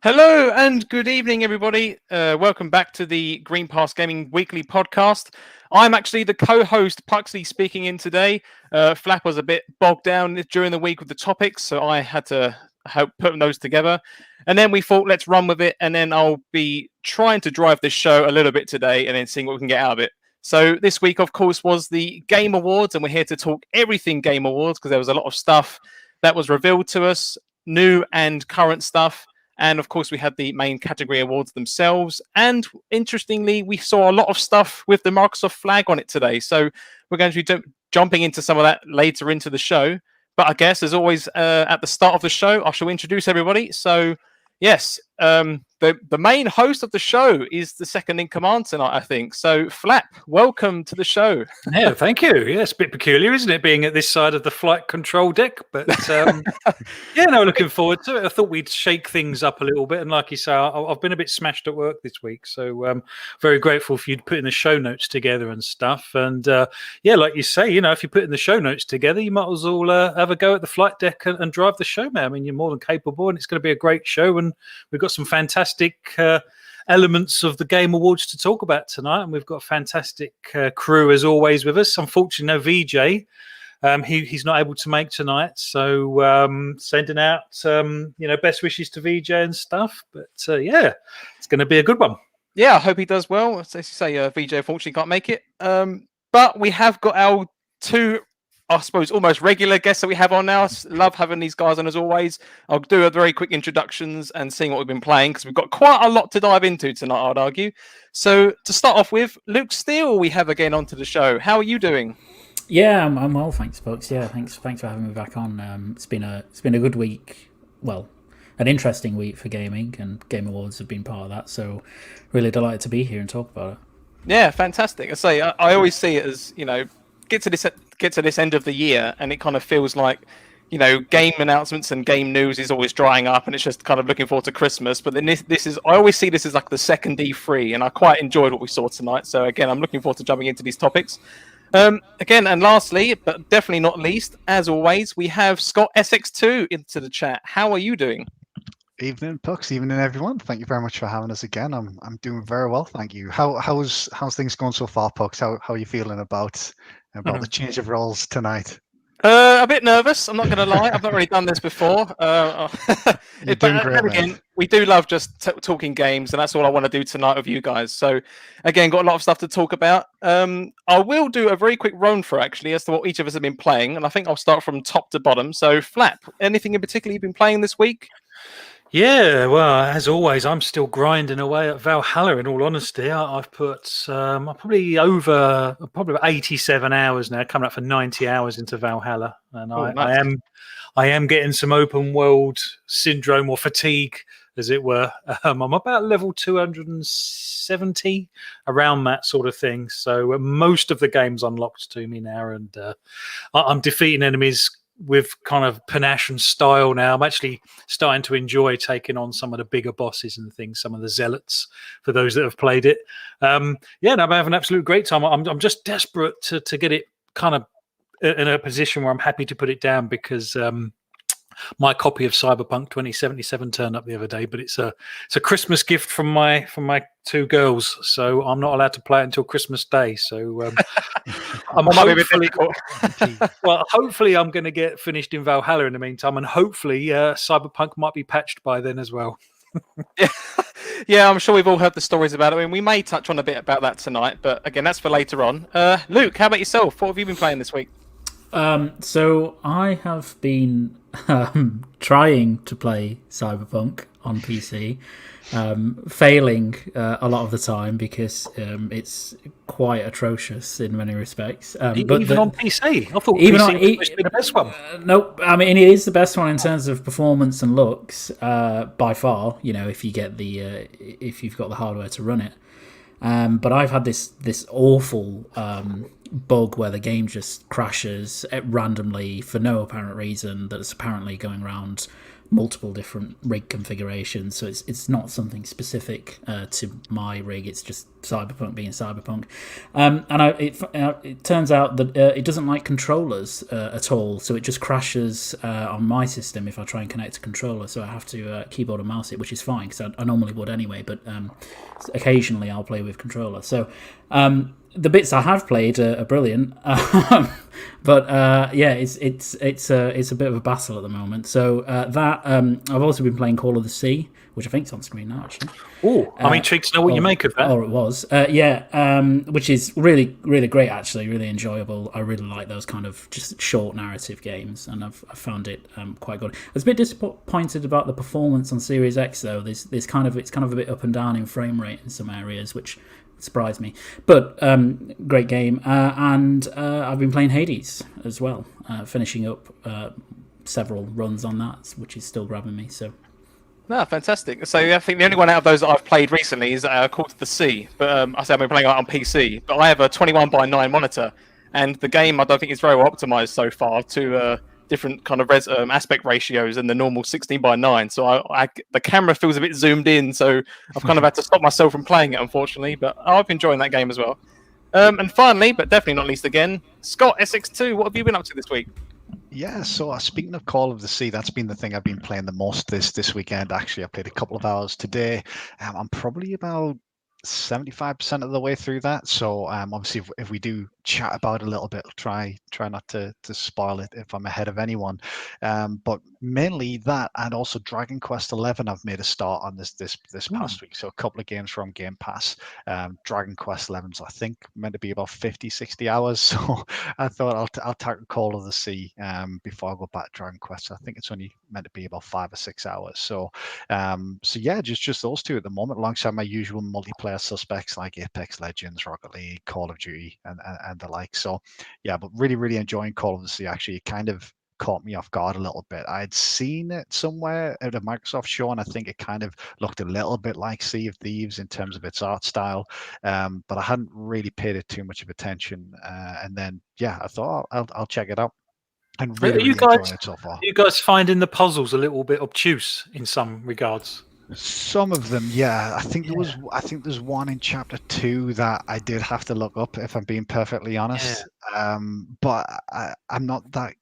Hello and good evening, everybody. Welcome back to the Green Pass Gaming Weekly Podcast. I'm actually the co-host, Puxley, speaking in today. Flap was a bit bogged down during the week with the topics, so I had to help put those together. And then we thought, let's run with it, and then I'll be trying to drive this show a little bit today and then seeing what we can get out of it. So this week, of course, was the Game Awards, and we're here to talk everything Game Awards because there was a lot of stuff that was revealed to us, new and current stuff. And of course, we had the main category awards themselves. And interestingly, we saw a lot of stuff with the Microsoft flag on it today. So we're going to be jumping into some of that later into the show. But I guess, as always, at the start of the show, I shall introduce everybody. So, yes, the main host of the show is the second in command tonight, I think. So, Flap, welcome to the show. Yeah, thank you. Yeah, it's a bit peculiar, isn't it, being at this side of the flight control deck? But yeah, no, looking forward to it. I thought we'd shake things up a little bit. And like you say, I've been a bit smashed at work this week. So very grateful for you putting the show notes together and stuff. And yeah, like you say, if you're putting the show notes together, you might as well have a go at the flight deck and drive the show, man. I mean, you're more than capable and it's going to be a great show. And we've got some fantastic elements of the Game Awards to talk about tonight, and we've got a fantastic crew as always with us. Unfortunately, no VJ. He's not able to make tonight, so sending out best wishes to VJ and stuff. But yeah, it's going to be a good one. Yeah, I hope he does well. As you say, VJ unfortunately can't make it, but we have got our two, I suppose, almost regular guests that we have on now. Love having these guys on as always. I'll do a very quick introductions and seeing what we've been playing because we've got quite a lot to dive into tonight, I'd argue. So to start off with, Luke Steele, we have again onto the show. How are you doing? Yeah, I'm well, thanks, folks. Yeah, thanks for having me back on. It's been a good week. Well, an interesting week for gaming, and Game Awards have been part of that. So really delighted to be here and talk about it. Yeah, fantastic. I say I always see it as get to this end of the year, and it kind of feels like game announcements and game news is always drying up, and it's just kind of looking forward to Christmas. But then this is I always see this as like the second E3, and I quite enjoyed what we saw tonight. So again, I'm looking forward to jumping into these topics. Again, and lastly, but definitely not least, as always, we have Scott SX2 into the chat. How are you doing? Evening, Pux. Evening, everyone. Thank you very much for having us again. I'm doing very well, thank you. How's things going so far, Pux? How are you feeling about the change of roles tonight? A bit nervous. I'm not going to lie. I've not really done this before. You're doing great, again, we do love just talking games, and that's all I want to do tonight with you guys. So, again, got a lot of stuff to talk about. I will do a very quick run for actually as to what each of us have been playing, and I think I'll start from top to bottom. So, Flap, anything in particular you've been playing this week? Yeah, well, as always, I'm still grinding away at Valhalla. In all honesty, I've put probably about 87 hours now, coming up for 90 hours into Valhalla, and nice. I am getting some open world syndrome or fatigue, as it were. I'm about level 270, around that sort of thing. So most of the game's unlocked to me now, and I'm defeating enemies with kind of panache and style now. I'm actually starting to enjoy taking on some of the bigger bosses and things, some of the zealots, for those that have played it. I'm having an absolute great time. I'm just desperate to get it kind of in a position where I'm happy to put it down, because my copy of Cyberpunk 2077 turned up the other day, but it's a Christmas gift from my two girls, so I'm not allowed to play it until Christmas Day. So hopefully I'm going to get finished in Valhalla in the meantime, and hopefully Cyberpunk might be patched by then as well. Yeah, I'm sure we've all heard the stories about it. I mean, we may touch on a bit about that tonight, but again, that's for later on. Luke, how about yourself? What have you been playing this week? So I have been trying to play Cyberpunk on PC, failing a lot of the time because it's quite atrocious in many respects. But even on PC, I thought PC was the best one. Nope, I mean it is the best one in terms of performance and looks by far. If you get if you've got the hardware to run it. But I've had this awful bug where the game just crashes randomly for no apparent reason, that's apparently going around multiple different rig configurations, so it's not something specific to my rig. It's just Cyberpunk being Cyberpunk, and it turns out that it doesn't like controllers at all, so it just crashes on my system if I try and connect a controller, so I have to keyboard and mouse it, which is fine because I normally would anyway, but occasionally I'll play with controller. So the bits I have played are brilliant, but yeah, it's a bit of a battle at the moment. So that I've also been playing Call of the Sea, which I think is on screen now actually. Oh, I'm intrigued to know what you make of that. Oh, it was, which is really, really great actually, really enjoyable. I really like those kind of just short narrative games, and I found it quite good. I was a bit disappointed about the performance on Series X though. It's kind of a bit up and down in frame rate in some areas, which surprised me, but great game. And I've been playing Hades as well, finishing up several runs on that, which is still grabbing me. So fantastic. So I think the only one out of those that I've played recently is Call of the Sea, but I say I've been playing it on PC, but I have a 21:9 monitor, and the game I don't think is very well optimized so far to different kind of aspect ratios than the normal 16:9. So the camera feels a bit zoomed in, so I've kind of had to stop myself from playing it, unfortunately. But I've been enjoying that game as well. And finally, but definitely not least again, Scott, SX2, what have you been up to this week? Yeah, so speaking of Call of the Sea, that's been the thing I've been playing the most this weekend. Actually, I played a couple of hours today. I'm probably about 75% of the way through that. So obviously, if we do chat about it a little bit, try not to spoil it if I'm ahead of anyone. But mainly that, and also Dragon Quest 11 I've made a start on this past week. So a couple of games from Game Pass. Dragon Quest 11's I think meant to be about 50-60 hours. So I thought I'll tackle Call of the Sea before I go back to Dragon Quest. So I think it's only meant to be about 5 or 6 hours. So yeah, just those two at the moment, alongside my usual multiplayer suspects like Apex Legends, Rocket League, Call of Duty, and the like. So yeah, but really enjoying Call of the Sea. Actually, it kind of caught me off guard a little bit. I'd seen it somewhere at a Microsoft show, and I think it kind of looked a little bit like Sea of Thieves in terms of its art style, but I hadn't really paid it too much of attention. And then yeah, I thought I'll check it out. And really enjoying it so far. Are you guys finding the puzzles a little bit obtuse in some regards? Some of them, yeah. I think there's one in chapter 2 that I did have to look up, if I'm being perfectly honest. Yeah. But I'm not that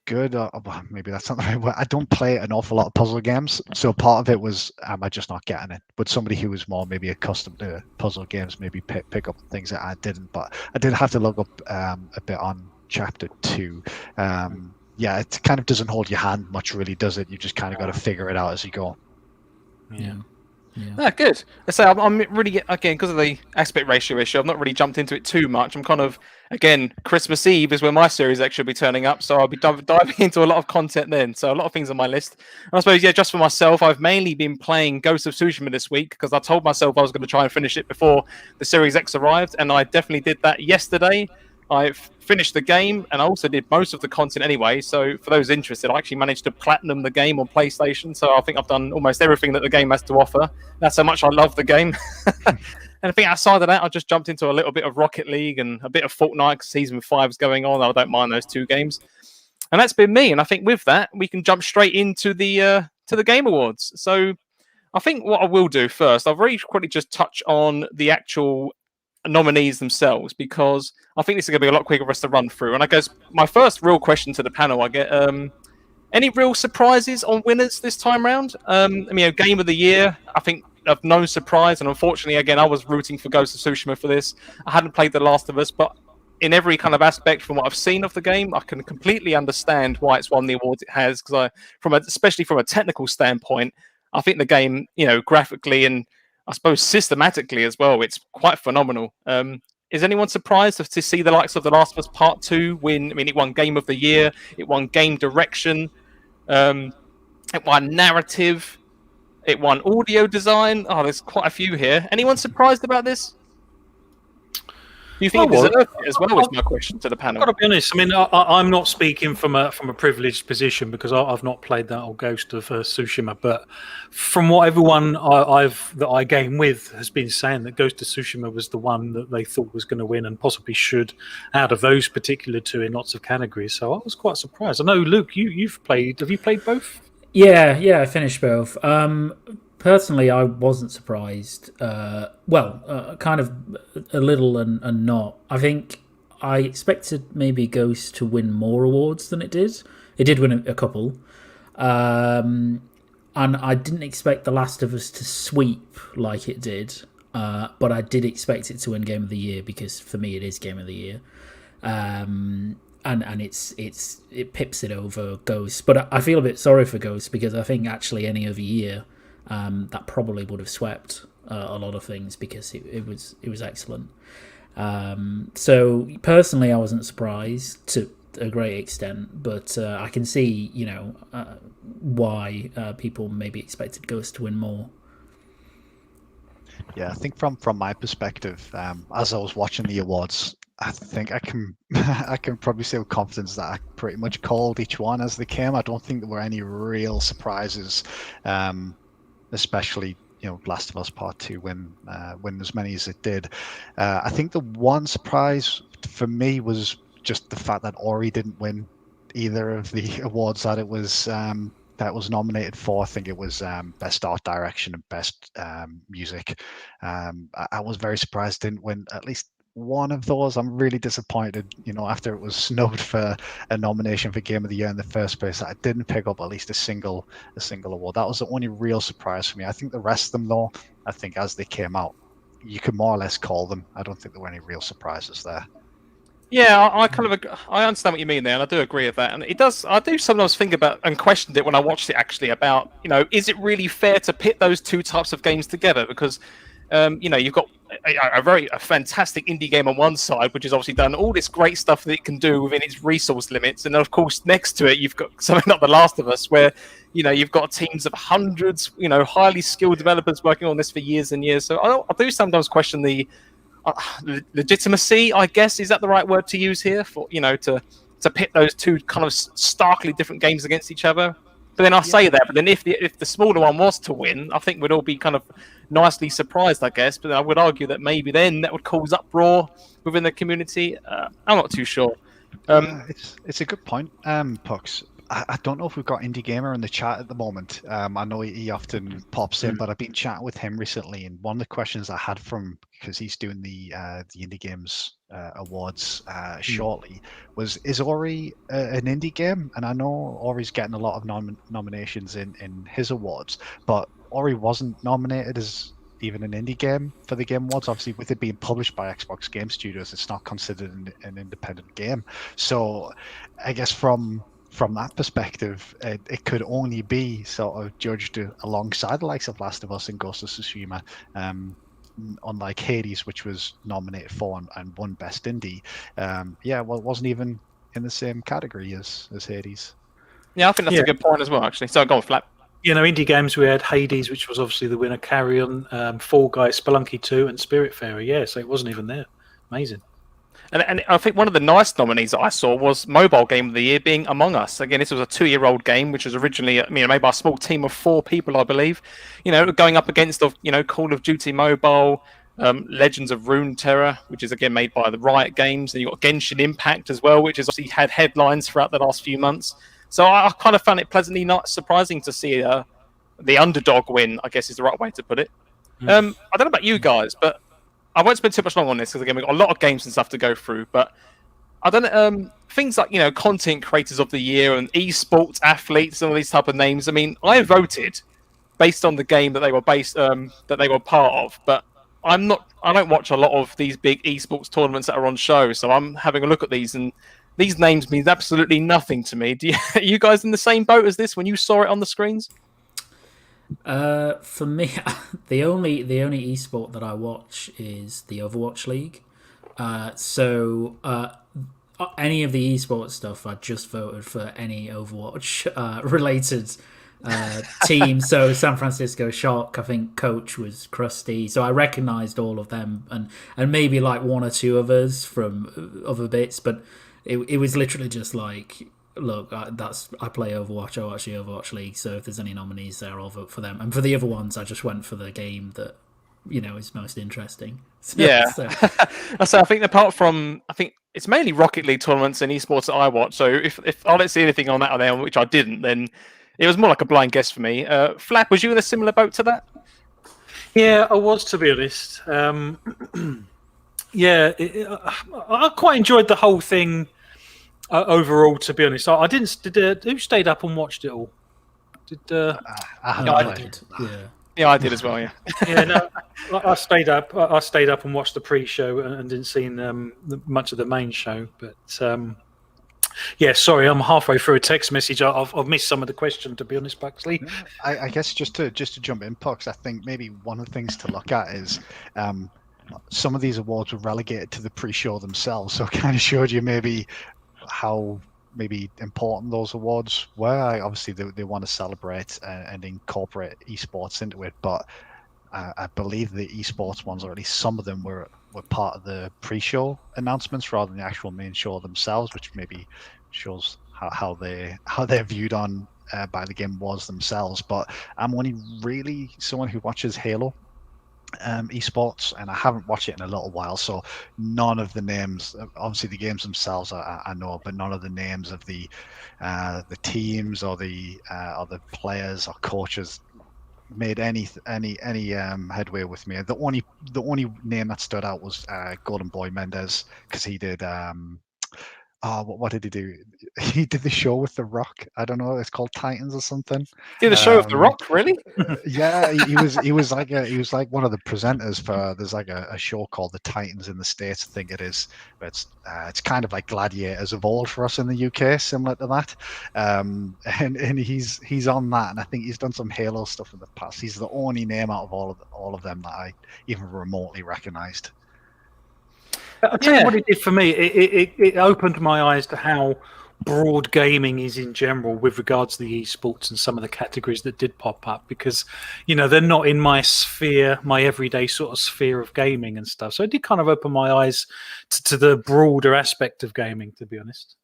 good. Well, maybe that's not the right word. I don't play an awful lot of puzzle games, so part of it was am I just not getting it? But somebody who was more maybe accustomed to puzzle games maybe pick up things that I didn't. But I did have to look up a bit on chapter 2. Yeah, it kind of doesn't hold your hand much, really, does it? You just kind of got to figure it out as you go. Yeah, good. Let's say I'm really, again, because of the aspect ratio issue, I've not really jumped into it too much. I'm kind of, again, Christmas Eve is when my Series X should be turning up, so I'll be diving into a lot of content then. So a lot of things on my list. And I suppose, yeah, just for myself, I've mainly been playing Ghost of Tsushima this week because I told myself I was going to try and finish it before the Series X arrived, and I definitely did that yesterday. I finished the game, and I also did most of the content anyway. So for those interested, I actually managed to platinum the game on PlayStation. So I think I've done almost everything that the game has to offer. That's how much I love the game. And I think outside of that, I just jumped into a little bit of Rocket League and a bit of Fortnite because Season 5 is going on. I don't mind those two games. And that's been me. And I think with that, we can jump straight into the Game Awards. So I think what I will do first, I'll very quickly just touch on the actual nominees themselves, because I think this is going to be a lot quicker for us to run through. And I guess my first real question to the panel, I get any real surprises on winners this time round? Game of the year, I think of no surprise, and unfortunately, again, I was rooting for Ghost of Tsushima for this. I hadn't played The Last of Us, but in every kind of aspect from what I've seen of the game, I can completely understand why it's won the awards it has, because especially from a technical standpoint, I think the game, graphically and I suppose systematically as well, it's quite phenomenal. Is anyone surprised to see the likes of The Last of Us Part 2 win? I mean, it won Game of the Year, it won Game Direction, it won Narrative, it won Audio Design. Oh, there's quite a few here. Anyone surprised about this? Do you think it deserved it as well? Is my question to the panel. I've got to be honest. I mean, I'm not speaking from a privileged position because I've not played that old Ghost of Tsushima. But from what everyone that I game with has been saying, that Ghost of Tsushima was the one that they thought was going to win and possibly should out of those particular two in lots of categories. So I was quite surprised. I know, Luke, you've played. Have you played both? Yeah, I finished both. Personally, I wasn't surprised. Kind of a little and not. I think I expected maybe Ghost to win more awards than it did. It did win a couple. And I didn't expect The Last of Us to sweep like it did. But I did expect it to win Game of the Year because for me it is Game of the Year. And it pips it over Ghost. But I feel a bit sorry for Ghost because I think actually any other year that probably would have swept a lot of things because it was excellent. So personally, I wasn't surprised to a great extent, but I can see why people maybe expected Ghost to win more. Yeah, I think from my perspective, as I was watching the awards, I think I can I can probably say with confidence that I pretty much called each one as they came. I don't think there were any real surprises, especially Last of Us Part 2 win as many as it did. I think the one surprise for me was just the fact that Ori didn't win either of the awards that it was nominated for. I think it was best art direction and best music. I was very surprised it didn't win at least one of those. I'm really disappointed, after it was snubbed for a nomination for Game of the Year in the first place, that I didn't pick up at least a single award. That was the only real surprise for me. I think the rest of them, though, I think as they came out, you could more or less call them. I don't think there were any real surprises there. Yeah, I understand what you mean there, and I do agree with that. And it does. I do sometimes think about and questioned it when I watched it. Actually, about is it really fair to pit those two types of games together? Because you've got a fantastic indie game on one side, which has obviously done all this great stuff that it can do within its resource limits, and then of course next to it you've got something like The Last of Us, where you've got teams of hundreds, highly skilled developers working on this for years and years. So I do sometimes question the legitimacy, I guess, is that the right word to use here for to pit those two kind of starkly different games against each other. But then I say that, but then if the smaller one was to win, I think we'd all be kind of nicely surprised, I guess. But I would argue that maybe then that would cause uproar within the community. I'm not too sure. It's a good point, Pucks. I don't know if we've got Indie Gamer in the chat at the moment. I know he often pops in, but I've been chatting with him recently, and one of the questions I had from, because he's doing the Indie Games awards shortly, was, is Ori an indie game? And I know Ori's getting a lot of nominations in his awards, but Ori wasn't nominated as even an indie game for the Game Awards. Obviously, with it being published by Xbox Game Studios, it's not considered an independent game. So I guess from that perspective, it could only be sort of judged alongside the likes of Last of Us and Ghost of Tsushima, unlike Hades, which was nominated for and won Best Indie. It wasn't even in the same category as Hades. Yeah, I think that's a good point as well, actually. So go on, Flap. Indie games, we had Hades, which was obviously the winner, Carrion, Fall Guys, Spelunky 2, and Spiritfarer. Yeah, so it wasn't even there. Amazing. And I think one of the nice nominees that I saw was Mobile Game of the Year being Among Us. Again, this was a 2-year-old game, which was originally made by a small team of 4 people, I believe. Going up against Call of Duty Mobile, Legends of Runeterra, which is again made by the Riot Games, and you've got Genshin Impact as well, which has obviously had headlines throughout the last few months. So I kind of found it pleasantly not surprising to see the underdog win, I guess is the right way to put it. I don't know about you guys, but I won't spend too much long on this because again we've got a lot of games and stuff to go through. But I don't know, things like content creators of the year and esports athletes and all these type of names. I mean, I voted based on the game that they were part of, but I don't watch a lot of these big esports tournaments that are on show, so I'm having a look at these, and these names mean absolutely nothing to me. Are you guys in the same boat as this when you saw it on the screens? For me, the only esport that I watch is the Overwatch League. Any of the esports stuff, I just voted for any Overwatch related team. So San Francisco Shock, I think coach was Krusty. So I recognised all of them, and maybe like one or two others from other bits, but it was literally just like, look, I play Overwatch. I watch the Overwatch League, so if there's any nominees there, I'll vote for them. And for the other ones, I just went for the game that is most interesting. So I think apart from, I think it's mainly Rocket League tournaments and esports that I watch. So if I don't see anything on that on there, which I didn't, then It was more like a blind guess for me. Flap, was you in a similar boat to that? Yeah, I was, to be honest. Yeah, I quite enjoyed the whole thing overall. To be honest, I didn't. Who stayed up and watched it all? Did I haven't I played. did. Yeah. Yeah, I did as well. Yeah. yeah, no, I stayed up. I stayed up and watched the pre-show and didn't see much of the main show. But yeah, sorry, I'm halfway through a text message. I've missed some of the question, to be honest, Buxley. I guess just to jump in, Pucks, I think maybe one of the things to look at is some of these awards were relegated to the pre-show themselves, so it kind of showed you maybe how maybe important those awards were. Obviously, they want to celebrate and incorporate esports into it, but I believe the esports ones, or at least some of them, were part of the pre-show announcements rather than the actual main show themselves, which maybe shows how they're viewed on by the game was themselves. But I'm only really someone who watches Halo esports, and I haven't watched it in a little while, so none of the names, obviously the games themselves I know, but none of the names of the teams or the players or coaches made any headway with me. The only name that stood out was Golden Boy Mendez, because he did what did he do? He did the show with The Rock. I don't know. It's called Titans or something. Did a show with The Rock, really? Yeah, he was like one of the presenters for. There's like a show called The Titans in the States, I think it is. But it's kind of like Gladiators of old for us in the UK, similar to that. And he's on that, and I think he's done some Halo stuff in the past. He's the only name out of all of them that I even remotely recognised. I'll tell you what it did for me. It opened my eyes to how broad gaming is in general with regards to the esports and some of the categories that did pop up, because they're not in my sphere, my everyday sort of sphere of gaming and stuff. So it did kind of open my eyes to the broader aspect of gaming, to be honest.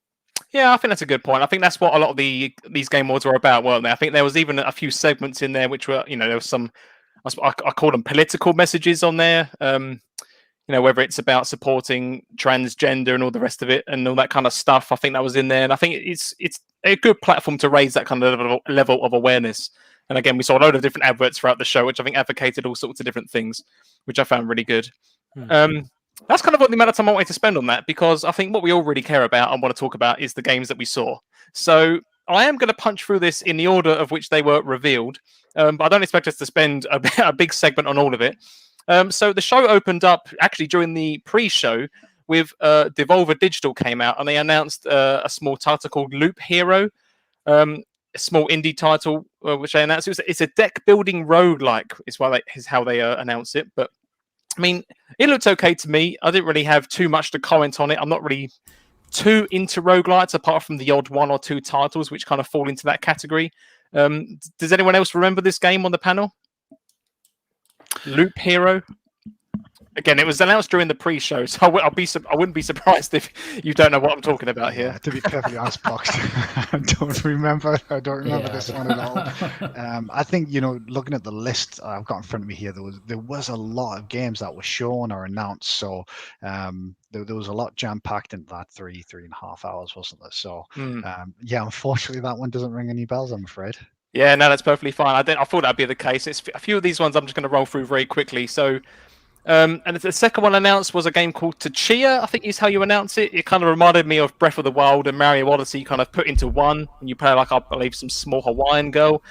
Yeah, I think that's a good point. I think that's what a lot of these game awards were about, weren't they? I think there was even a few segments in there which were, there was some, I call them political messages on there. Whether it's about supporting transgender and all the rest of it and all that kind of stuff. I think that was in there. And I think it's a good platform to raise that kind of level of awareness. And again, we saw a load of different adverts throughout the show, which I think advocated all sorts of different things, which I found really good. That's kind of what the amount of time I wanted to spend on that, because I think what we all really care about and want to talk about is the games that we saw. So I am going to punch through this in the order of which they were revealed, but I don't expect us to spend a big segment on all of it. So the show opened up actually during the pre-show with Devolver Digital came out, and they announced a small title called Loop Hero, a small indie title which they announced. It's a deck building roguelike is how they announce it. But I mean, it looked okay to me. I didn't really have too much to comment on it. I'm not really too into roguelites, apart from the odd one or two titles which kind of fall into that category. Does anyone else remember this game on the panel? Loop Hero. Again, it was announced during the pre-show, so I wouldn't be surprised if you don't know what I'm talking about here. Yeah, to be perfectly honest, Pox, I don't remember this one at all. I think looking at the list I've got in front of me here, there was a lot of games that were shown or announced. So there was a lot jam-packed into that 3.5 hours, wasn't there? So unfortunately, that one doesn't ring any bells, I'm afraid. Yeah, no, that's perfectly fine. I thought that'd be the case. It's a few of these ones I'm just going to roll through very quickly. So, and the second one announced was a game called Tachia, I think is how you announce it. It kind of reminded me of Breath of the Wild and Mario Odyssey kind of put into one. And you play I believe, some small Hawaiian girl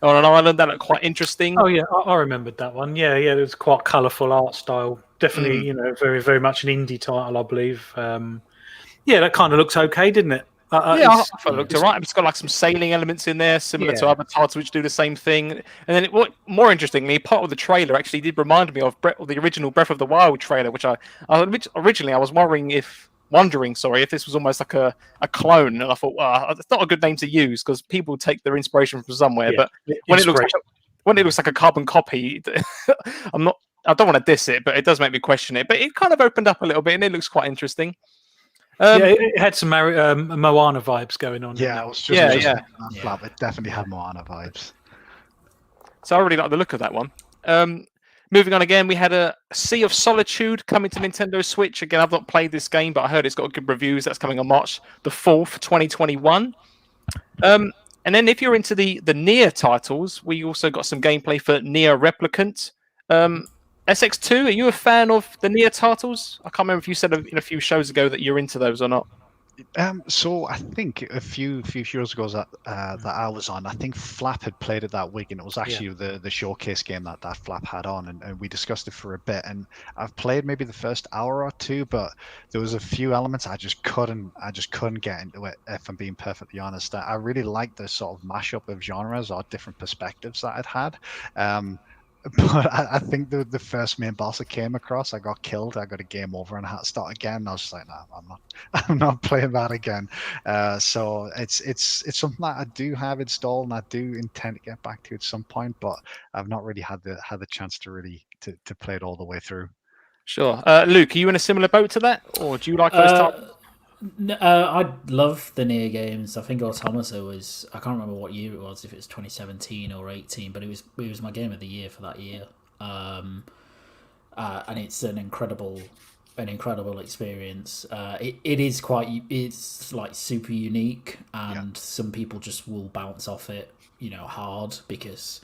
on an island. That looked quite interesting. Oh, yeah, I remembered that one. Yeah, it was quite colourful art style. Definitely, very, very much an indie title, I believe. That kind of looks okay, didn't it? I thought it looked alright. It's got some sailing elements in there, similar to other titles which do the same thing. And then, more interestingly, part of the trailer actually did remind me of the original Breath of the Wild trailer, which originally I was wondering if this was almost like a clone. And I thought, it's not a good name to use because people take their inspiration from somewhere. But when it looks like a carbon copy, I don't want to diss it, but it does make me question it. But it kind of opened up a little bit, and it looks quite interesting. It had some Moana vibes going on. Yeah, it was just flap. It definitely had Moana vibes. So I really like the look of that one. Moving on again, we had a Sea of Solitude coming to Nintendo Switch. Again, I've not played this game, but I heard it's got good reviews. That's coming on March the 4th, 2021. And then if you're into the Nier titles, we also got some gameplay for Nier Replicant. SX2, are you a fan of the Nier titles? I can't remember if you said in a few shows ago that you're into those or not. So I think a few shows ago that I was on, I think Flap had played it that week, and it was actually the showcase game that Flap had on, and we discussed it for a bit. And I've played maybe the first hour or two, but there was a few elements I just couldn't get into it. If I'm being perfectly honest, I really liked the sort of mashup of genres or different perspectives that it had. But I think the first main boss I came across, I got killed. I got a game over and I had to start again. I was just like, no, I'm not playing that again. So it's something that I do have installed and I do intend to get back to at some point, but I've not really had the chance to really to play it all the way through. Sure. Luke, are you in a similar boat to that, or do you like those titles? I love the Nier games. I think Automata was, I can't remember what year it was, if it was 2017 or 18, but it was my game of the year for that year. And it's an incredible experience. It is it's like super unique, and some people just will bounce off it, hard, because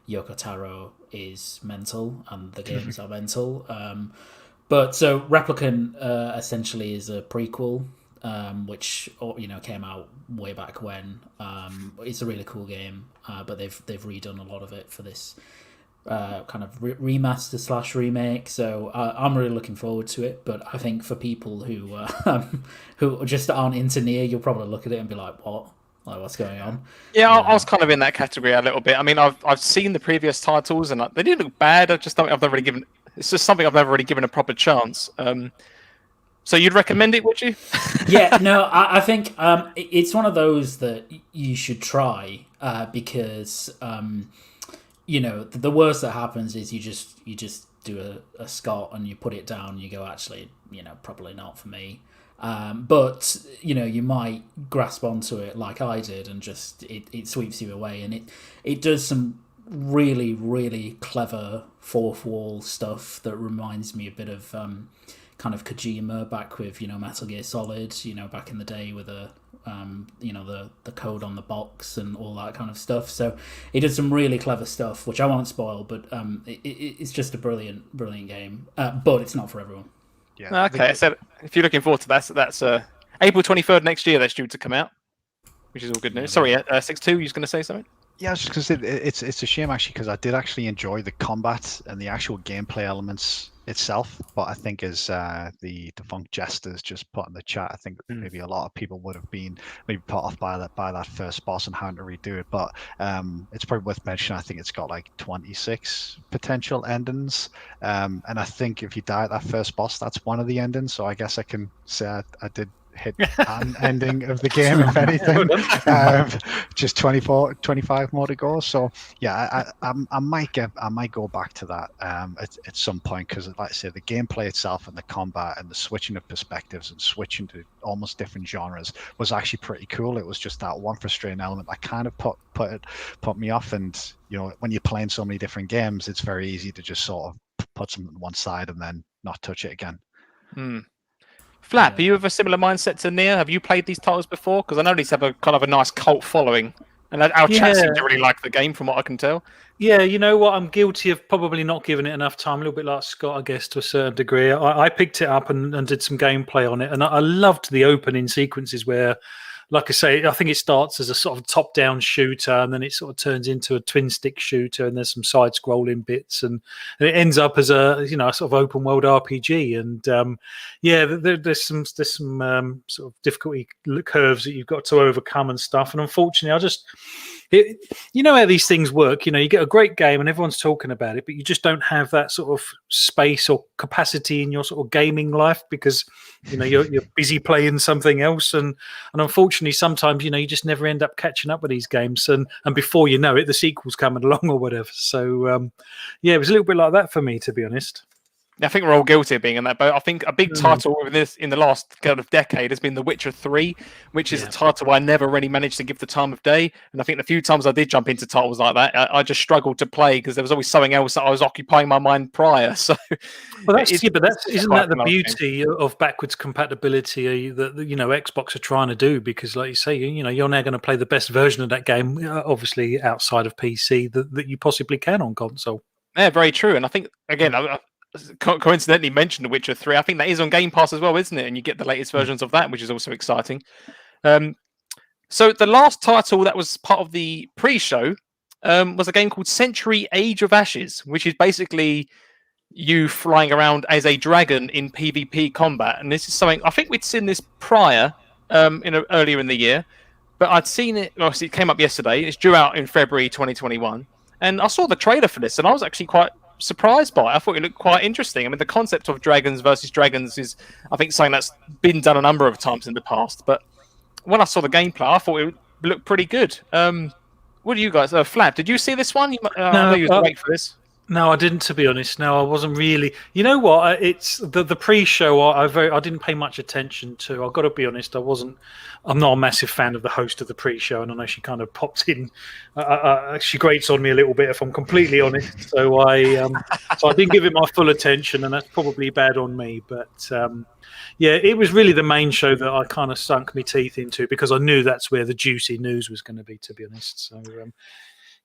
Yoko Taro is mental and the games are mental. But so Replicant essentially is a prequel, which came out way back when. It's a really cool game, but they've redone a lot of it for this kind of remaster / remake. So I'm really looking forward to it. But I think for people who just aren't into Nier, you'll probably look at it and be like, "What? Like, what's going on?" Yeah, I was kind of in that category a little bit. I mean, I've seen the previous titles and they didn't look bad. I just don't. I've never really given. It's just something I've never really given a proper chance. So you'd recommend it, would you? Yeah, no, I think it's one of those that you should try because the worst that happens is you just do a Scott and you put it down and you go, actually, probably not for me. But you might grasp onto it like I did and just it sweeps you away, and it does some really, really clever fourth wall stuff that reminds me a bit of kind of Kojima back with Metal Gear Solid, back in the day with the code on the box and all that kind of stuff. So it did some really clever stuff, which I won't spoil, but it's just a brilliant game. But it's not for everyone. Yeah. Okay, so if you're looking forward to that, that's April 23rd next year. That's due to come out, which is all good news. Sorry, 6-2, you was going to say something? Yeah, I was just going to say it's a shame actually, because I did actually enjoy the combat and the actual gameplay elements itself, but I think as the defunct jesters just put in the chat, I think maybe a lot of people would have been maybe put off by that first boss and having to redo it. But it's probably worth mentioning, I think it's got like 26 potential endings, and I think if you die at that first boss, that's one of the endings. So I guess I can say I did hit an ending of the game, if anything. Just 25 more to go. So yeah, I might go back to that at some point, because like I say, the gameplay itself and the combat and the switching of perspectives and switching to almost different genres was actually pretty cool. It was just that one frustrating element that kind of put me off. And when you're playing so many different games, it's very easy to just sort of put something to one side and then not touch it again. Flap, are you of a similar mindset to Nier? Have you played these titles before? Because I know these have a kind of a nice cult following, and our chat seems to really like the game, from what I can tell. Yeah, you know what? I'm guilty of probably not giving it enough time. A little bit like Scott, I guess, to a certain degree. I picked it up and did some gameplay on it, and I loved the opening sequences where, like I say, I think it starts as a sort of top-down shooter, and then it sort of turns into a twin-stick shooter, and there's some side-scrolling bits, and it ends up as a sort of open-world RPG. And there's some sort of difficulty curves that you've got to overcome and stuff. And unfortunately, how these things work. You get a great game and everyone's talking about it, but you just don't have that sort of space or capacity in your sort of gaming life because you're busy playing something else, and unfortunately sometimes you just never end up catching up with these games, and before you know it, the sequel's coming along or whatever. So it was a little bit like that for me, to be honest. I think we're all guilty of being in that boat. I think a big title in the last kind of decade has been The Witcher 3, which is a title I never really managed to give the time of day. And I think the few times I did jump into titles like that, I just struggled to play because there was always something else that I was occupying my mind prior. So, well, isn't that the beauty of backwards compatibility that Xbox are trying to do? Because, like you say, you're now going to play the best version of that game, obviously outside of PC, that you possibly can on console. Yeah, very true. And I think again, I coincidentally mentioned The Witcher 3. I think that is on Game Pass as well, isn't it? And you get the latest versions of that, which is also exciting. So the last title that was part of the pre-show was a game called Century Age of Ashes, which is basically you flying around as a dragon in PvP combat. And this is something I think we'd seen this prior, earlier in the year, but I'd seen it. Obviously, it came up yesterday. It's due out in February 2021, and I saw the trailer for this, and I was actually quite surprised by it. I thought it looked quite interesting. I mean, the concept of dragons versus dragons is, I think, something that's been done a number of times in the past. But when I saw the gameplay, I thought it looked pretty good. What do you guys? Flap, did you see this one? I know you was waiting for this. No, I didn't. To be honest, no, I wasn't really. You know what? It's the pre-show. I didn't pay much attention to. I've got to be honest. I'm not a massive fan of the host of the pre-show, and I know she kind of popped in. She grates on me a little bit, if I'm completely honest. So I didn't give it my full attention, and that's probably bad on me. But yeah, it was really the main show that I kind of sunk my teeth into because I knew that's where the juicy news was going to be. To be honest, so.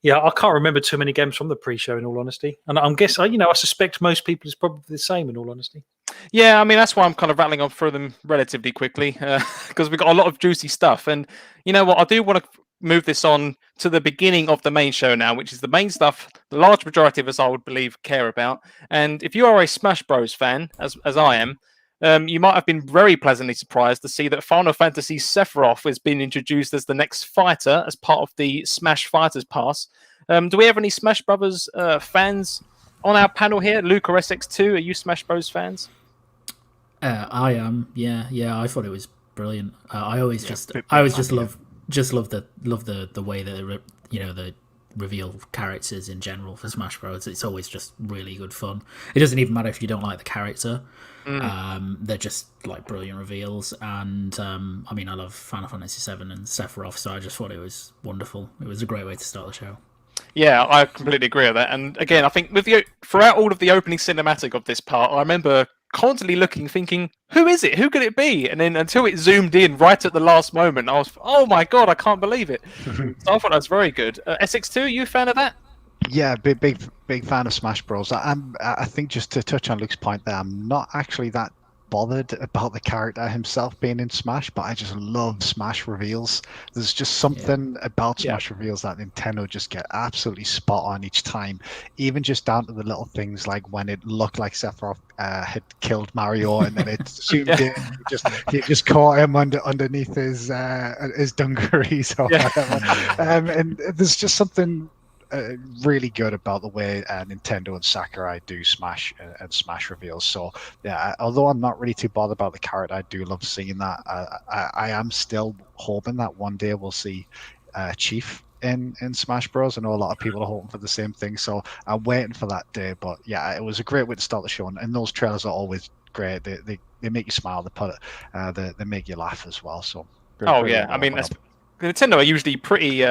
Yeah, I can't remember too many games from the pre-show, in all honesty. And I suspect most people is probably the same, in all honesty. Yeah, I mean, that's why I'm kind of rattling on through them relatively quickly, because we've got a lot of juicy stuff. And you know what? I do want to move this on to the beginning of the main show now, which is the main stuff the large majority of us, I would believe, care about. And if you are a Smash Bros. Fan, as I am, you might have been very pleasantly surprised to see that Final Fantasy Sephiroth has been introduced as the next fighter as part of the Smash Fighters Pass. Do we have any Smash Brothers fans on our panel here? Luke or SX2, are you Smash Bros fans? I am. Yeah. I thought it was brilliant. I always just love the way that the reveal characters in general for Smash Bros. It's always just really good fun. It doesn't even matter if you don't like the character. They're just like brilliant reveals, and I mean, I love Final Fantasy VII and Sephiroth, so I just thought it was wonderful. It was a great way to start the show. Yeah, I completely agree with that. And again, I think throughout all of the opening cinematic of this part, I remember constantly looking, thinking, who is it? Who could it be? And then until it zoomed in right at the last moment, I was, oh my god, I can't believe it. So I thought that was very good. SX2, are you a fan of that? Yeah, big fan of Smash Bros. I think just to touch on Luke's point there, I'm not actually that bothered about the character himself being in Smash, but I just love Smash reveals. There's just something about Smash reveals that Nintendo just get absolutely spot on each time, even just down to the little things like when it looked like Sephiroth had killed Mario and then it zoomed in, he just caught him underneath his dungarees or whatever. And there's just something really good about the way Nintendo and Sakurai do Smash and Smash reveals. So yeah, although I'm not really too bothered about the character, I do love seeing that. I am still hoping that one day we'll see Chief in Smash Bros. I know a lot of people are hoping for the same thing, so I'm waiting for that day. But yeah, it was a great way to start the show, and those trailers are always great. They make you smile. They make you laugh as well. So I mean, Nintendo are usually pretty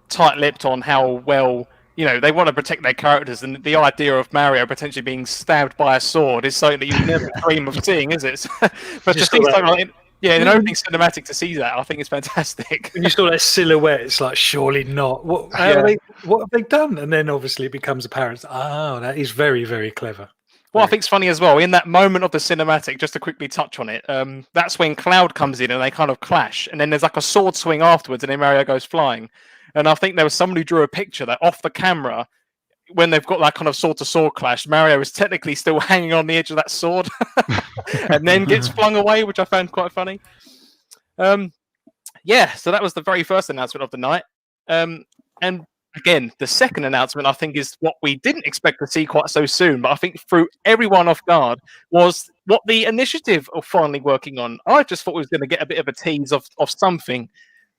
tight-lipped on how well, they want to protect their characters, and the idea of Mario potentially being stabbed by a sword is something that you never dream of seeing, is it? But just things like an opening cinematic to see that, I think is fantastic. When you saw that silhouette, it's like, surely not. What have they done? And then obviously it becomes apparent. Oh, that is very, very clever. Well, I think it's funny as well, in that moment of the cinematic, just to quickly touch on it, that's when Cloud comes in and they kind of clash, and then there's like a sword swing afterwards, and then Mario goes flying. And I think there was somebody who drew a picture that off the camera, when they've got that kind of sword-to-sword clash, Mario is technically still hanging on the edge of that sword and then gets flung away, which I found quite funny. So that was the very first announcement of the night. And again, the second announcement, I think, is what we didn't expect to see quite so soon, but I think threw everyone off guard, was what the initiative are finally working on. I just thought we was going to get a bit of a tease of something,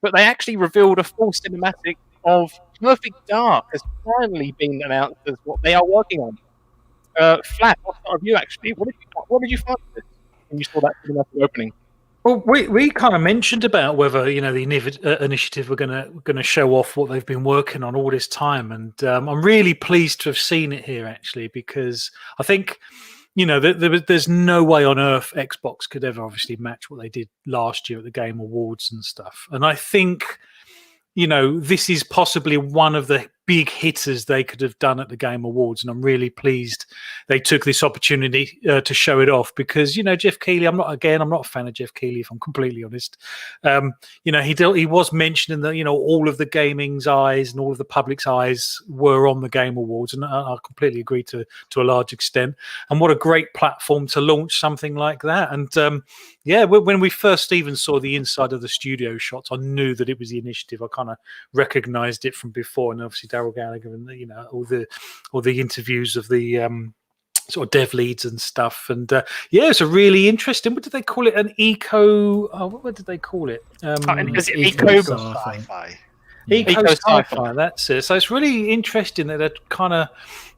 but they actually revealed a full cinematic of Perfect Dark has finally been announced as what they are working on. Flat, I'll start with you actually. What did you find of this when you saw that opening? Well, we kind of mentioned about whether the initiative were going to show off what they've been working on all this time, and I'm really pleased to have seen it here actually, because I think there's no way on earth Xbox could ever obviously match what they did last year at the Game Awards and stuff, and I think this is possibly one of the big hitters they could have done at the Game Awards, and I'm really pleased they took this opportunity to show it off, because Jeff Keighley, I'm not a fan of Jeff Keighley, if I'm completely honest. He was mentioning that all of the gaming's eyes and all of the public's eyes were on the Game Awards, and I completely agree to a large extent. And what a great platform to launch something like that. And when we first even saw the inside of the studio shots, I knew that it was the initiative. I kind of recognized it from before, and obviously Daryl Gallagher and all the interviews of the sort of dev leads and stuff. And it's a really interesting. What did they call it? An eco? What did they call it? Is it eco sci-fi? Eco sci-fi. That's it. So it's really interesting that they're kind of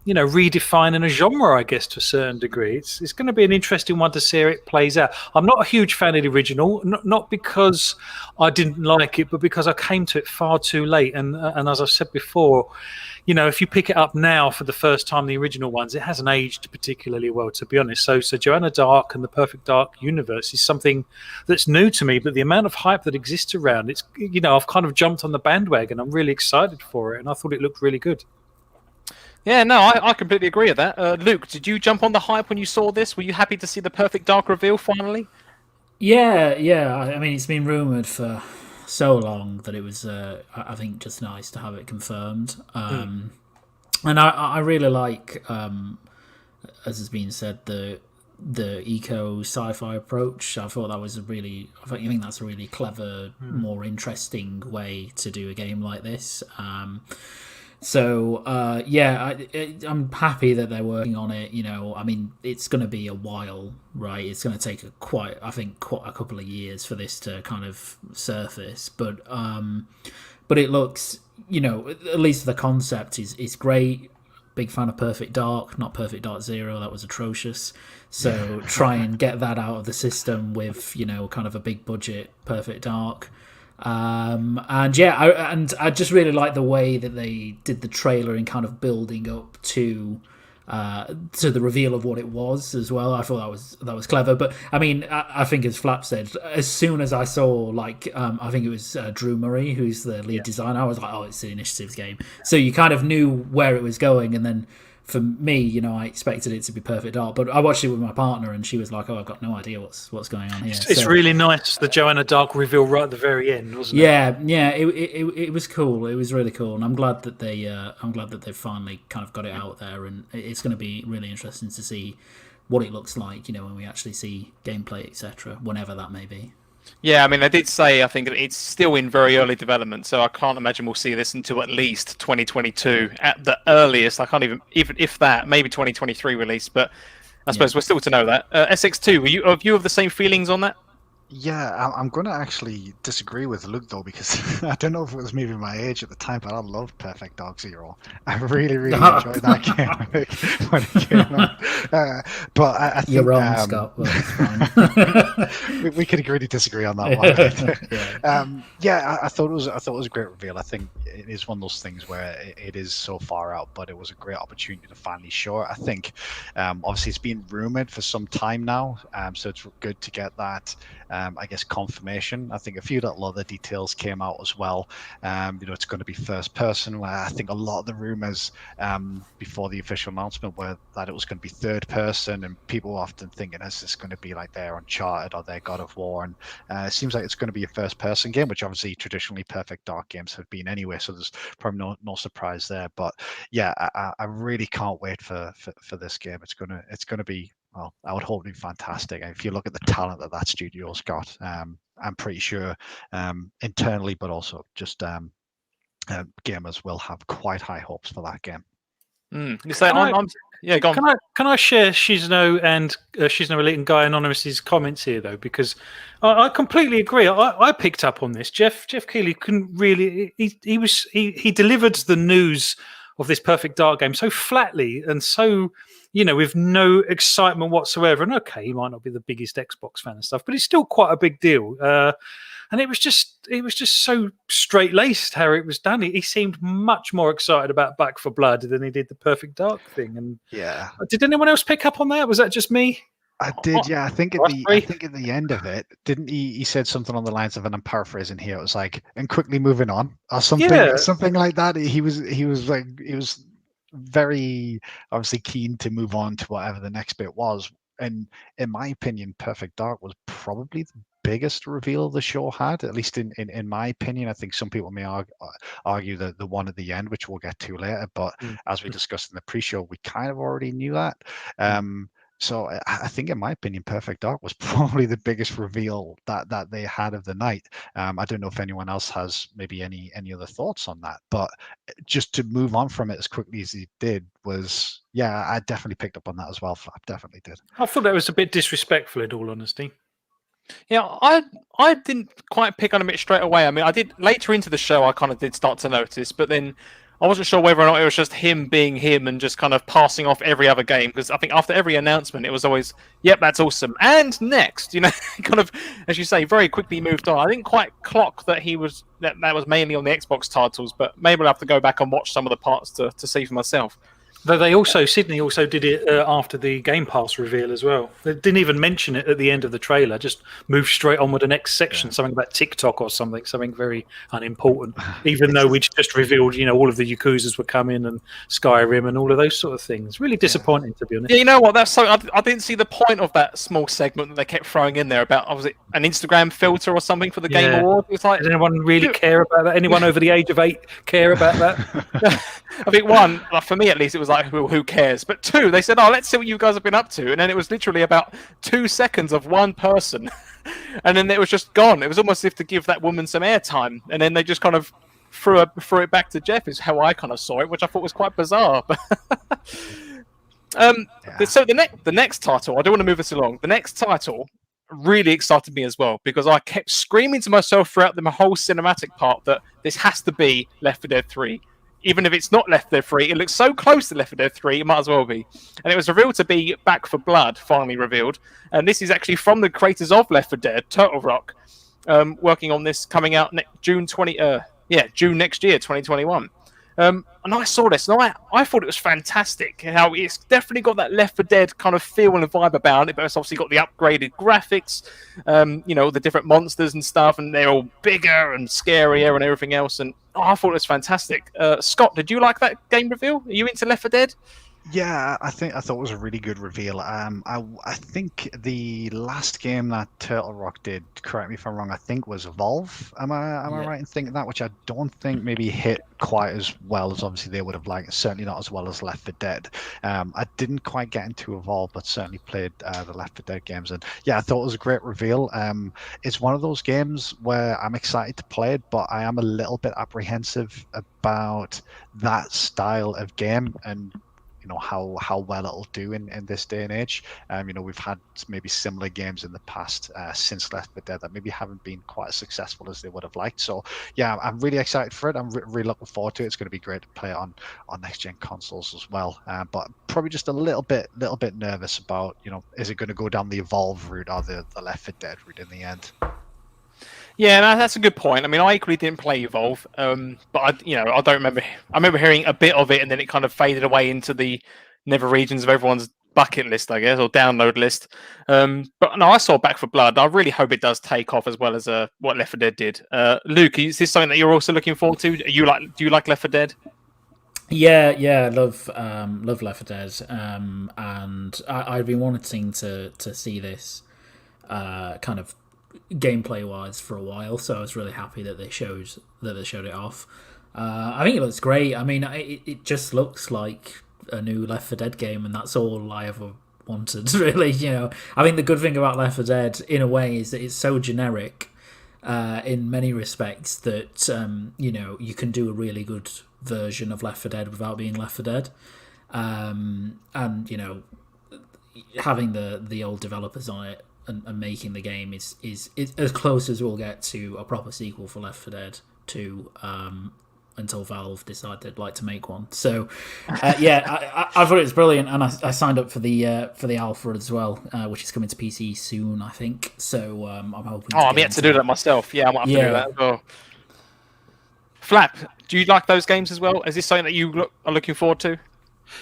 redefining a genre, I guess, to a certain degree. It's going to be an interesting one to see how it plays out. I'm not a huge fan of the original, not because I didn't like it, but because I came to it far too late. And as I've said before, if you pick it up now for the first time, the original ones, it hasn't aged particularly well, to be honest. So Joanna Dark and the Perfect Dark universe is something that's new to me, but the amount of hype that exists around it's, I've kind of jumped on the bandwagon. I'm really excited for it, and I thought it looked really good. Yeah, no, I completely agree with that. Luke, did you jump on the hype when you saw this? Were you happy to see the Perfect Dark reveal finally? Yeah. I mean, it's been rumored for so long that it was, I think, just nice to have it confirmed. And I really like, as has been said, the eco sci-fi approach. I thought that was I think that's a really clever, more interesting way to do a game like this. I'm happy that they're working on it. I mean, it's going to be a while, right? It's going to take quite a couple of years for this to kind of surface. But it looks, at least the concept is great. Big fan of Perfect Dark, not Perfect Dark Zero. That was atrocious. So try and get that out of the system with, kind of a big budget Perfect Dark. I just really like the way that they did the trailer and kind of building up to the reveal of what it was as well. I thought that was clever. But I mean, I think as Flap said, as soon as I saw I think it was Drew Murray, who's the lead designer, I was like, oh, it's the Initiative's game. So you kind of knew where it was going, and then for me, I expected it to be Perfect Dark, but I watched it with my partner, and she was like, "Oh, I've got no idea what's going on here." It's really nice, the Joanna Dark reveal right at the very end, wasn't it? Yeah, it was cool. It was really cool, and I'm glad that they finally kind of got it out there, and it's going to be really interesting to see what it looks like, when we actually see gameplay, etc., whenever that may be. Yeah, I mean, they did say, I think it's still in very early development, so I can't imagine we'll see this until at least 2022 at the earliest. I can't even if that, maybe 2023 release, but I suppose we're still to know that. SX2, were you of the same feelings on that? Yeah, I'm going to actually disagree with Luke, though, because I don't know if it was maybe my age at the time, but I loved Perfect Dark Zero. I really, really enjoyed that game when it came out. But I think... You're wrong, Scott. Well, it's fine. we could agree to disagree on that one. I thought it was a great reveal. I think it is one of those things where it is so far out, but it was a great opportunity to finally show it. I think, obviously, it's been rumored for some time now, so it's good to get that... I guess confirmation. I think a few little other details came out as well. It's going to be first person. I think a lot of the rumors before the official announcement were that it was going to be third person, and people were often thinking, is this going to be like their Uncharted or their God of War? And it seems like it's going to be a first person game, which obviously traditionally Perfect Dark games have been anyway, so there's probably no surprise there. But yeah, I really can't wait for this game. It's gonna be, well, I would hope it'd be fantastic. If you look at the talent that studio's got, I'm pretty sure internally, but also just gamers will have quite high hopes for that game. Yeah, go on. Can I share Shizno and Shizno Elite and Guy Anonymous's comments here, though? Because I completely agree. I picked up on this. Jeff Keighley couldn't really. He delivered the news of this Perfect Dark game so flatly and so, with no excitement whatsoever. And okay, he might not be the biggest Xbox fan and stuff, but it's still quite a big deal. And it was just so straight laced how it was done. He seemed much more excited about Back for Blood than he did the Perfect Dark thing. And yeah, did anyone else pick up on that? Was that just me? I did, yeah. I think at the end of it, didn't he? He said something on the lines of, and I'm paraphrasing here. It was like, "And quickly moving on," or something like that. He was very obviously keen to move on to whatever the next bit was. And in my opinion, Perfect Dark was probably the biggest reveal the show had, at least in my opinion. I think some people may argue that the one at the end, which we'll get to later, but as we discussed in the pre-show, we kind of already knew that. So I think, in my opinion, Perfect Dark was probably the biggest reveal that they had of the night. I don't know if anyone else has maybe any other thoughts on that, but just to move on from it as quickly as he did was, yeah, I definitely picked up on that as well. I definitely did. I thought that was a bit disrespectful, in all honesty. Yeah, I didn't quite pick on it straight away. I mean, I did later into the show. I kind of did start to notice, but then I wasn't sure whether or not it was just him being him and just kind of passing off every other game. Because I think after every announcement, it was always, "Yep, that's awesome," and next, kind of, as you say, very quickly moved on. I didn't quite clock that that was mainly on the Xbox titles, but maybe I'll have to go back and watch some of the parts to see for myself. Though Sydney also did it after the Game Pass reveal as well. They didn't even mention it at the end of the trailer. Just moved straight on with the next section, something about TikTok or something very unimportant. Even though we'd just revealed, all of the Yakuzas were coming and Skyrim and all of those sort of things. Really disappointing, to be honest. Yeah, you know what? That's so. I didn't see the point of that small segment that they kept throwing in there about. Was it an Instagram filter or something for the Game Award? It was like, does anyone really care about that? Anyone over the age of 8 care about that? I think one, for me at least, it was like, well, who cares? But two, they said, "Oh, let's see what you guys have been up to," and then it was literally about 2 seconds of one person, and then it was just gone. It was almost as if to give that woman some airtime, and then they just kind of threw it back to Jeff. Is how I kind of saw it, which I thought was quite bizarre. So the next title, I don't want to move this along. The next title really excited me as well, because I kept screaming to myself throughout the whole cinematic part that this has to be Left 4 Dead 3. Even if it's not Left 4 Dead 3, it looks so close to Left 4 Dead 3, it might as well be. And it was revealed to be Back for Blood, finally revealed. And this is actually from the creators of Left 4 Dead, Turtle Rock, working on this, coming out June next year, 2021. And I saw this, and I thought it was fantastic. How it's definitely got that Left 4 Dead kind of feel and vibe about it, but it's obviously got the upgraded graphics, the different monsters and stuff, and they're all bigger and scarier and everything else. And I thought it was fantastic. Scott, did you like that game reveal? Are you into Left 4 Dead? Yeah, I thought it was a really good reveal. I think the last game that Turtle Rock did, correct me if I'm wrong, I think was Evolve. Am I right in thinking that? Which I don't think maybe hit quite as well as obviously they would have liked. Certainly not as well as Left 4 Dead. I didn't quite get into Evolve, but certainly played the Left 4 Dead games, and yeah, I thought it was a great reveal. It's one of those games where I'm excited to play it, but I am a little bit apprehensive about that style of game and how well it'll do in this day and age. We've had maybe similar games in the past since Left 4 Dead that maybe haven't been quite as successful as they would have liked. So yeah, I'm really excited for it. I'm really looking forward to it. It's going to be great to play it on next gen consoles as well. But probably just a little bit nervous about is it going to go down the Evolve route or the Left 4 Dead route in the end? Yeah, no, that's a good point. I mean, I equally didn't play Evolve, but I don't remember. I remember hearing a bit of it, and then it kind of faded away into the nether regions of everyone's bucket list, I guess, or download list. But no, I saw Back for Blood. I really hope it does take off as well as what Left 4 Dead did. Luke, is this something that you're also looking forward to? Do you like Left 4 Dead? Yeah, love Left 4 Dead, and I've been wanting to see this kind of gameplay wise for a while, so I was really happy that they showed it off. I think it looks great. I mean, it just looks like a new Left 4 Dead game, and that's all I ever wanted, really. I think the good thing about Left 4 Dead, in a way, is that it's so generic in many respects that you can do a really good version of Left 4 Dead without being Left 4 Dead, and having the old developers on it and making the game is as close as we'll get to a proper sequel for Left 4 Dead 2. until Valve decided they'd like to make one. So, I thought it was brilliant, and I signed up for the alpha as well, which is coming to PC soon, I think. So I'm hoping. I'm yet to do that myself. Yeah, I might have to do that as well. Flap, do you like those games as well? Is this something that you are looking forward to?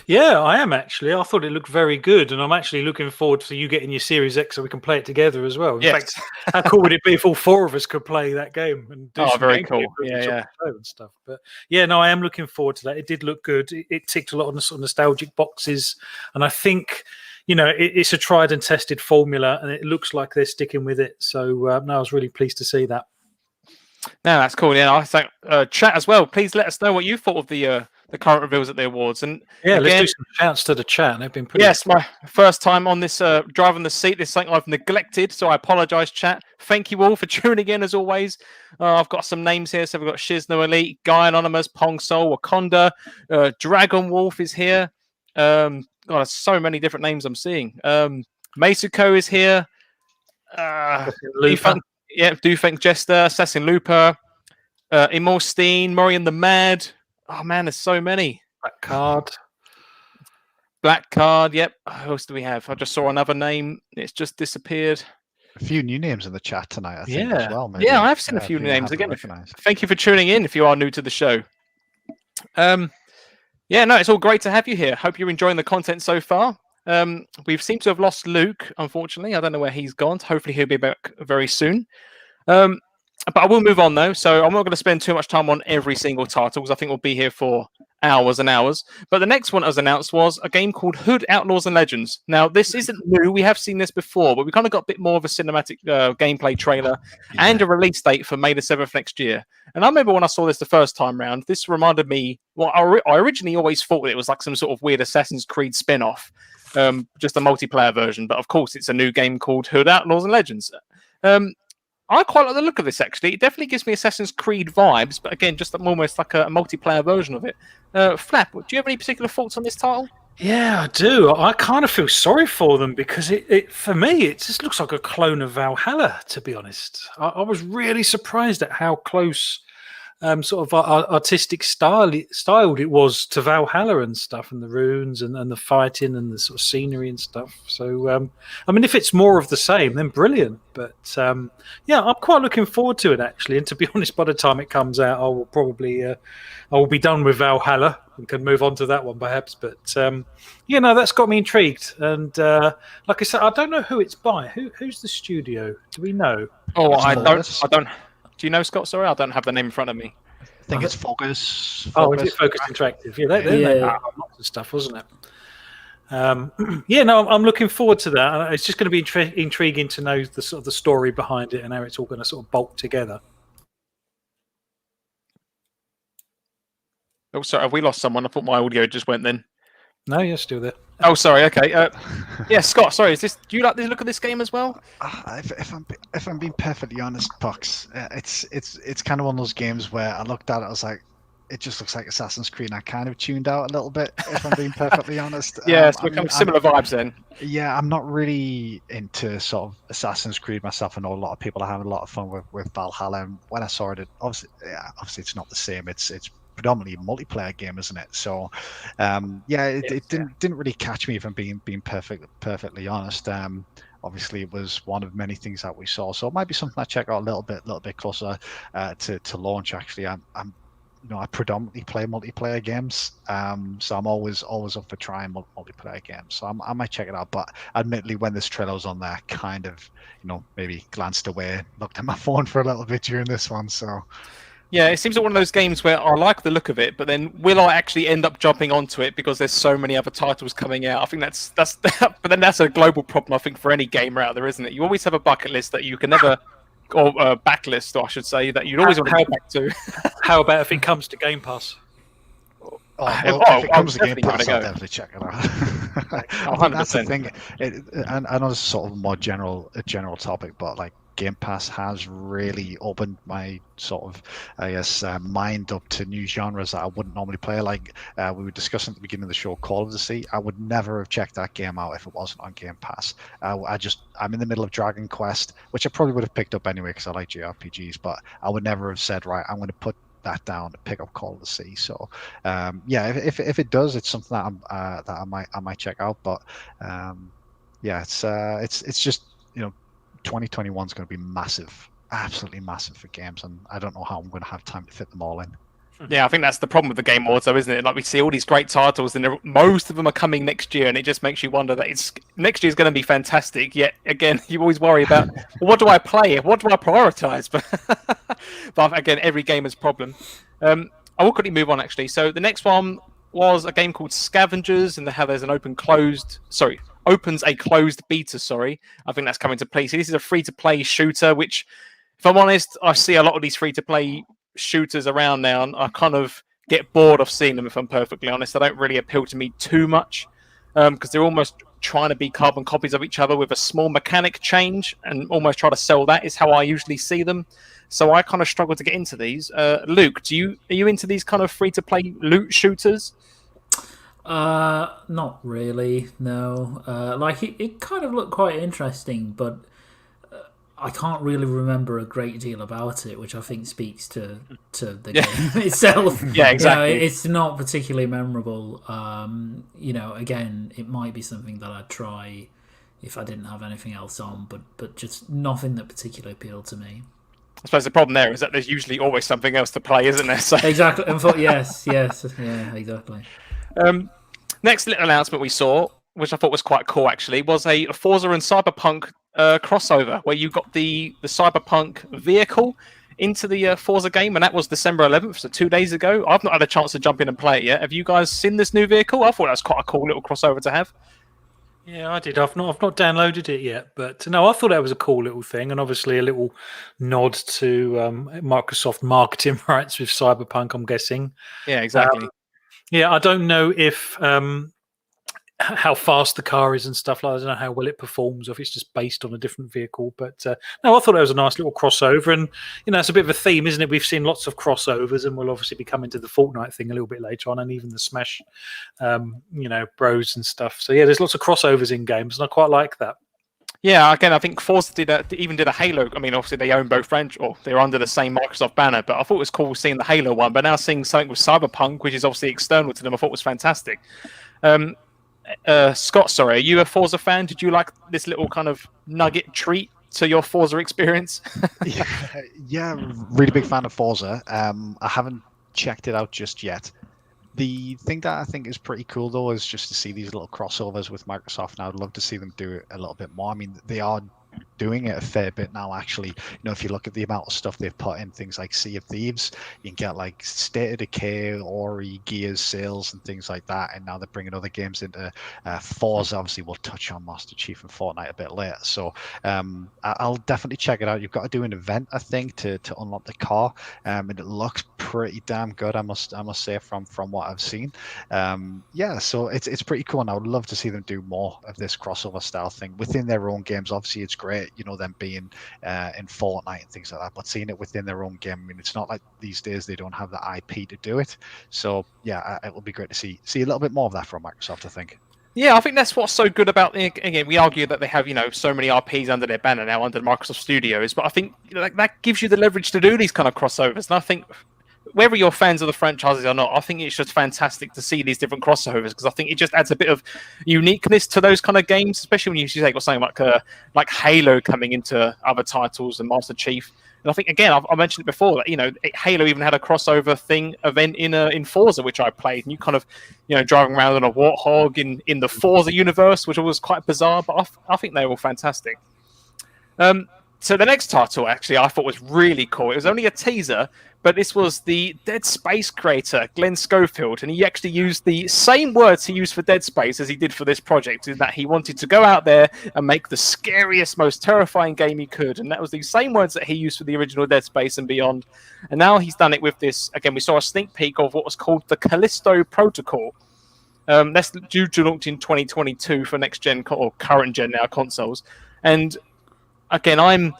Yeah, I am actually. I thought it looked very good, and I'm actually looking forward to you getting your Series X so we can play it together as well. In fact, how cool would it be if all four of us could play that game and do some very cool. Yeah. And stuff. But yeah, no, I am looking forward to that. It did look good. It ticked a lot of the sort of nostalgic boxes, and I think it's a tried and tested formula, and it looks like they're sticking with it. So no, I was really pleased to see that. No, that's cool. Yeah, I think chat as well. Please let us know what you thought of the current reveals at the awards. And yeah, again, let's do some shouts to the chat. They've been pretty. Yes, my first time on this driving the seat. This is something I've neglected, so I apologise, chat. Thank you all for tuning in as always. I've got some names here. So we've got Shizno Elite, Guy Anonymous, Pong Soul, Wakanda, Dragon Wolf is here. God, there's so many different names I'm seeing. Meisuko is here. Dufeng Jester, Assassin Looper, Imolstein, Morian the Mad. Oh man, there's so many. Black Card, yep. Who else do we have? I just saw another name. It's just disappeared. A few new names in the chat tonight, I think, as well. Maybe. Yeah, I've seen a few names again. Thank you for tuning in if you are new to the show. It's all great to have you here. Hope you're enjoying the content so far. We've seemed to have lost Luke, unfortunately. I don't know where he's gone. Hopefully he'll be back very soon. But I will move on, though. So I'm not going to spend too much time on every single title because I think we'll be here for hours and hours. But the next one, as announced, was a game called Hood, Outlaws and Legends. Now, this isn't new. We have seen this before, but we kind of got a bit more of a cinematic gameplay trailer and a release date for May the 7th next year. And I remember when I saw this the first time round, this reminded me, I originally always thought it was like some sort of weird Assassin's Creed spin-off, just a multiplayer version. But of course, it's a new game called Hood, Outlaws and Legends. I quite like the look of this, actually. It definitely gives me Assassin's Creed vibes, but again, just almost like a multiplayer version of it. Flap, do you have any particular thoughts on this title? Yeah, I do. I kind of feel sorry for them because it for me, it just looks like a clone of Valhalla, to be honest. I was really surprised at how close sort of artistic styled it was to Valhalla and stuff, and the runes and the fighting and the sort of scenery and stuff. So I mean, if it's more of the same, then brilliant. But I'm quite looking forward to it, actually. And to be honest, by the time it comes out, I will probably I will be done with Valhalla and can move on to that one perhaps. But that's got me intrigued. And like I said, I don't know who it's by. Who's the studio? Do we know? Oh, I don't. Do you know, Scott? Sorry, I don't have the name in front of me. I think it's Focus. Is it Focus Interactive? Yeah, they lots of stuff, wasn't it? I'm looking forward to that. It's just going to be intriguing to know the sort of the story behind it and how it's all going to sort of bolt together. Oh, sorry, have we lost someone? I thought my audio just went then. No, you're still there. Oh, sorry. Okay. Scott. Sorry. Do you like the look of this game as well? If I'm being perfectly honest, Pucks, it's kind of one of those games where I looked at it, I was like, it just looks like Assassin's Creed, and I kind of tuned out a little bit. If I'm being perfectly honest. It's become similar vibes then. Yeah, I'm not really into sort of Assassin's Creed myself. I know a lot of people are having a lot of fun with Valhalla, and when I saw it, obviously it's not the same. It's predominantly a multiplayer game, isn't it? So it didn't really catch me, if I'm being perfectly honest. Obviously it was one of many things that we saw, so it might be something I check out a little bit closer to launch. Actually, I predominantly play multiplayer games, so I'm always up for trying multiplayer games, so I might check it out. But admittedly, when this trailer was on there, I kind of maybe glanced away, looked at my phone for a little bit during this one. So yeah, it seems like one of those games where I like the look of it, but then will I actually end up jumping onto it because there's so many other titles coming out? I think that's but then that's a global problem, I think, for any gamer out there, isn't it? You always have a bucket list that you can never, or a backlist, I should say, that you'd always want to go back to. How about if it comes to Game Pass? If it comes to Game Pass, I'll definitely check it out. I think that's the thing. And I know it's sort of a general topic, but like, Game Pass has really opened my sort of, mind up to new genres that I wouldn't normally play. Like we were discussing at the beginning of the show, Call of the Sea. I would never have checked that game out if it wasn't on Game Pass. I'm in the middle of Dragon Quest, which I probably would have picked up anyway because I like JRPGs, but I would never have said, right, I'm going to put that down to pick up Call of the Sea. So yeah, if it does, it's something that I might check out. But yeah, it's just 2021 is going to be massive, absolutely massive for games, and I don't know how I'm going to have time to fit them all in. Yeah, I think that's the problem with the Game Awards, though, isn't it? Like, we see all these great titles, and most of them are coming next year, and it just makes you wonder that next year is going to be fantastic. Yet again, you always worry about, well, what do I play? What do I prioritize? But again, every gamer's problem. I will quickly move on, actually. So the next one was a game called Scavengers, and how there's opens a closed beta. I think that's coming to play. So this is a free-to-play shooter, which, if I'm honest, I see a lot of these free-to-play shooters around now, and I kind of get bored of seeing them, if I'm perfectly honest. They don't really appeal to me too much, because they're almost trying to be carbon copies of each other with a small mechanic change, and almost try to sell that is how I usually see them. So I kind of struggle to get into these. Luke, are you into these kind of free-to-play loot shooters? Not really, no. Like it kind of looked quite interesting, but I can't really remember a great deal about it, which I think speaks to the game itself. Yeah, exactly. It's not particularly memorable. Again, it might be something that I'd try if I didn't have anything else on, but just nothing that particularly appealed to me. I suppose the problem there is that there's usually always something else to play, isn't there? So... Exactly. Yes, yeah, exactly. Next little announcement we saw, which I thought was quite cool actually, was a Forza and Cyberpunk crossover, where you got the Cyberpunk vehicle into the Forza game, and that was December 11th, so 2 days ago. I've not had a chance to jump in and play it yet. Have you guys seen this new vehicle? I thought that was quite a cool little crossover to have. Yeah, I did. I've not downloaded it yet, but no, I thought that was a cool little thing, and obviously a little nod to Microsoft marketing rights with Cyberpunk, I'm guessing. Yeah, exactly. Yeah, I don't know if how fast the car is and stuff like that. I don't know how well it performs, or if it's just based on a different vehicle. But no, I thought that was a nice little crossover, and it's a bit of a theme, isn't it? We've seen lots of crossovers, and we'll obviously be coming to the Fortnite thing a little bit later on, and even the Smash, Bros and stuff. So yeah, there's lots of crossovers in games, and I quite like that. Yeah, again, I think Forza did a Halo. I mean, obviously they own both franchises, or they're under the same Microsoft banner. But I thought it was cool seeing the Halo one. But now seeing something with Cyberpunk, which is obviously external to them, I thought was fantastic. Scott, are you a Forza fan? Did you like this little kind of nugget treat to your Forza experience? yeah, really big fan of Forza. I haven't checked it out just yet. The thing that I think is pretty cool, though, is just to see these little crossovers with Microsoft. Now, I'd love to see them do it a little bit more. I mean, they are doing it a fair bit now, actually. If you look at the amount of stuff they've put in things like Sea of Thieves, you can get like State of Decay, Ori, Gears, Sales, and things like that. And now they're bringing other games into Forza. Obviously, we'll touch on Master Chief and Fortnite a bit later. So I'll definitely check it out. You've got to do an event, I think, to unlock the car, and it looks pretty damn good. I must say from what I've seen. So it's pretty cool, and I would love to see them do more of this crossover style thing within their own games. Obviously, it's great, them being in Fortnite and things like that, but seeing it within their own game, I mean, it's not like these days they don't have the IP to do it. So yeah, it will be great to see a little bit more of that from Microsoft, I think. Yeah, I think that's what's so good about again, we argue that they have, so many RPs under their banner now, under Microsoft Studios, but I think that gives you the leverage to do these kind of crossovers. And I think whether you're fans of the franchises or not, I think it's just fantastic to see these different crossovers, because I think it just adds a bit of uniqueness to those kind of games, especially when you say got something like Halo coming into other titles and Master Chief. And I think, again, I mentioned it before, that Halo even had a crossover event in Forza, which I played, and you kind of driving around on a Warthog in the Forza universe, which was quite bizarre, but I think they were all fantastic. So the next title, actually, I thought was really cool. It was only a teaser, but this was the Dead Space creator, Glenn Schofield, and he actually used the same words he used for Dead Space as he did for this project, in that he wanted to go out there and make the scariest, most terrifying game he could, and that was the same words that he used for the original Dead Space and beyond. And now he's done it with this. Again, we saw a sneak peek of what was called the Callisto Protocol. That's due to launch in 2022 for next gen or current gen now consoles. And again, I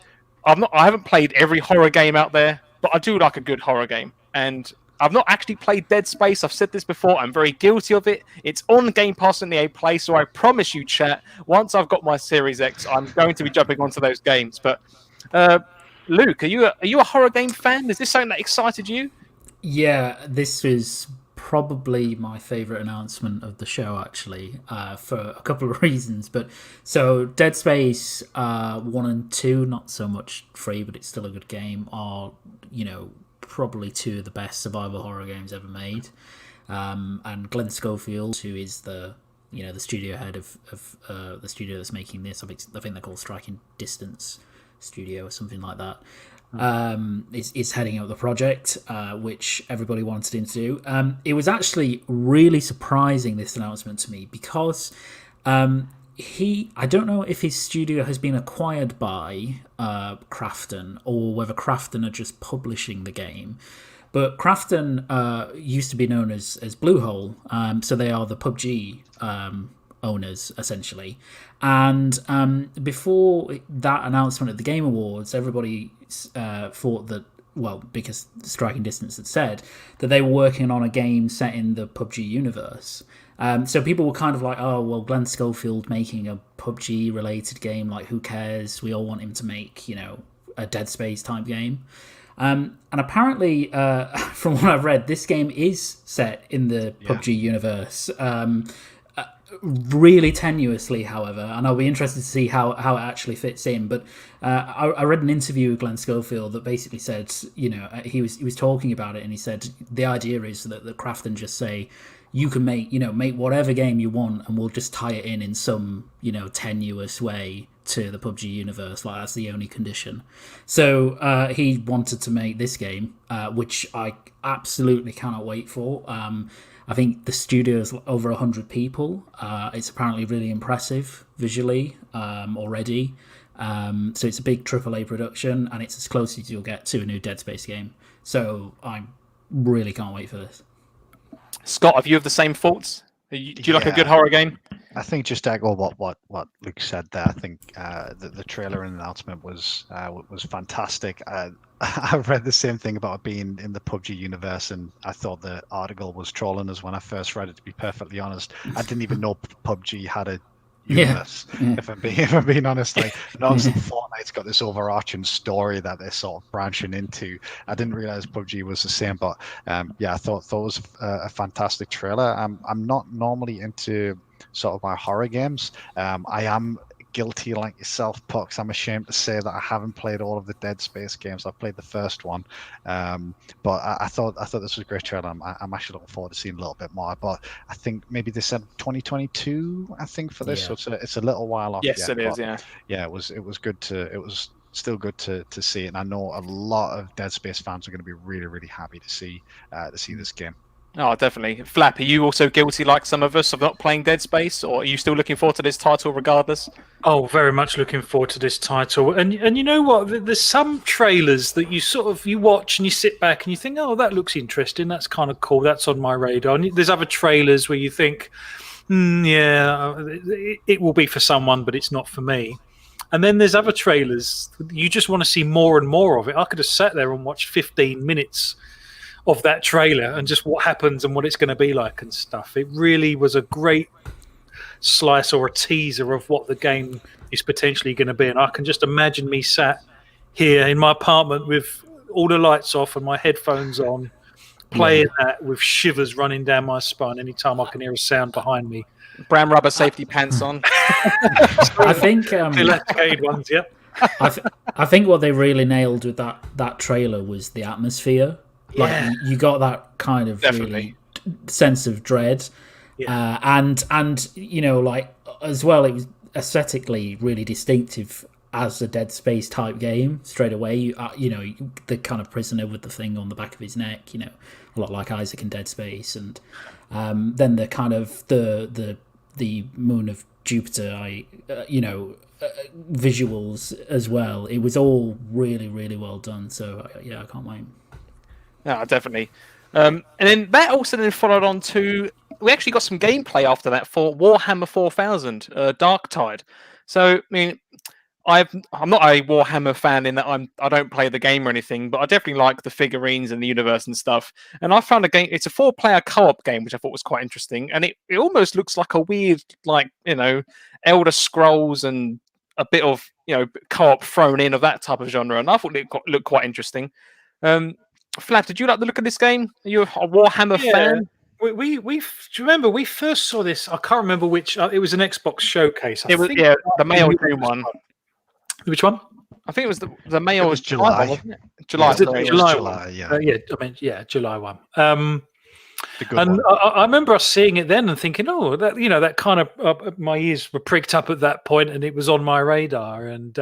haven't played every horror game out there, but I do like a good horror game. And I've not actually played Dead Space. I've said this before. I'm very guilty of it. It's on Game Pass in the EA Play, so I promise you, chat, once I've got my Series X, I'm going to be jumping onto those games. But Luke, are you a horror game fan? Is this something that excited you? Yeah, this is probably my favorite announcement of the show, actually, for a couple of reasons. But so, Dead Space 1 and 2, not so much 3, but it's still a good game, are, probably two of the best survival horror games ever made. And Glenn Schofield, who is the studio head of the studio that's making this, I think they're called Striking Distance Studio or something like that. Is heading up the project, which everybody wanted him to do. It was actually really surprising, this announcement to me, because I don't know if his studio has been acquired by Krafton, or whether Krafton are just publishing the game. But Krafton used to be known as Bluehole, so they are the PUBG owners, essentially. And before that announcement at the Game Awards, everybody thought that, well, because Striking Distance had said that they were working on a game set in the PUBG universe. So people were kind of like, oh, well, Glenn Schofield making a PUBG-related game, like, who cares? We all want him to make, a Dead Space type game. And apparently, from what I've read, this game is set in the PUBG universe. Really tenuously, however, and I'll be interested to see how it actually fits in. But I read an interview with Glenn Schofield that basically said, he was talking about it, and he said the idea is that the Krafton just say, you can make whatever game you want, and we'll just tie it in some tenuous way to the PUBG universe. Like, that's the only condition. So he wanted to make this game, which I absolutely cannot wait for. I think the studio's over 100 people. It's apparently really impressive visually already. So it's a big AAA production, and it's as close as you'll get to a new Dead Space game. So I really can't wait for this. Scott, have you have the same thoughts? Do you like a good horror game? I think just to echo what Luke said there, I think the trailer and announcement was fantastic. I've read the same thing about it being in the PUBG universe, and I thought the article was trolling us when I first read it, to be perfectly honest. I didn't even know PUBG had a universe, if I'm being honest. Like, and obviously Fortnite's got this overarching story that they're sort of branching into. I didn't realize PUBG was the same, but I thought it was a fantastic trailer. I'm not normally into sort of my horror games. I am guilty like yourself, Pucks. I'm ashamed to say that I haven't played all of the Dead Space games. I've played the first one, but I thought this was a great trailer. I'm actually looking forward to seeing a little bit more. But I think maybe they said 2022. I think for this, so it's a little while off. Yes, it is. Yeah, it was good to. It was still good to see it, and I know a lot of Dead Space fans are going to be really, really happy to see this game. Oh, definitely. Flap, are you also guilty, like some of us, of not playing Dead Space, or are you still looking forward to this title regardless? Oh, very much looking forward to this title. And you know what? There's some trailers that you watch and you sit back and you think, oh, that looks interesting. That's kind of cool. That's on my radar. And there's other trailers where you think, it will be for someone, but it's not for me. And then there's other trailers you just want to see more and more of it. I could have sat there and watched 15 minutes of that trailer and just what happens and what it's going to be like and stuff. It really was a great slice or a teaser of what the game is potentially going to be. And I can just imagine me sat here in my apartment with all the lights off and my headphones on, playing that with shivers running down my spine anytime I can hear a sound behind me. Brown rubber safety pants on. I think electricated ones, yeah. I think what they really nailed with that trailer was the atmosphere. Like, you got that kind of really sense of dread, and like, as well, it was aesthetically really distinctive as a Dead Space type game straight away. The kind of prisoner with the thing on the back of his neck, a lot like Isaac in Dead Space, and then the kind of the moon of Jupiter, visuals as well. It was all really, really well done. So I can't wait. Yeah, definitely. And then that also then followed on to, we actually got some gameplay after that for Warhammer 4000 Darktide. So I mean, I'm not a Warhammer fan in that I don't play the game or anything, but I definitely like the figurines and the universe and stuff. And I found a game. It's a 4-player co-op game, which I thought was quite interesting, and it almost looks like a weird, like, Elder Scrolls and a bit of co-op thrown in of that type of genre. And I thought it looked quite interesting. Flap, did you like the look of this game? Are you a Warhammer fan? Do you remember we first saw this? I can't remember which. It was an Xbox showcase. It was the May or June one. Which one? I think it was the May or July one, wasn't it? July. July. Yeah. July one. The good And one. I remember us seeing it then and thinking, oh, that that kind of my ears were pricked up at that point, and it was on my radar. And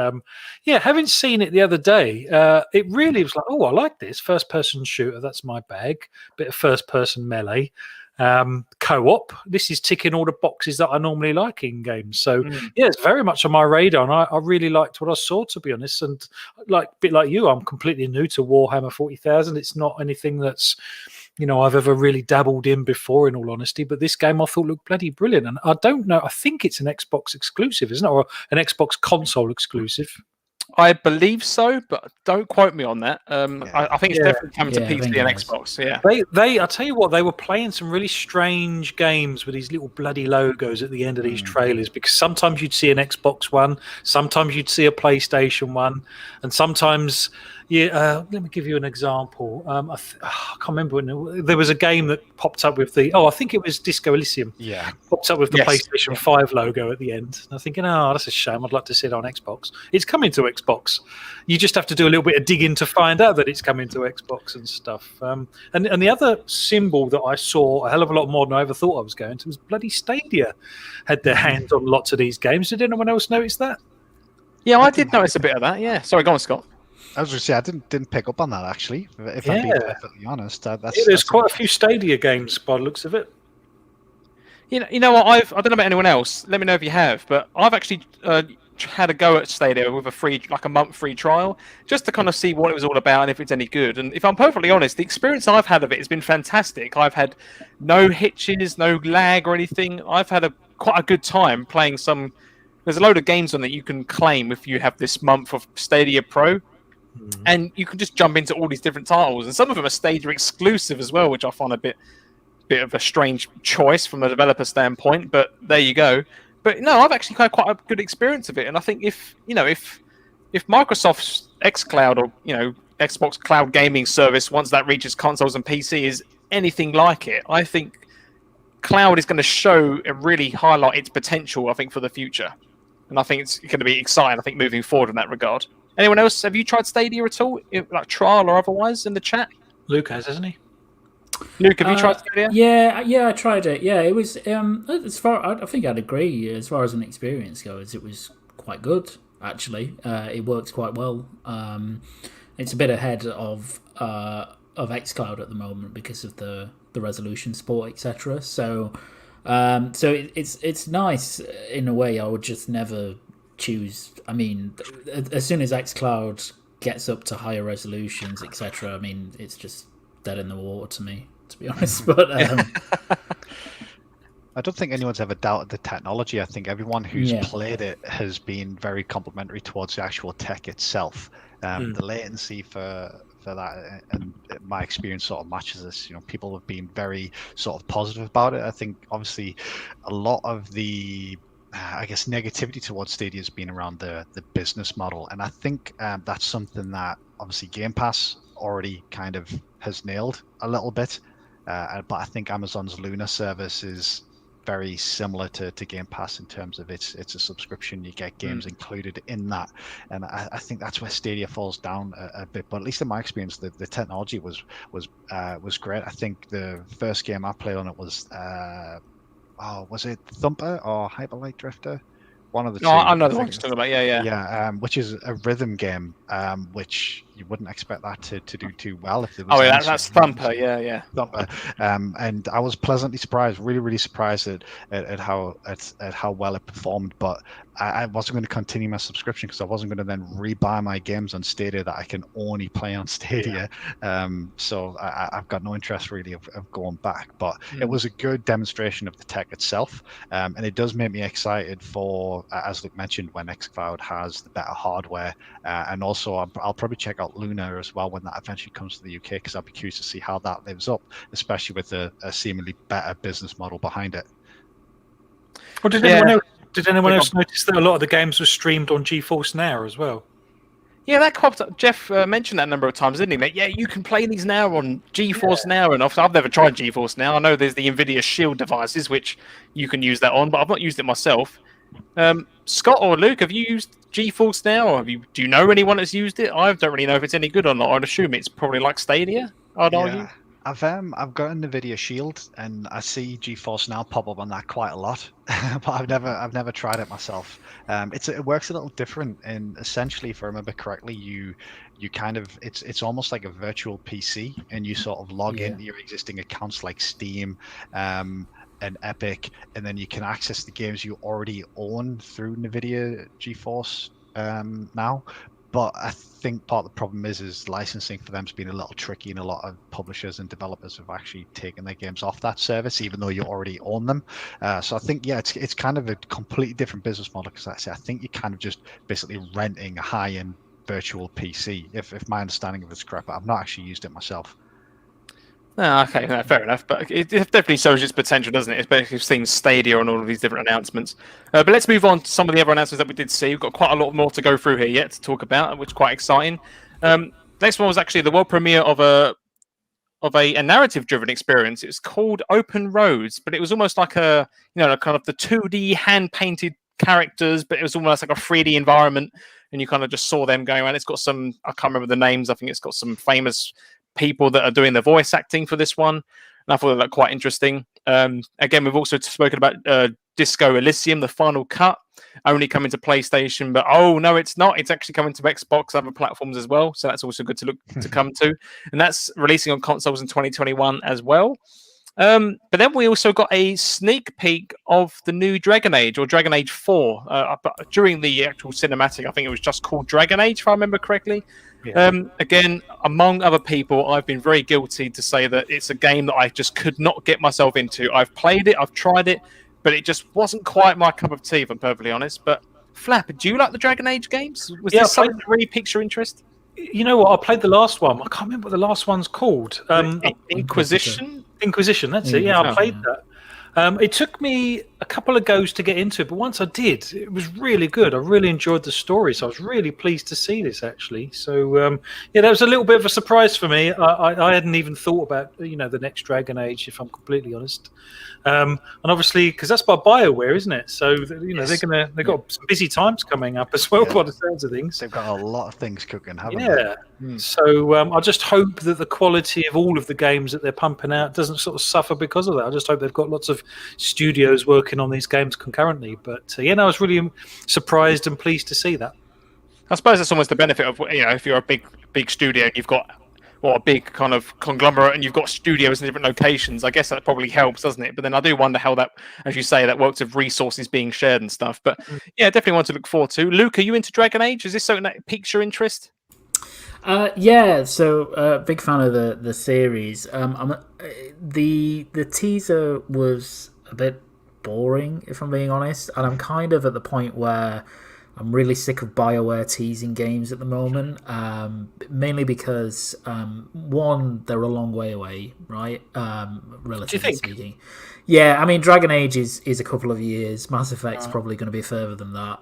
having seen it the other day, it really was like, oh, I like this first-person shooter. That's my bag. Bit of first-person melee, co-op. This is ticking all the boxes that I normally like in games. So it's very much on my radar, and I really liked what I saw, to be honest. And a bit like you, I'm completely new to Warhammer 40,000. It's not anything that's I've ever really dabbled in before, in all honesty, but this game I thought looked bloody brilliant. And I don't know, I think it's an Xbox exclusive, isn't it? Or an Xbox console exclusive. I believe so, but don't quote me on that. I think it's definitely coming to PC and Xbox. Yeah, I tell you what, they were playing some really strange games with these little bloody logos at the end of these trailers, because sometimes you'd see an Xbox one, sometimes you'd see a PlayStation one, and sometimes let me give you an example. I can't remember when there was a game that popped up with I think it was Disco Elysium. Yeah, popped up with the PlayStation 5 logo at the end. And I'm thinking, that's a shame. I'd like to see it on Xbox. It's coming to Xbox. You just have to do a little bit of digging to find out that it's coming to Xbox and stuff. And the other symbol that I saw a hell of a lot more than I ever thought I was going to was bloody Stadia. Had their hands on lots of these games. Did anyone else notice that? Yeah, I did notice a bit of that. Yeah, sorry, go on, Scott. I was going to say I didn't pick up on that actually. If I'm being perfectly honest, there's quite a few Stadia games by the looks of it. You know what? I don't know about anyone else. Let me know if you have, but I've actually had a go at Stadia with a month free trial, just to kind of see what it was all about and if it's any good. And if I'm perfectly honest, the experience I've had of it has been fantastic. I've had no hitches, no lag or anything. I've had quite a good time playing some. There's a load of games on that you can claim if you have this month of Stadia Pro. And you can just jump into all these different titles, and some of them are Stadia exclusive as well, which I find a bit of a strange choice from a developer standpoint. But there you go. But no, I've actually had quite a good experience of it, and I think if Microsoft's xCloud or Xbox Cloud Gaming Service, once that reaches consoles and PC, is anything like it, I think cloud is going to show and really highlight its potential. I think for the future, and I think it's going to be exciting. I think moving forward in that regard. Anyone else? Have you tried Stadia at all, like trial or otherwise, in the chat? Luke has, hasn't he? Luke, have you tried Stadia? Yeah, I tried it. Yeah, it was. I think I'd agree. As far as an experience goes, it was quite good. Actually, it works quite well. It's a bit ahead of xCloud at the moment because of the resolution support, etc. So it's nice in a way. I would just never choose. I mean, as soon as xCloud gets up to higher resolutions, etc., I mean, it's just dead in the water to me, to be honest. But I don't think anyone's ever doubted the technology. I think everyone who's played it has been very complimentary towards the actual tech itself. The latency for that, and my experience sort of matches this. People have been very sort of positive about it. I think obviously a lot of the negativity towards Stadia has been around the business model, and I think that's something that obviously Game Pass already kind of has nailed a little bit, but I think Amazon's Luna service is very similar to Game Pass in terms of it's a subscription. You get games included in that, and I think that's where Stadia falls down a bit. But at least in my experience, the technology was great. I think the first game I played on it was. Was it Thumper or Hyperlight Drifter? One of the two. I know the one you're talking about. Yeah. Which is a rhythm game, which you wouldn't expect that to do too well if there was. That's Thumper. Yeah. Thumper. And I was pleasantly surprised, really surprised at how well it performed. But I wasn't going to continue my subscription because I wasn't going to then rebuy my games on Stadia that I can only play on Stadia. So I've got no interest really of going back. But it was a good demonstration of the tech itself, and it does make me excited for, as Luke mentioned, when xCloud has the better hardware, and also I'll probably check out Luna as well when that eventually comes to the UK, because I'll be curious to see how that lives up, especially with a seemingly better business model behind it. Well, did anyone else notice that a lot of the games were streamed on GeForce Now as well? Yeah, that popped up. Jeff mentioned that a number of times, didn't he? Mate? Yeah, you can play these now on GeForce Now, and I've never tried GeForce Now. I know there's the Nvidia Shield devices, which you can use that on, but I've not used it myself. Scott or Luke, have you used GeForce Now, or do you know anyone that's used it? I don't really know if it's any good or not. I'd assume it's probably like Stadia. I'd argue. I've got a Nvidia Shield, and I see GeForce Now pop up on that quite a lot, but I've never tried it myself. It works a little different, and essentially, if I remember correctly, you kind of it's almost like a virtual PC, and you sort of log into your existing accounts like Steam, and Epic, and then you can access the games you already own through Nvidia GeForce Now. But I think part of the problem is licensing for them has been a little tricky, and a lot of publishers and developers have actually taken their games off that service, even though you already own them. So I think, it's kind of a completely different business model, because I think you're kind of just basically renting a high-end virtual PC, if my understanding of it's correct, but I've not actually used it myself. Oh, okay, no, fair enough. But it definitely shows its potential, doesn't it? Especially seeing Stadia on all of these different announcements. But let's move on to some of the other announcements that we did see. We've got quite a lot more to go through here yet to talk about, which is quite exciting. Next one was actually the world premiere of a narrative-driven experience. It was called Open Roads, but it was almost like kind of the 2D hand-painted characters, but it was almost like a 3D environment, and you kind of just saw them going around. It's got some, I can't remember the names. I think it's got some famous people that are doing the voice acting for this one, and I thought that quite interesting. Again, we've also spoken about Disco Elysium, the final cut, only coming to PlayStation, but no, it's not. It's actually coming to Xbox, other platforms as well, so that's also good to come to, and that's releasing on consoles in 2021 as well. But then we also got a sneak peek of the new Dragon Age, or Dragon Age 4. During the actual cinematic, I think it was just called Dragon Age, if I remember correctly. Yeah. Again, among other people, I've been very guilty to say that it's a game that I just could not get myself into. I've played it, I've tried it, but it just wasn't quite my cup of tea, if I'm perfectly honest. But Flap, do you like the Dragon Age games? Was this something that really piques your interest? You know what? I played the last one. I can't remember what the last one's called. Inquisition? Inquisition, that's it. Yeah, I played that. It took me a couple of goes to get into it, but once I did, it was really good. I really enjoyed the story, so I was really pleased to see this, actually. So, that was a little bit of a surprise for me. I hadn't even thought about, the next Dragon Age, if I'm completely honest. And obviously, because that's by BioWare, isn't it? So, yes. They've got some busy times coming up as well, by the sounds of things. They've got a lot of things cooking, haven't they? Yeah. So I just hope that the quality of all of the games that they're pumping out doesn't sort of suffer because of that. I just hope they've got lots of studios working on these games concurrently. But I was really surprised and pleased to see that. I suppose that's almost the benefit of, if you're a big studio and you've got a big kind of conglomerate and you've got studios in different locations, I guess that probably helps, doesn't it? But then I do wonder how that, as you say, that works with resources being shared and stuff. But definitely one to look forward to. Luke, are you into Dragon Age? Is this something that piques your interest? So big fan of the series. The teaser was a bit boring, if I'm being honest, and I'm kind of at the point where I'm really sick of BioWare teasing games at the moment, mainly because, one, they're a long way away, right? Relatively speaking. Yeah, I mean, Dragon Age is a couple of years. Mass Effect's probably going to be further than that.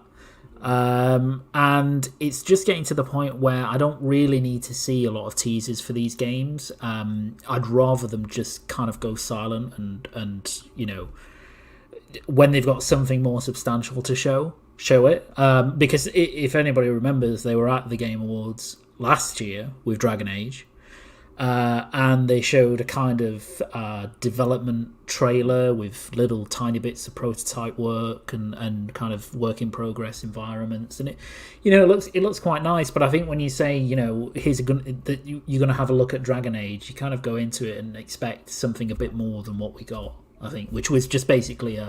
And it's just getting to the point where I don't really need to see a lot of teasers for these games. I'd rather them just kind of go silent and when they've got something more substantial to show it. Because if anybody remembers, they were at the Game Awards last year with Dragon Age. And they showed a kind of development trailer with little tiny bits of prototype work and kind of work in progress environments, and it looks quite nice. But I think when you say you're going to have a look at Dragon Age, you kind of go into it and expect something a bit more than what we got. I think, which was just basically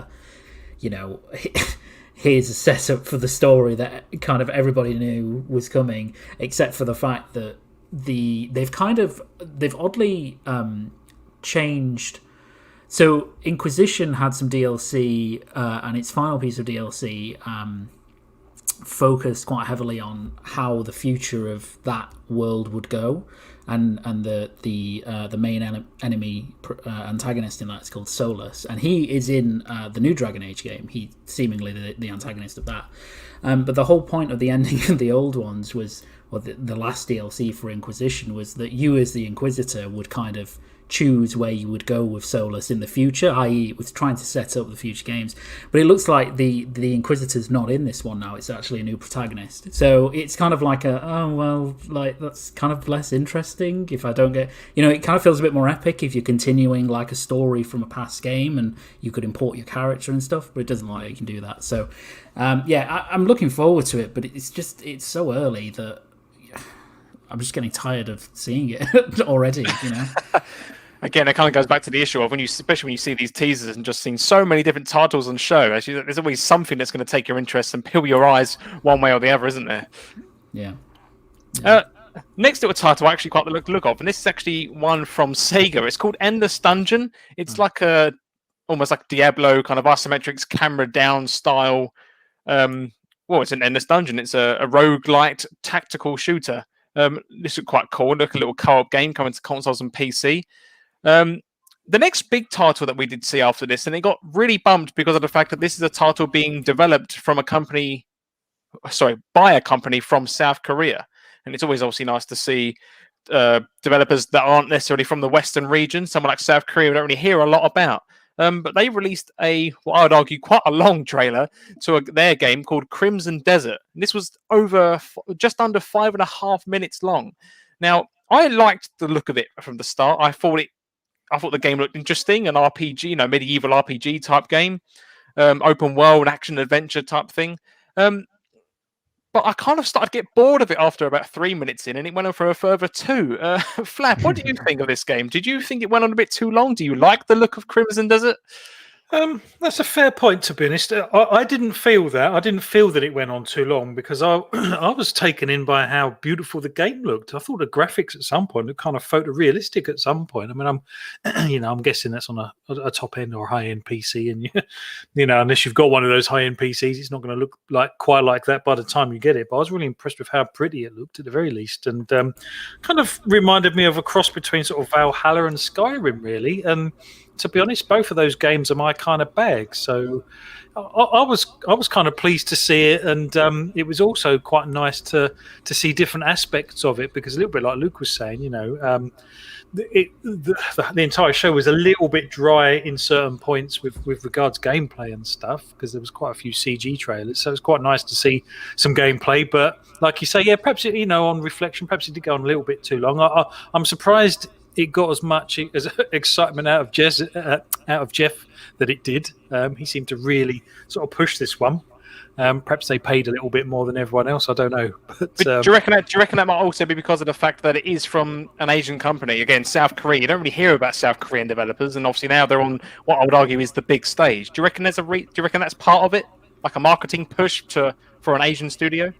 here's a setup for the story that kind of everybody knew was coming, except for the fact that they've oddly changed. So Inquisition had some DLC, and its final piece of DLC focused quite heavily on how the future of that world would go, and the main enemy antagonist in that is called Solus, and he is in the new Dragon Age game. He seemingly the antagonist of that. But the whole point of the ending of the old ones was or the last DLC for Inquisition was that you as the Inquisitor would kind of choose where you would go with Solus in the future, i.e. it was trying to set up the future games. But it looks like the Inquisitor's not in this one now. It's actually a new protagonist. So it's kind of like that's kind of less interesting if I don't get... it kind of feels a bit more epic if you're continuing like a story from a past game and you could import your character and stuff, but it doesn't look like you can do that. So, I'm looking forward to it, but it's so early that I'm just getting tired of seeing it already, Again, it kind of goes back to the issue of especially when you see these teasers and just seeing so many different titles on show. Actually, there's always something that's going to take your interest and peel your eyes one way or the other, isn't there? Yeah. Next little title I actually quite the look of, and this is actually one from Sega. It's called Endless Dungeon. It's like almost like Diablo kind of isometrics camera down style. It's an Endless Dungeon. It's a roguelite tactical shooter. This is quite cool. Look, a little co-op game coming to consoles and PC. The next big title that we did see after this, and it got really bummed because of the fact that this is a title being developed by a company from South Korea. And it's always obviously nice to see developers that aren't necessarily from the Western region, someone like South Korea we don't really hear a lot about. But they released what I would argue quite a long trailer to their game called Crimson Desert. And this was just under 5.5 minutes long. Now, I liked the look of it from the start. I thought the game looked interesting, an RPG, medieval RPG type game, open world action adventure type thing. But I kind of started to get bored of it after about 3 minutes in, and it went on for a further 2. Flap, what did you think of this game? Did you think it went on a bit too long? Do you like the look of Crimson Desert? That's a fair point, to be honest. I didn't feel that. I didn't feel that it went on too long because I was taken in by how beautiful the game looked. I thought the graphics at some point looked kind of photorealistic at some point. I mean, I'm guessing that's on a top end or high end PC, and unless you've got one of those high end PCs, it's not going to look quite like that by the time you get it. But I was really impressed with how pretty it looked at the very least, and kind of reminded me of a cross between sort of Valhalla and Skyrim, really. And to be honest, both of those games are my kind of bag. So I was kind of pleased to see it, and it was also quite nice to see different aspects of it, because a little bit like Luke was saying, the entire show was a little bit dry in certain points with regards gameplay and stuff, because there was quite a few CG trailers. So it was quite nice to see some gameplay. But like you say, perhaps on reflection, perhaps it did go on a little bit too long. I'm surprised it got as much as excitement out of Jeff that it did. He seemed to really sort of push this one. Perhaps they paid a little bit more than everyone else. I don't know. But do you reckon that might also be because of the fact that it is from an Asian company? Again, South Korea. You don't really hear about South Korean developers, and obviously now they're on what I would argue is the big stage. Do you reckon do you reckon that's part of it, like a marketing push for an Asian studio?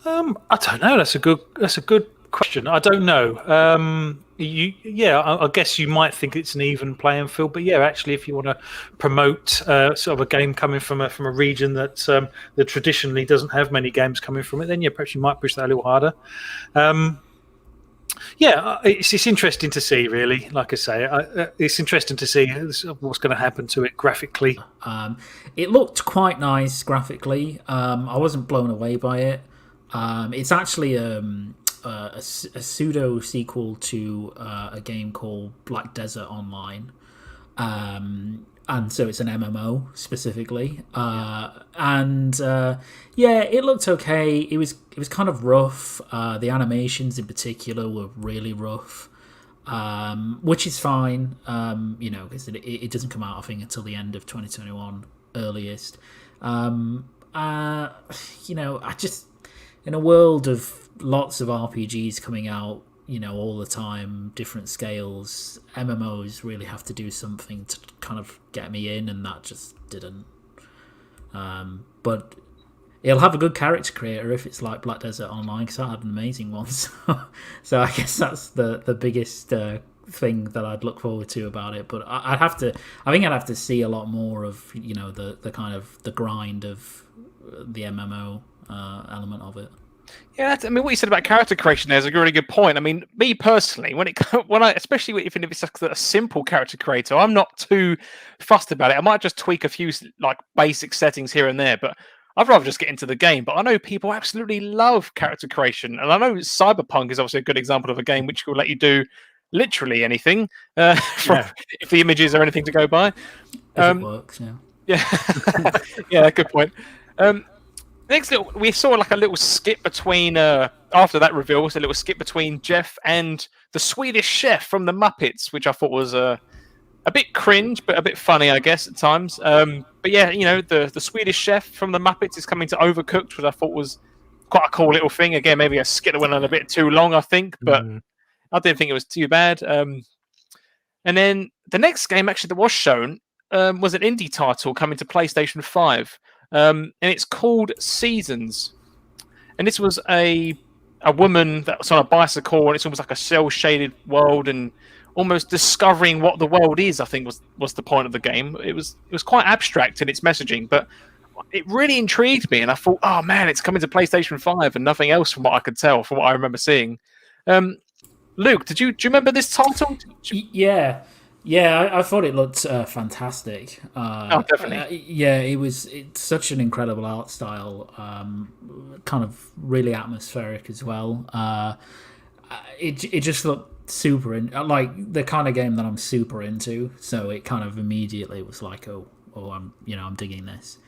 I don't know. That's a good question. I don't know. I guess you might think it's an even playing field, but actually, if you want to promote sort of a game coming from a region that traditionally doesn't have many games coming from it, then perhaps you might push that a little harder. It's interesting to see, really. Like I say, it's interesting to see what's going to happen to it graphically. It looked quite nice graphically. I wasn't blown away by it. It's actually a pseudo sequel to a game called Black Desert Online, and so it's an MMO specifically. It looked okay. It was kind of rough. The animations in particular were really rough, which is fine. Because it doesn't come out, I think, until the end of 2021 earliest. I just, in a world of lots of RPGs coming out, all the time, different scales, MMOs really have to do something to kind of get me in, and that just didn't. But it'll have a good character creator if it's like Black Desert Online, because I had an amazing one. So I guess that's the biggest thing that I'd look forward to about it. But I think I'd have to see a lot more of the kind of the grind of the MMO element of it. Yeah, what you said about character creation there is a really good point. I mean, me personally, especially if it's a simple character creator, I'm not too fussed about it. I might just tweak a few basic settings here and there, but I'd rather just get into the game. But I know people absolutely love character creation, and I know Cyberpunk is obviously a good example of a game which will let you do literally anything, if the images are anything to go by. If it works, yeah. Yeah, yeah, good point. Next, we saw like a little skip between after that reveal, was a little skip between Jeff and the Swedish chef from the Muppets, which I thought was a bit cringe, but a bit funny, I guess, at times. But yeah, the Swedish chef from the Muppets is coming to Overcooked, which I thought was quite a cool little thing. Again, maybe a skit that went on a bit too long, I think, but I didn't think it was too bad. And then the next game actually that was shown was an indie title coming to PlayStation 5. And it's called Seasons. And this was a woman that was on a bicycle, and it's almost like a cel-shaded world, and almost discovering what the world is, I think was the point of the game. It was quite abstract in its messaging, but it really intrigued me, and I thought, oh man, it's coming to PlayStation 5 and nothing else from what I could tell, from what I remember seeing. Luke, do you remember this title? Yeah, I thought it looked fantastic. Definitely. It's such an incredible art style, kind of really atmospheric as well. It just looked super like the kind of game that I'm super into. So it kind of immediately was like, oh, I'm digging this.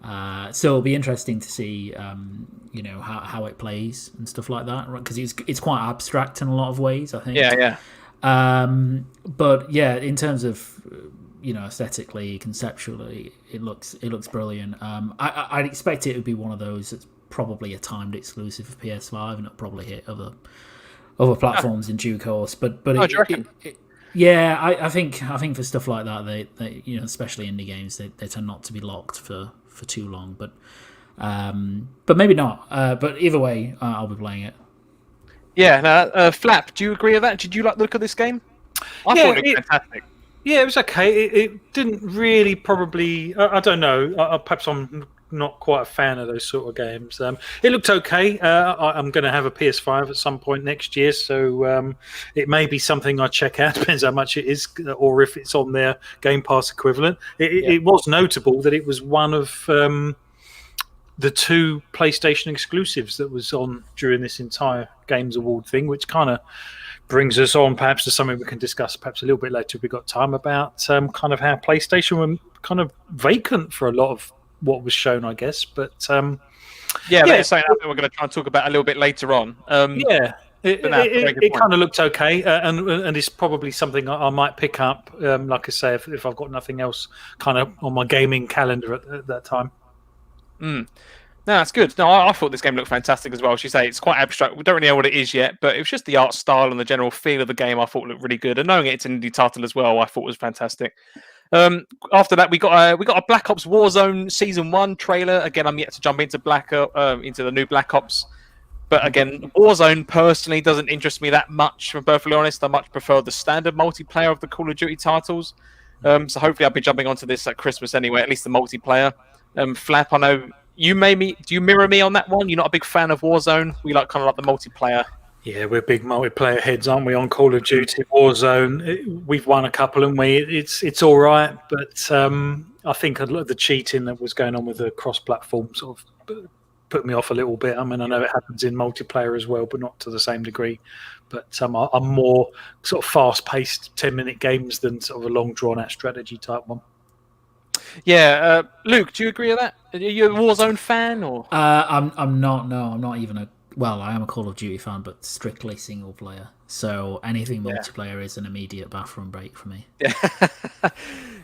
So it'll be interesting to see, how it plays and stuff like that, right? Because it's quite abstract in a lot of ways, I think. Yeah. But yeah, in terms of aesthetically, conceptually, it looks brilliant. I'd expect it would be one of those that's probably a timed exclusive of PS5, and it'll probably hit other platforms in due course. But I think for stuff like that, they especially indie games, they tend not to be locked for too long. But maybe not. But either way, I'll be playing it. Yeah, Flap, do you agree with that? Did you like the look of this game? I thought it was fantastic. Yeah, it was okay. It didn't really probably... I don't know. Perhaps I'm not quite a fan of those sort of games. It looked okay. I'm going to have a PS5 at some point next year, so it may be something I check out. Depends how much it is, or if it's on their Game Pass equivalent. It was notable that it was one of... the 2 PlayStation exclusives that was on during this entire Games Award thing, which kind of brings us on perhaps to something we can discuss perhaps a little bit later if we've got time, about kind of how PlayStation were kind of vacant for a lot of what was shown, I guess. But that's something that we're going to try and talk about a little bit later on. It kind of looked okay, and it's probably something I might pick up, like I say, if I've got nothing else kind of on my gaming calendar at that time. No, that's good. No, I thought this game looked fantastic as well. As you say, it's quite abstract. We don't really know what it is yet, but it was just the art style and the general feel of the game I thought looked really good. And knowing it's an indie title as well, I thought was fantastic. After that, we got a Black Ops Warzone Season 1 trailer. Again, I'm yet to jump into into the new Black Ops. But again, Warzone personally doesn't interest me that much, if I'm perfectly honest. I much prefer the standard multiplayer of the Call of Duty titles. So hopefully I'll be jumping onto this at Christmas anyway, at least the multiplayer. Flap, I know you do you mirror me on that one? You're not a big fan of Warzone? We like kind of like the multiplayer. Yeah, we're big multiplayer heads, aren't we, on Call of Duty? Warzone, we've won a couple, and it's all right, but I think a lot of the cheating that was going on with the cross-platform sort of put me off a little bit. I mean, I know it happens in multiplayer as well, but not to the same degree. But I'm more sort of fast-paced 10-minute games than sort of a long, drawn-out strategy type one. Yeah, Luke, do you agree with that? Are you a Warzone fan, or? I'm not. No, I'm not even I am a Call of Duty fan, but strictly single player. So anything multiplayer is an immediate bathroom break for me.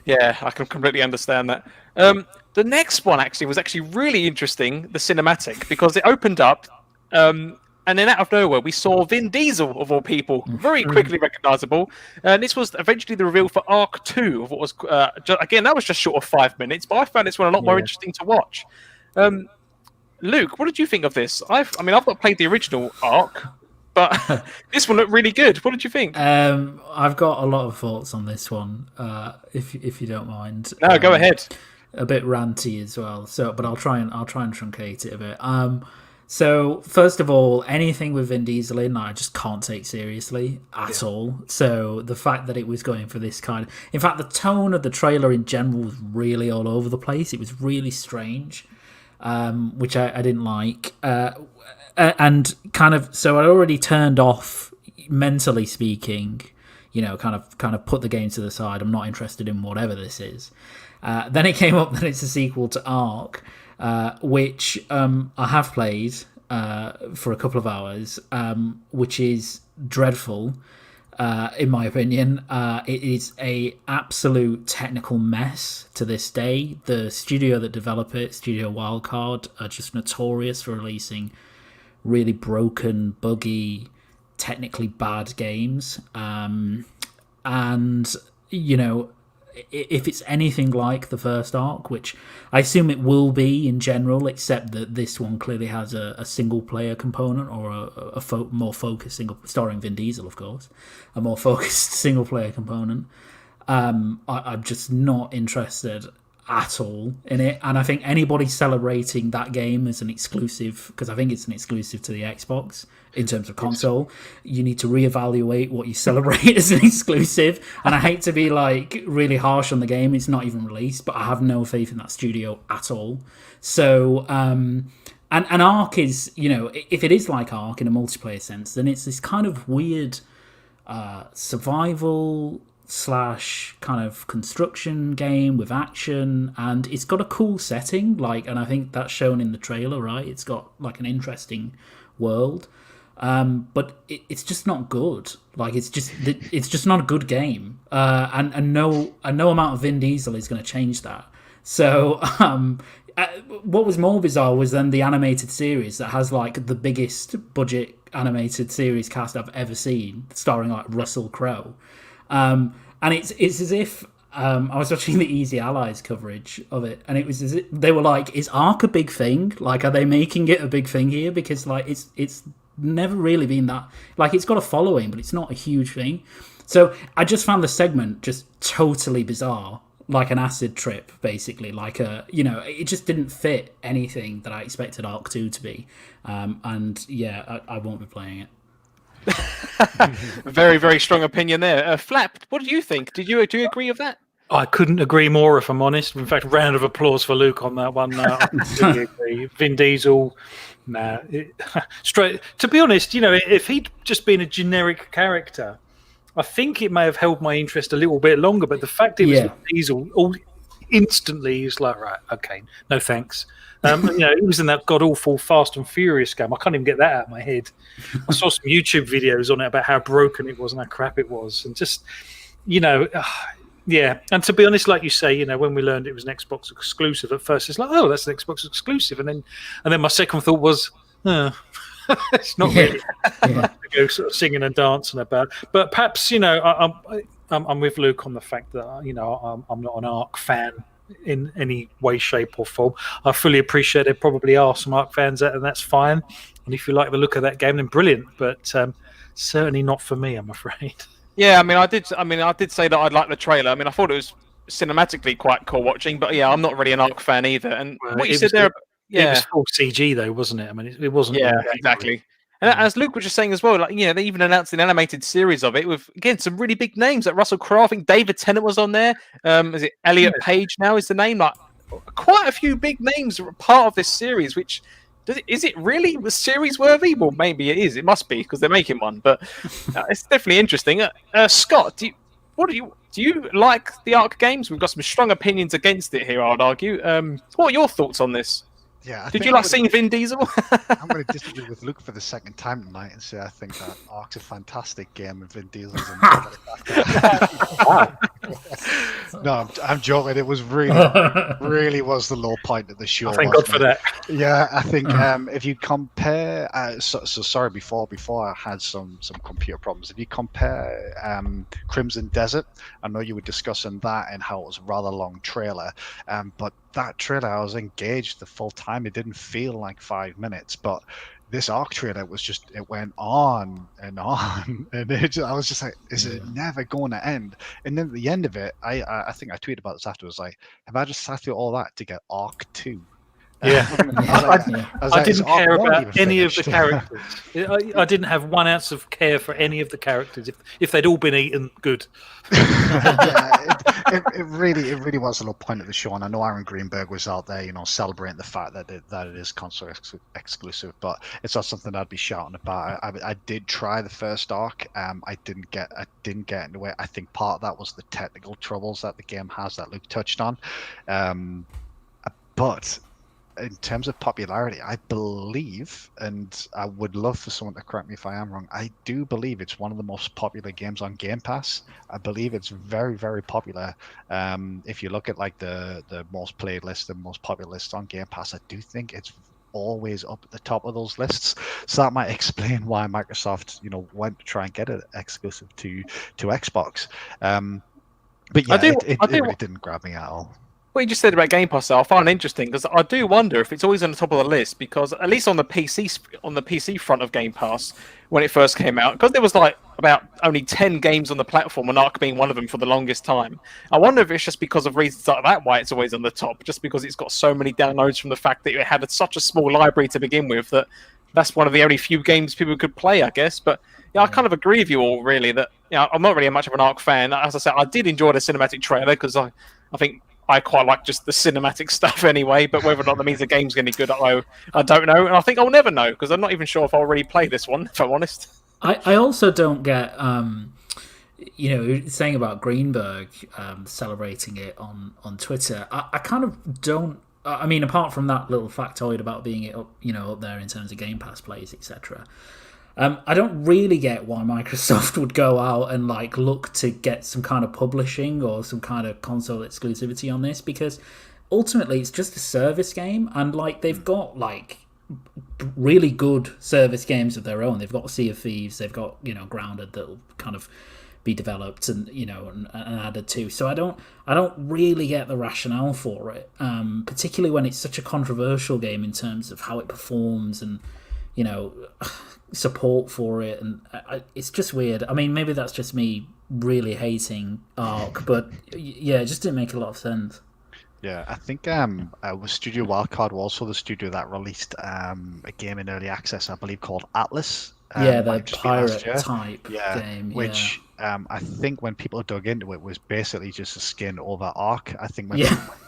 Yeah, I can completely understand that. The next one was actually really interesting, the cinematic, because it opened up, and then out of nowhere we saw Vin Diesel, of all people, very quickly recognisable. And this was eventually the reveal for Arc 2 of what was, again, that was just short of 5 minutes, but I found this one a lot more interesting to watch. Luke, what did you think of this? I've not played the original Arc, but this one looked really good. What did you think? I've got a lot of thoughts on this one, if you don't mind. No, go ahead. A bit ranty as well. But I'll try and truncate it a bit. So first of all, anything with Vin Diesel in, I just can't take seriously at all. So the fact that it was going for this in fact, the tone of the trailer in general was really all over the place. It was really strange. which I didn't like. And kind of, so I already turned off, mentally speaking, kind of put the game to the side. I'm not interested in whatever this is. Then it came up that it's a sequel to Ark, which I have played for a couple of hours, which is dreadful, in my opinion. It is a absolute technical mess to this day. The studio that develop it, Studio Wildcard, are just notorious for releasing really broken, buggy, technically bad games. And, if it's anything like the first Ark, which I assume it will be in general, except that this one clearly has a single-player component, or a more focused starring Vin Diesel, of course, a more focused single-player component. I'm just not interested at all in it, and I think anybody celebrating that game as an exclusive, because I think it's an exclusive to the Xbox in terms of console, you need to reevaluate what you celebrate as an exclusive. And I hate to be like really harsh on the game, it's not even released, but I have no faith in that studio at all. So and Ark is, if it is like Ark in a multiplayer sense, then it's this kind of weird survival / kind of construction game with action, and it's got a cool setting, and I think that's shown in the trailer, right? It's got like an interesting world, but it's just not good. It's just not a good game, and no amount of Vin Diesel is going to change that. So what was more bizarre was then the animated series that has like the biggest budget animated series cast I've ever seen, starring like Russell Crowe. And it's as if I was watching the Easy Allies coverage of it, and it was as if they were like, "Is Ark a big thing? Like, are they making it a big thing here?" Because it's never really been that. It's got a following, but it's not a huge thing. So I just found the segment just totally bizarre, like an acid trip, basically. It just didn't fit anything that I expected Ark 2 to be. And yeah, I won't be playing it. Very, very strong opinion there. Flap, what do you think? Do you agree with that? I couldn't agree more, if I'm honest. In fact, round of applause for Luke on that one. I completely agree. Vin Diesel, straight. To be honest, if he'd just been a generic character, I think it may have held my interest a little bit longer. But the fact it was Vin Diesel, instantly is like, right, okay, no thanks. He was in that god awful Fast and Furious game. I can't even get that out of my head. I saw some YouTube videos on it about how broken it was and how crap it was, and just, yeah. And to be honest, like you say, when we learned it was an Xbox exclusive, at first it's like, oh, that's an Xbox exclusive, and then my second thought was, it's not really to go sort of singing and dancing about. But perhaps I'm with Luke on the fact that I'm not an Ark fan in any way, shape or form. I fully appreciate there probably are some Ark fans out, and that's fine. And if you like the look of that game, then brilliant. But certainly not for me, I'm afraid. Yeah, I did say that I'd like the trailer. I thought it was cinematically quite cool watching, but yeah, I'm not really an Ark fan either. And what you said there, it was full CG though, wasn't it? It wasn't. Yeah, exactly. And as Luke was just saying as well, they even announced an animated series of it with, again, some really big names like Russell Crowe. I think David Tennant was on there. Is it Elliot Page now is the name? Quite a few big names are part of this series, which, is it really series worthy? Well, maybe it is. It must be, because they're making one. But it's definitely interesting. Scott, do you like the Ark games? We've got some strong opinions against it here, I'd argue. What are your thoughts on this? Yeah, Did you like seeing Vin Diesel? I'm going to disagree with Luke for the second time tonight and say I think that Ark's a fantastic game and Vin Diesel's a No, I'm joking. It was really was the low point of the show. Thank God for that. Yeah, I think if you compare, sorry, before I had some computer problems. If you compare Crimson Desert, I know you were discussing that and how it was a rather long trailer, but that trailer I was engaged the full time. It didn't feel like 5 minutes, but this Ark trailer was just, it went on and on, and I was just like, is it never going to end? And then at the end of it, I think I tweeted about this afterwards, like, have I just sat through all that to get Ark 2? Yeah, I didn't care about any of the characters. I didn't have 1 ounce of care for any of the characters. If they'd all been eaten, good. it really was a low point of the show, and I know Aaron Greenberg was out there, celebrating the fact that it is console exclusive, but it's not something I'd be shouting about. I did try the first arc. I didn't get into it. I think part of that was the technical troubles that the game has that Luke touched on, but in terms of popularity, I believe, and I would love for someone to correct me if I am wrong, I do believe it's one of the most popular games on Game Pass. I believe it's very, very popular. If you look at like the most played list, the most popular lists on Game Pass, I do think it's always up at the top of those lists. So that might explain why Microsoft, went to try and get it exclusive to Xbox. But yeah, it really didn't grab me at all. What you just said about Game Pass, I find interesting because I do wonder if it's always on the top of the list, because at least on the PC front of Game Pass when it first came out, because there was like about only 10 games on the platform, and Ark being one of them for the longest time. I wonder if it's just because of reasons like that why it's always on the top, just because it's got so many downloads from the fact that it had such a small library to begin with that's one of the only few games people could play, I guess. But yeah, I kind of agree with you all, really, that I'm not really much of an Ark fan. As I said, I did enjoy the cinematic trailer because I think I quite like just the cinematic stuff anyway, but whether or not that means the game's going to be good, I don't know. And I think I'll never know, because I'm not even sure if I'll really play this one, if I'm honest. I also don't get, saying about Greenberg celebrating it on Twitter. I kind of don't. I mean, apart from that little factoid about being up there in terms of Game Pass plays, etc. I don't really get why Microsoft would go out and look to get some kind of publishing or some kind of console exclusivity on this, because ultimately it's just a service game, and they've got really good service games of their own. They've got Sea of Thieves, they've got Grounded that'll kind of be developed and and added to. So I don't really get the rationale for it, particularly when it's such a controversial game in terms of how it performs and support for it, and it's just weird. I mean, maybe that's just me really hating Ark, but yeah, it just didn't make a lot of sense. Yeah, I think was Studio Wildcard was also the studio that released a game in early access, I believe, called Atlas. The pirate type game. Which I think when people dug into it was basically just a skin over Ark. I think when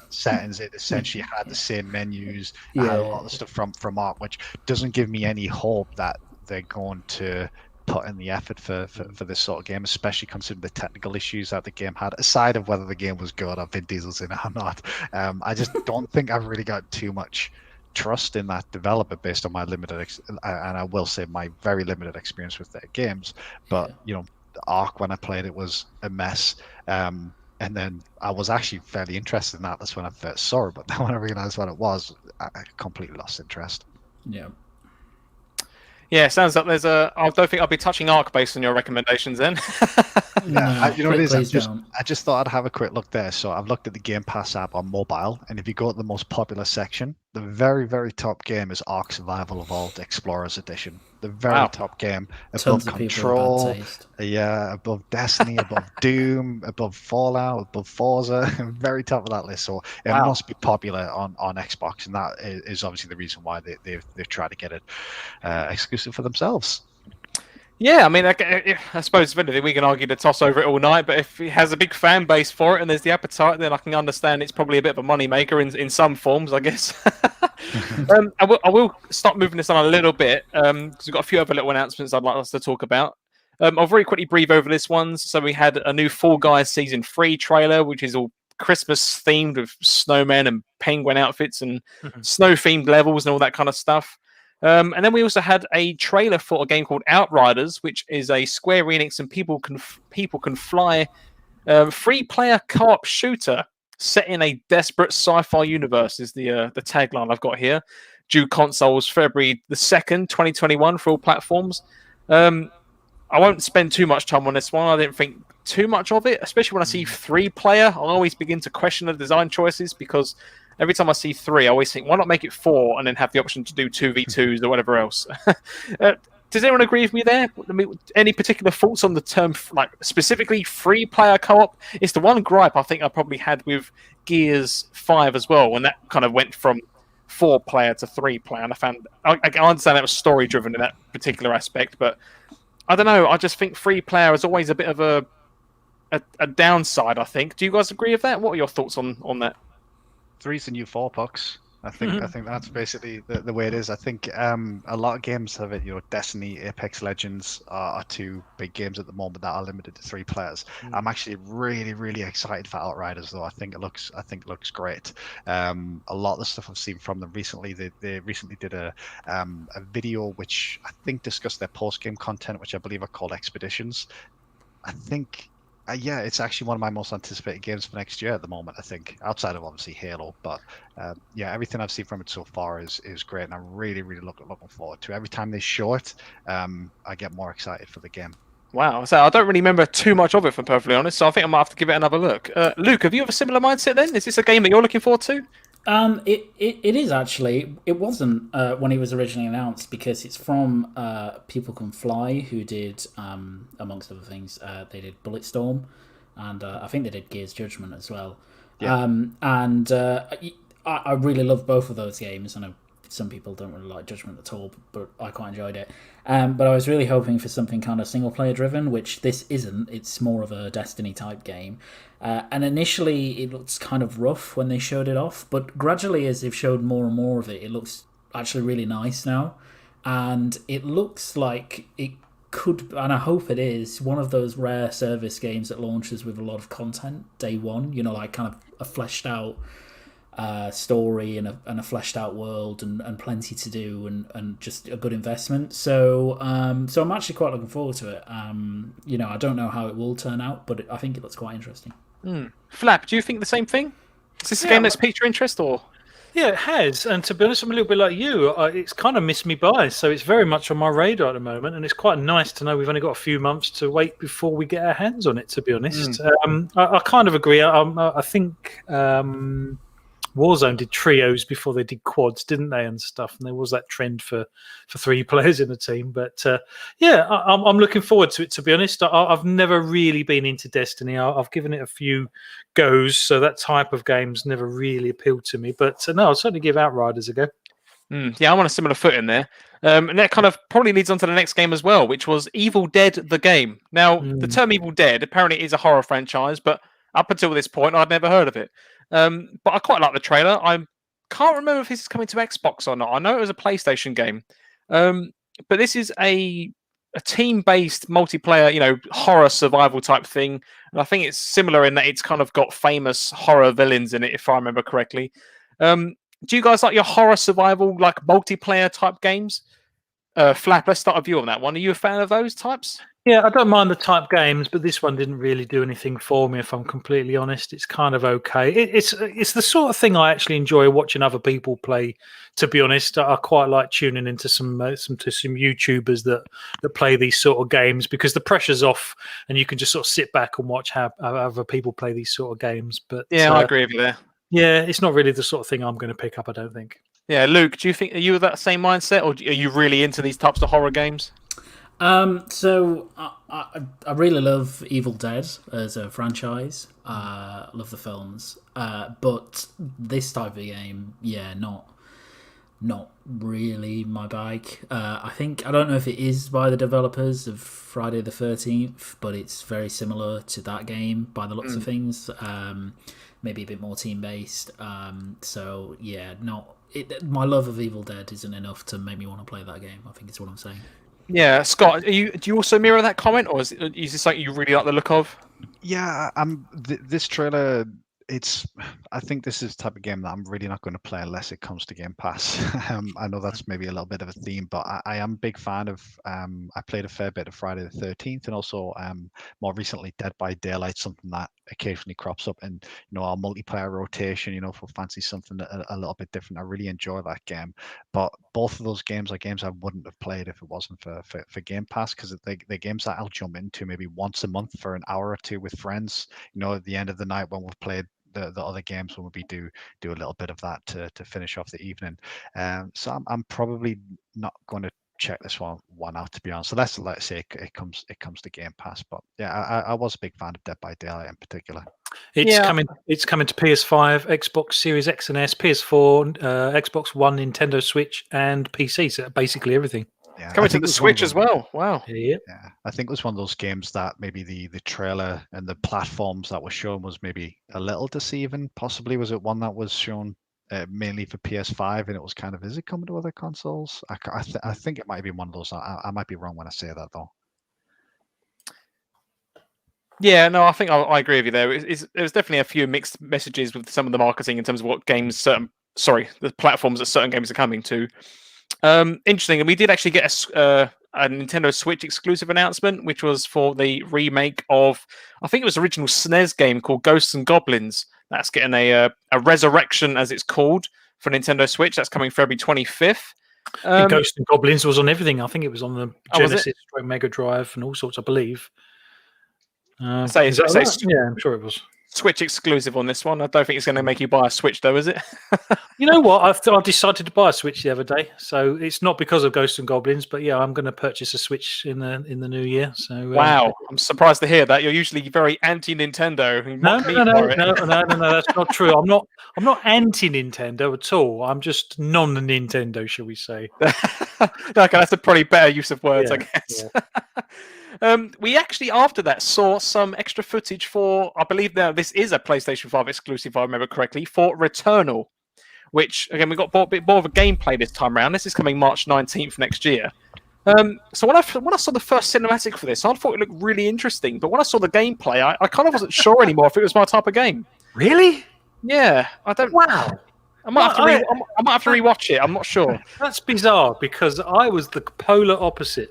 settings, it essentially had the same menus, had a lot of stuff from Ark, which doesn't give me any hope that they're going to put in the effort for this sort of game, especially considering the technical issues that the game had, aside of whether the game was good or Vin Diesel's in it or not. I just don't think I've really got too much trust in that developer based on my limited and I will say my very limited experience with their games. But Ark, when I played it, was a mess. And then I was actually fairly interested in Atlas when I first saw it, but then when I realized what it was, I completely lost interest. Yeah, sounds like there's I don't think I'll be touching Ark based on your recommendations then. What it is? I just thought I'd have a quick look there. So I've looked at the Game Pass app on mobile, and if you go to the most popular section, the very, very top game is Ark Survival Evolved Explorers Edition. The very top game, above Control, above Destiny, above Doom, above Fallout, above Forza, very top of that list. So it must be popular on Xbox, and that is obviously the reason why they've tried to get it exclusive for themselves. Yeah, I mean, I suppose if anything, we can argue the toss over it all night, but if it has a big fan base for it and there's the appetite, then I can understand it's probably a bit of a moneymaker in some forms, I guess. I will start moving this on a little bit, because we've got a few other little announcements I'd like us to talk about. I'll very quickly breeze over this one. So we had a new Fall Guys Season 3 trailer, which is all Christmas themed with snowmen and penguin outfits and snow themed levels and all that kind of stuff. And then we also had a trailer for a game called Outriders, which is a Square Enix and People Can Fly free-player co-op shooter set in a desperate sci-fi universe, is the tagline I've got here. Due consoles February the 2nd, 2021 for all platforms. I won't spend too much time on this one. I didn't think too much of it, especially when I see 3-player. I always begin to question the design choices, because every time I see 3, I always think, why not make it 4 and then have the option to do 2v2s or whatever else? Does anyone agree with me there? I mean, any particular thoughts on the term, specifically 3-player co-op? It's the one gripe I think I probably had with Gears 5 as well, when that kind of went from 4-player to 3-player. And I understand that was story-driven in that particular aspect, but I don't know. I just think 3-player is always a bit of a a downside. I think. Do you guys agree with that? What are your thoughts on that? 3's the new 4 pucks. I think that's basically the way it is. I think a lot of games have it. Destiny, Apex Legends are 2 big games at the moment that are limited to 3 players. I'm actually really excited for Outriders though. I think it looks great. A lot of the stuff I've seen from them recently, they recently did a video which I think discussed their post game content, which I believe are called Expeditions. I think. Yeah, it's actually one of my most anticipated games for next year at the moment, I think, outside of obviously Halo. But yeah, everything I've seen from it so far is great, and I'm really looking forward to it. Every time they show it, I get more excited for the game. Wow, so I don't really remember too much of it, if I'm perfectly honest, so I think I might have to give it another look. Luke, have you have a similar mindset then? Is this a game that you're looking forward to? It is actually. It wasn't when it was originally announced because it's from People Can Fly, who did amongst other things they did Bulletstorm, and I think they did Gears Judgment as well. Yeah. I really love both of those games. I know some people don't really like Judgment at all, but I quite enjoyed it. But I was really hoping for something kind of single player driven, which this isn't. It's more of a Destiny type game. And initially it looks kind of rough when they showed it off, but gradually as they've showed more and more of it, it looks actually really nice now. And it looks like it could, and I hope it is, one of those rare service games that launches with a lot of content day one, like kind of a fleshed out story and a fleshed out world and plenty to do and just a good investment. So so I'm actually quite looking forward to it. I don't know how it will turn out, but I think it looks quite interesting. Flap, do you think the same thing? Is this a game that's piqued your interest, or? Yeah, it has. And to be honest, I'm a little bit like you. It's kind of missed me by, so it's very much on my radar at the moment. And it's quite nice to know we've only got a few months to wait before we get our hands on it, to be honest. I kind of agree. I think Warzone did trios before they did quads, didn't they, and stuff? And there was that trend for 3 players in a team. But yeah, I'm looking forward to it, to be honest. I've never really been into Destiny. I've given it a few goes, so that type of game's never really appealed to me. But no, I'll certainly give Outriders a go. Yeah, I'm on a similar foot in there. And that kind of probably leads on to the next game as well, which was Evil Dead, the game. Now, the term Evil Dead apparently is a horror franchise, but up until this point, I'd never heard of it. But I quite like the trailer. I can't remember if this is coming to Xbox or not. I know it was a PlayStation game. But this is a team-based multiplayer, horror survival type thing. And I think it's similar in that it's kind of got famous horror villains in it, if I remember correctly. Do you guys like your horror survival, like multiplayer type games? Flap, let's start with you on that one. Are you a fan of those types? Yeah, I don't mind the type games, but this one didn't really do anything for me, if I'm completely honest. It's kind of okay. It's the sort of thing I actually enjoy watching other people play, to be honest. I quite like tuning into some YouTubers that play these sort of games because the pressure's off and you can just sort of sit back and watch how other people play these sort of games. But yeah, I agree with you there. Yeah, it's not really the sort of thing I'm going to pick up, I don't think. Yeah, Luke, are you that same mindset, or are you really into these types of horror games? So I really love Evil Dead as a franchise. Love the films, but this type of game, yeah, not really my bag. I don't know if it is by the developers of Friday the 13th, but it's very similar to that game by the looks of things. Maybe a bit more team based. So yeah, my love of Evil Dead isn't enough to make me want to play that game. I think it's what I'm saying. Yeah, Scott, do you also mirror that comment, or is this something you really like the look of? Yeah, this trailer. I think this is the type of game that I'm really not going to play unless it comes to Game Pass. I know that's maybe a little bit of a theme, but I am a big fan of. I played a fair bit of Friday the 13th, and also more recently Dead by Daylight, something that occasionally crops up in our multiplayer rotation. If we fancy something a little bit different, I really enjoy that game. But both of those games are games I wouldn't have played if it wasn't for Game Pass, because they're games that I'll jump into maybe once a month for an hour or two with friends. At the end of the night when we've played the other games, when we do a little bit of that to finish off the evening. So I'm probably not going to check this one out, to be honest. So let's say it comes to Game Pass. But yeah, I was a big fan of Dead by Daylight in particular. It's coming to PS5, Xbox Series X and S, PS4, Xbox One, Nintendo Switch, and PC. So basically everything. Yeah, Coming I to think the it was one of Switch as those. well. Wow. Yeah. Yeah, I think it was one of those games that maybe the trailer and the platforms that were shown was maybe a little deceiving. Possibly was it one that was shown mainly for PS5 and it was kind of, is it coming to other consoles? I think it might be one of those. I might be wrong when I say that though. Yeah, no, I think I agree with you there. There was definitely a few mixed messages with some of the marketing in terms of what games the platforms that certain games are coming to. Interesting, and we did actually get a Nintendo Switch exclusive announcement, which was for the remake of, I think it was original SNES game called Ghosts and Goblins. That's getting a resurrection, as it's called, for Nintendo Switch. That's coming February 25th. I think Ghosts and Goblins was on everything. I think it was on the was it? Genesis, Mega Drive, and all sorts, I believe. Say Is that say right? Yeah, I'm sure it was. Switch exclusive on this one. I don't think it's going to make you buy a Switch, though, is it? You know what? I decided to buy a Switch the other day, so it's not because of Ghosts and Goblins, but yeah, I'm going to purchase a Switch in the new year. So Wow, I'm surprised to hear that. You're usually very anti-Nintendo. You No, mock me no, no, for it. no, that's not true. I'm not anti-Nintendo at all. I'm just non-Nintendo, shall we say? Okay, that's a probably better use of words, I Yeah, guess. We actually, after that, saw some extra footage for, I believe now this is a PlayStation 5 exclusive, if I remember correctly, for Returnal, which, again, we got a bit more of a gameplay this time around. This is coming March 19th next year. So when I saw the first cinematic for this, I thought it looked really interesting. But when I saw the gameplay, I kind of wasn't sure anymore if it was my type of game. Really? Yeah, I don't. Wow. I might have to rewatch it. I'm not sure. That's bizarre because I was the polar opposite.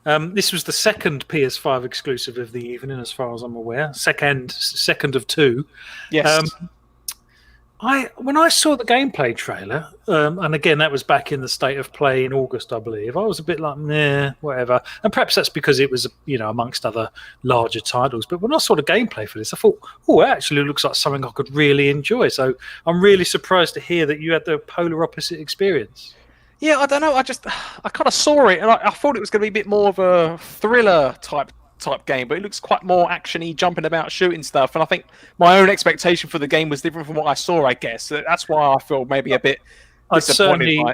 This was the second PS5 exclusive of the evening, as far as I'm aware. Second of two. Yes. When I saw the gameplay trailer, and again that was back in the state of play in August, I believe, I was a bit like, nah, whatever. And perhaps that's because it was, amongst other larger titles. But when I saw the gameplay for this, I thought, oh, it actually looks like something I could really enjoy. So I'm really surprised to hear that you had the polar opposite experience. Yeah, I don't know. I kind of saw it, and I thought it was going to be a bit more of a thriller type game, but it looks quite more actiony, jumping about, shooting stuff. And I think my own expectation for the game was different from what I saw. I guess that's why I feel maybe a bit disappointed.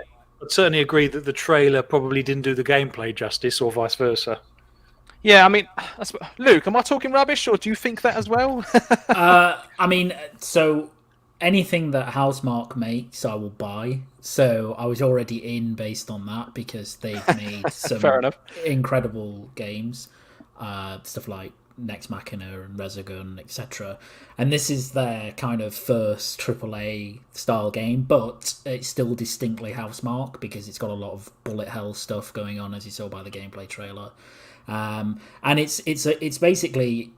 I'd certainly agree that the trailer probably didn't do the gameplay justice, or vice versa. Yeah, I mean, Luke, am I talking rubbish, or do you think that as well? I mean, so anything that Housemarque makes, I will buy. So I was already in based on that because they've made some incredible games, stuff like Nex Machina and Resogun, etc. And this is their kind of first AAA style game, but it's still distinctly Housemarque because it's got a lot of bullet hell stuff going on, as you saw by the gameplay trailer. And it's basically,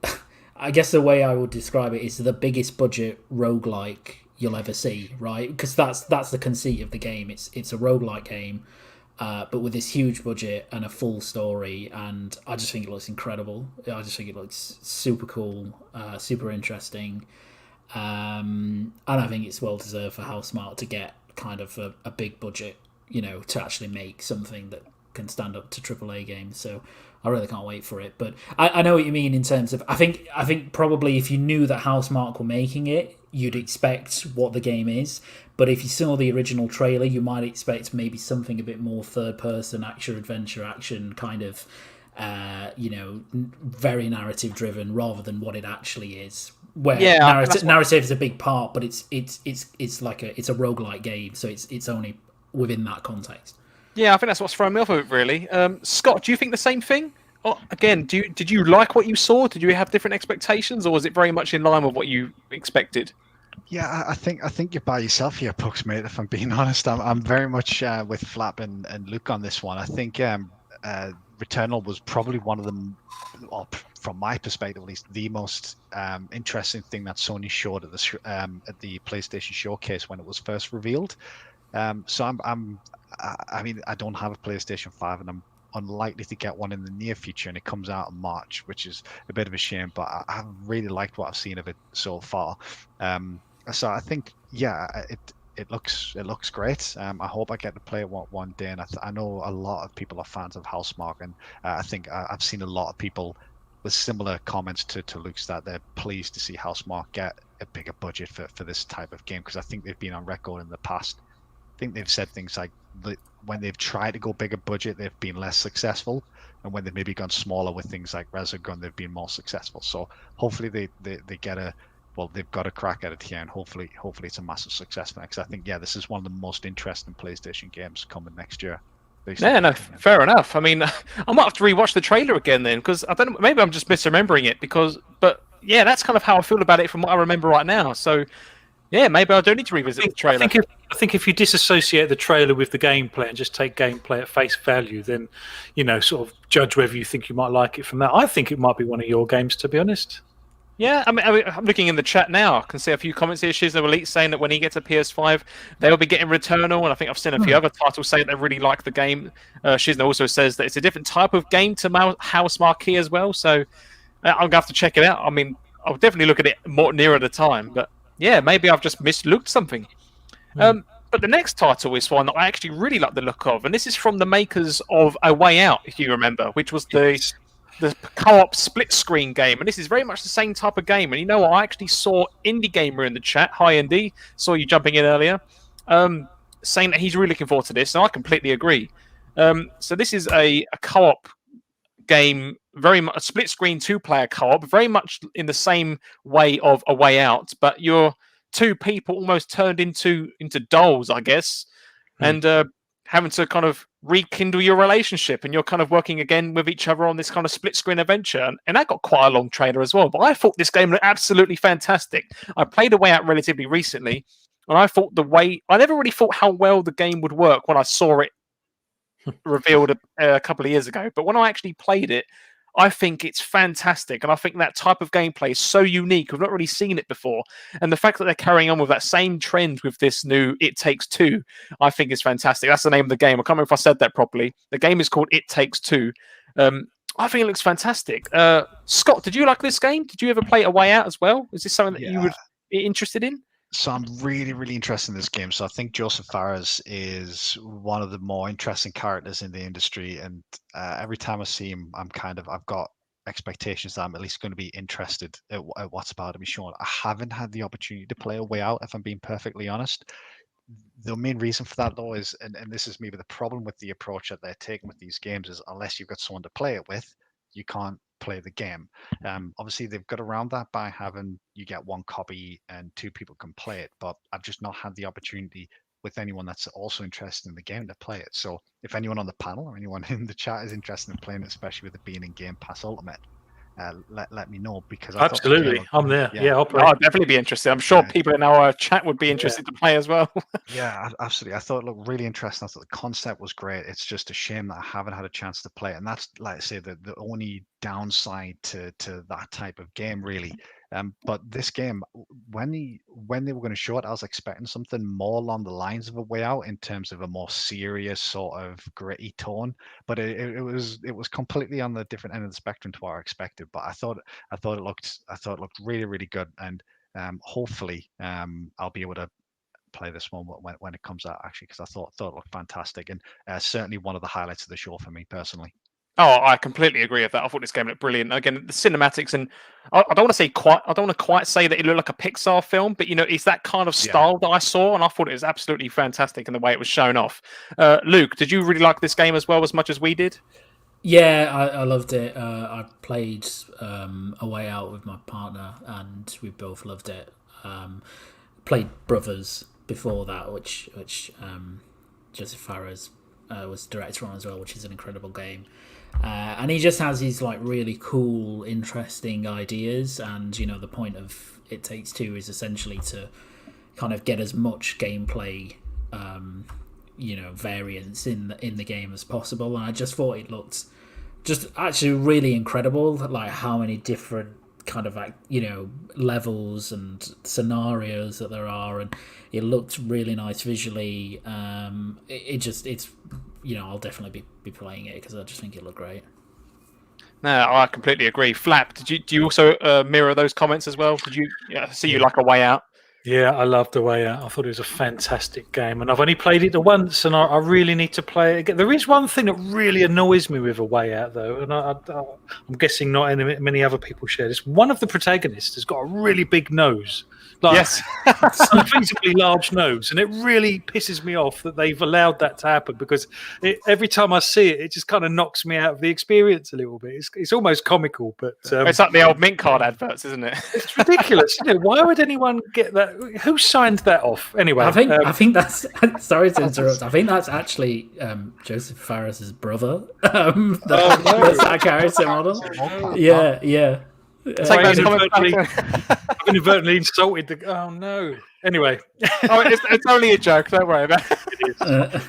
I guess the way I would describe it is the biggest budget roguelike you'll ever see, right? Because that's the conceit of the game. It's a roguelike game, but with this huge budget and a full story, and I just think it looks incredible. I just think it looks super cool, super interesting, and I think it's well deserved for Housemarque to get kind of a big budget, to actually make something that can stand up to AAA games. So I really can't wait for it. But I know what you mean in terms of I think probably if you knew that Housemarque were making it, you'd expect what the game is. But if you saw the original trailer, you might expect maybe something a bit more third-person action-adventure action kind of, very narrative-driven rather than what it actually is. Where narrative is a big part, but it's like it's a roguelike game, so it's only within that context. Yeah, I think that's what's thrown me off of it, really. Scott, do you think the same thing? Again, did you like what you saw? Did you have different expectations, or was it very much in line with what you expected? Yeah, I think you're by yourself here, Pucks, mate. If I'm being honest, I'm very much with Flap and Luke on this one. I think Returnal was probably one of them, from my perspective at least, the most interesting thing that Sony showed at the PlayStation Showcase when it was first revealed. So I mean, I don't have a PlayStation 5, and I'm unlikely to get one in the near future, and it comes out in March, which is a bit of a shame, but I really liked what I've seen of it so far. So I think, yeah, it looks great. I hope I get to play it one day, and I know a lot of people are fans of Housemarque, and I think I've seen a lot of people with similar comments to Luke's, that they're pleased to see Housemarque get a bigger budget for this type of game, because I think they've been on record in the past think they've said things like when they've tried to go bigger budget, they've been less successful, and when they've maybe gone smaller with things like Resogun, they've been more successful. So hopefully they get they've got a crack at it here, and hopefully it's a massive success for them. Because I think this is one of the most interesting PlayStation games coming next year. Yeah, no, fair enough. I mean, I might have to rewatch the trailer again then, because I don't know, maybe I'm just misremembering it. But yeah, that's kind of how I feel about it from what I remember right now. So yeah, maybe I do need to revisit the trailer. I think if you disassociate the trailer with the gameplay and just take gameplay at face value, then sort of judge whether you think you might like it from that. I think it might be one of your games, to be honest. Yeah, I mean, I'm looking in the chat now. I can see a few comments here. Shiz Elite saying that when he gets a PS5, they'll be getting Returnal, and I think I've seen a few other titles saying they really like the game. Shiz also says that it's a different type of game to House Marquee as well, so I'm going to have to check it out. I mean, I'll definitely look at it more nearer the time, but yeah, maybe I've just mislooked something. But the next title is one that I actually really like the look of, and this is from the makers of A Way Out, if you remember, which was the co-op split screen game, and this is very much the same type of game. And you know what? I actually saw Indie Gamer in the chat. Hi, Indy. Saw you jumping in earlier, saying that he's really looking forward to this, and I completely agree. So this is a co-op game, very much a split screen 2-player co-op, very much in the same way of A Way Out, but you're two people almost turned into dolls, I guess, and having to kind of rekindle your relationship, and you're kind of working again with each other on this kind of split screen adventure. And that got quite a long trailer as well, but I thought this game looked absolutely fantastic. I played A Way Out relatively recently, and I thought I never really thought how well the game would work when I saw it revealed a couple of years ago, but when I actually played it, I think it's fantastic, and I think that type of gameplay is so unique. We've not really seen it before, and the fact that they're carrying on with that same trend with this new It Takes Two, I think is fantastic. That's the name of the game. I can't remember if I said that properly. The game is called It Takes Two. I think it looks fantastic. Scott, did you like this game? Did you ever play A Way Out as well? Is this something that you would be interested in? So I'm really, really interested in this game. So I think Joseph Fares is one of the more interesting characters in the industry, and every time I see him, I've got expectations that I'm at least going to be interested at what's about to be shown. I haven't had the opportunity to play A Way Out, if I'm being perfectly honest. The main reason for that, though, is, and this is maybe the problem with the approach that they're taking with these games, is unless you've got someone to play it with, you can't play the game. Obviously, they've got around that by having you get one copy and two people can play it, but I've just not had the opportunity with anyone that's also interested in the game to play it. So if anyone on the panel or anyone in the chat is interested in playing it, especially with it being in Game Pass Ultimate, let me know, because I absolutely, I'm there. Yeah, I'll play. I'll definitely be interested. I'm sure people in our chat would be interested to play as well. Yeah, absolutely. I thought it looked really interesting. I thought the concept was great. It's just a shame that I haven't had a chance to play it, and that's, like I say, the only downside to that type of game, really. But this game, when they were going to show it, I was expecting something more along the lines of A Way Out, in terms of a more serious sort of gritty tone. But it was completely on the different end of the spectrum to what I expected. But I thought it looked really, really good, and hopefully I'll be able to play this one when it comes out, actually, because I thought it looked fantastic, and certainly one of the highlights of the show for me personally. Oh, I completely agree with that. I thought this game looked brilliant. Again, the cinematics, and I don't want to quite say that it looked like a Pixar film, but it's that kind of style that I saw, and I thought it was absolutely fantastic in the way it was shown off. Luke, did you really like this game as well, as much as we did? Yeah, I loved it. I played A Way Out with my partner, and we both loved it. Played Brothers before that, which Joseph Fares was director on as well, which is an incredible game. And he just has these really cool, interesting ideas, and the point of It Takes Two is essentially to kind of get as much gameplay variance in the game as possible. And I just thought it looked just actually really incredible, like how many different kind of levels and scenarios that there are, and it looked really nice visually. It's I'll definitely be playing it, because I just think it looked great. No, I completely agree. Flap, do you also mirror those comments as well? Did you see you like A Way Out? Yeah, I loved The Way Out. I thought it was a fantastic game, and I've only played it once, and I really need to play it again. There is one thing that really annoys me with A Way Out, though, and I'm guessing not many other people share this. One of the protagonists has got a really big nose. Like, Yes. unfeasibly large nose, and it really pisses me off that they've allowed that to happen, because every time I see it, it just kind of knocks me out of the experience a little bit. It's almost comical, but It's like the old mint card adverts, isn't it? it's ridiculous. Why would anyone get that? Who signed that off anyway? I think that's sorry to interrupt. I think that's actually Joseph Fares's brother. That character model. Yeah. I've inadvertently insulted the. Oh no! Anyway, it's only a joke. Don't worry about it.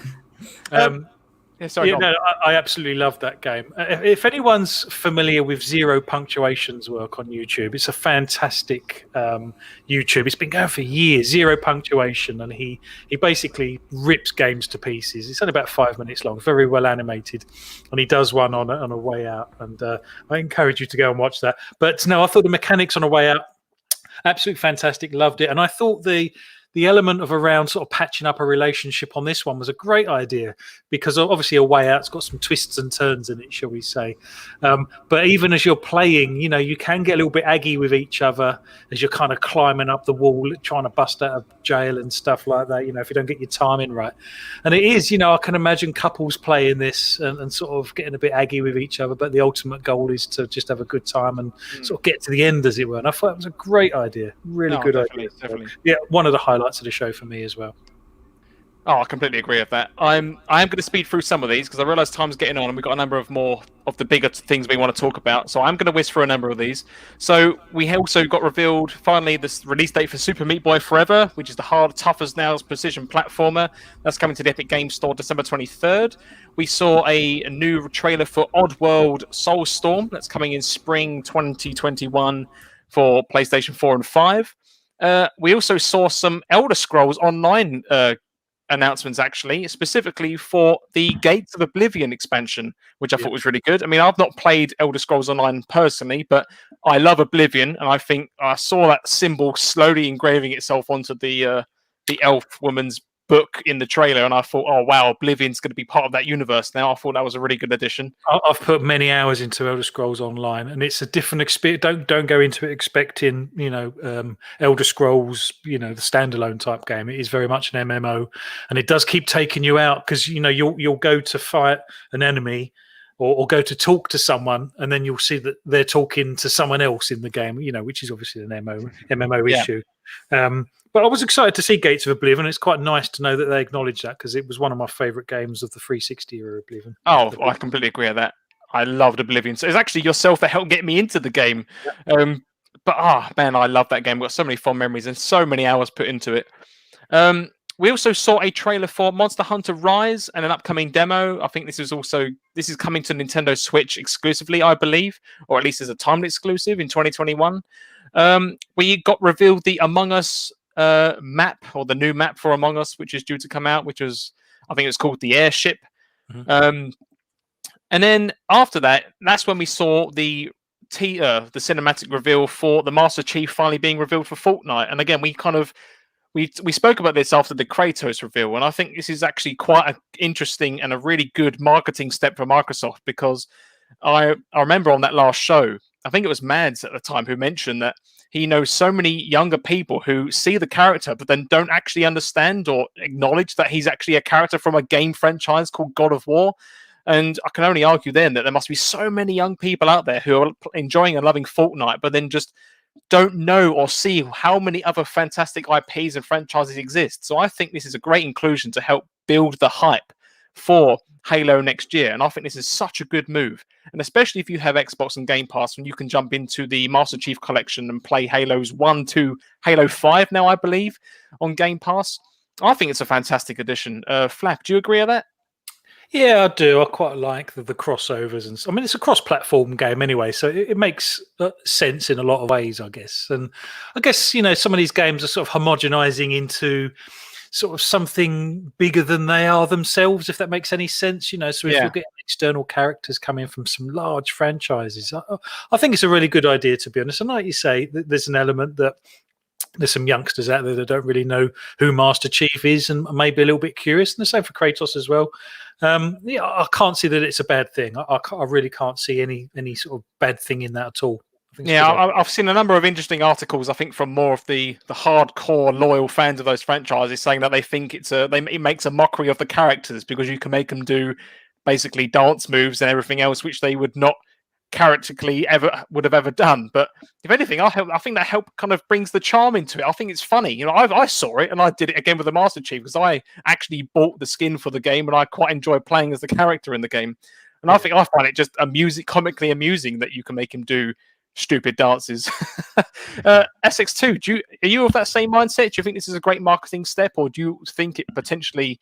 Sorry. No, I absolutely love that game. If anyone's familiar with Zero Punctuation's work on YouTube, it's a fantastic YouTube. It's been going for years. Zero Punctuation, and he basically rips games to pieces. It's only about 5 minutes long, very well animated, and he does one on A Way Out. And I encourage you to go and watch that. But no, I thought the mechanics on A Way Out absolutely fantastic. Loved it, and I thought the element of around sort of patching up a relationship on this one was a great idea, because obviously A Way Out's got some twists and turns in it, shall we say. But even as you're playing, you can get a little bit aggy with each other as you're kind of climbing up the wall, trying to bust out of jail and stuff like that, if you don't get your timing right. And it is, I can imagine couples playing this and sort of getting a bit aggy with each other, but the ultimate goal is to just have a good time and sort of get to the end, as it were. And I thought it was a great idea. Really good idea. Definitely. Yeah, one of the highlights of the show for me as well. Oh, I completely agree with that. I am going to speed through some of these because I realise time's getting on, and we've got a number of more of the bigger things we want to talk about. So I'm going to whiz through a number of these. So we also got revealed finally this release date for Super Meat Boy Forever, which is the hard, tough as nails precision platformer. That's coming to the Epic Games Store December 23rd. We saw a new trailer for Oddworld Soulstorm. That's coming in spring 2021 for PlayStation 4 and 5. We also saw some Elder Scrolls Online announcements, actually, specifically for the Gates of Oblivion expansion, which I thought was really good. I mean, I've not played Elder Scrolls Online personally, but I love Oblivion, and I think I saw that symbol slowly engraving itself onto the elf woman's book in the trailer, and I thought, oh wow, Oblivion's going to be part of that universe now. I thought that was a really good addition. I've put many hours into Elder Scrolls Online, and it's a different experience. Don't go into it expecting Elder Scrolls, the standalone type game. It is very much an MMO, and it does keep taking you out, because you'll go to fight an enemy or go to talk to someone, and then you'll see that they're talking to someone else in the game, which is obviously an MMO issue. But I was excited to see Gates of Oblivion. It's quite nice to know that they acknowledge that, because it was one of my favourite games of the 360 era, Oblivion. Oh, I completely agree with that. I loved Oblivion. So it's actually yourself that helped get me into the game. But man, I love that game. I've got so many fond memories and so many hours put into it. We also saw a trailer for Monster Hunter Rise and an upcoming demo. I think this is coming to Nintendo Switch exclusively, I believe, or at least as a timed exclusive in 2021. We got revealed the Among Us map, or the new map for Among Us, which is due to come out, which was, I think it was called the Airship. And then after that, that's when we saw the cinematic reveal for the Master Chief finally being revealed for Fortnite. And again, we spoke about this after the Kratos reveal, and I think this is actually quite an interesting and a really good marketing step for Microsoft, because I remember on that last show, I think it was Mads at the time who mentioned that he knows so many younger people who see the character but then don't actually understand or acknowledge that he's actually a character from a game franchise called God of War. And I can only argue then that there must be so many young people out there who are enjoying and loving Fortnite but then just don't know or see how many other fantastic IPs and franchises exist. So I think this is a great inclusion to help build the hype for Halo next year, and I think this is such a good move, and especially if you have Xbox and Game Pass, when you can jump into the Master Chief Collection and play Halos 1 to Halo 5 now, I believe, on Game Pass. I think it's a fantastic addition. Flap, do you agree with that? Yeah, I do. I quite like the crossovers, and I mean, it's a cross-platform game anyway, so it makes sense in a lot of ways, I guess. And I guess some of these games are sort of homogenizing into sort of something bigger than they are themselves, if that makes any sense. So if you're getting external characters coming from some large franchises, I think it's a really good idea, to be honest. And like you say, there's an element that there's some youngsters out there that don't really know who Master Chief is and maybe a little bit curious. And the same for Kratos as well. Yeah, I can't see that it's a bad thing. I really can't see any sort of bad thing in that at all. Yeah, I've seen a number of interesting articles. I think from more of the hardcore loyal fans of those franchises saying that they think it makes a mockery of the characters because you can make them do basically dance moves and everything else which they would not characterically would have ever done. But if anything, I think that help kind of brings the charm into it. I think it's funny. You know, I saw it and I did it again with the Master Chief because I actually bought the skin for the game and I quite enjoy playing as the character in the game. And I think I find it just comically amusing that you can make him do stupid dances. SX2, are you of that same mindset? Do you think this is a great marketing step, or do you think it potentially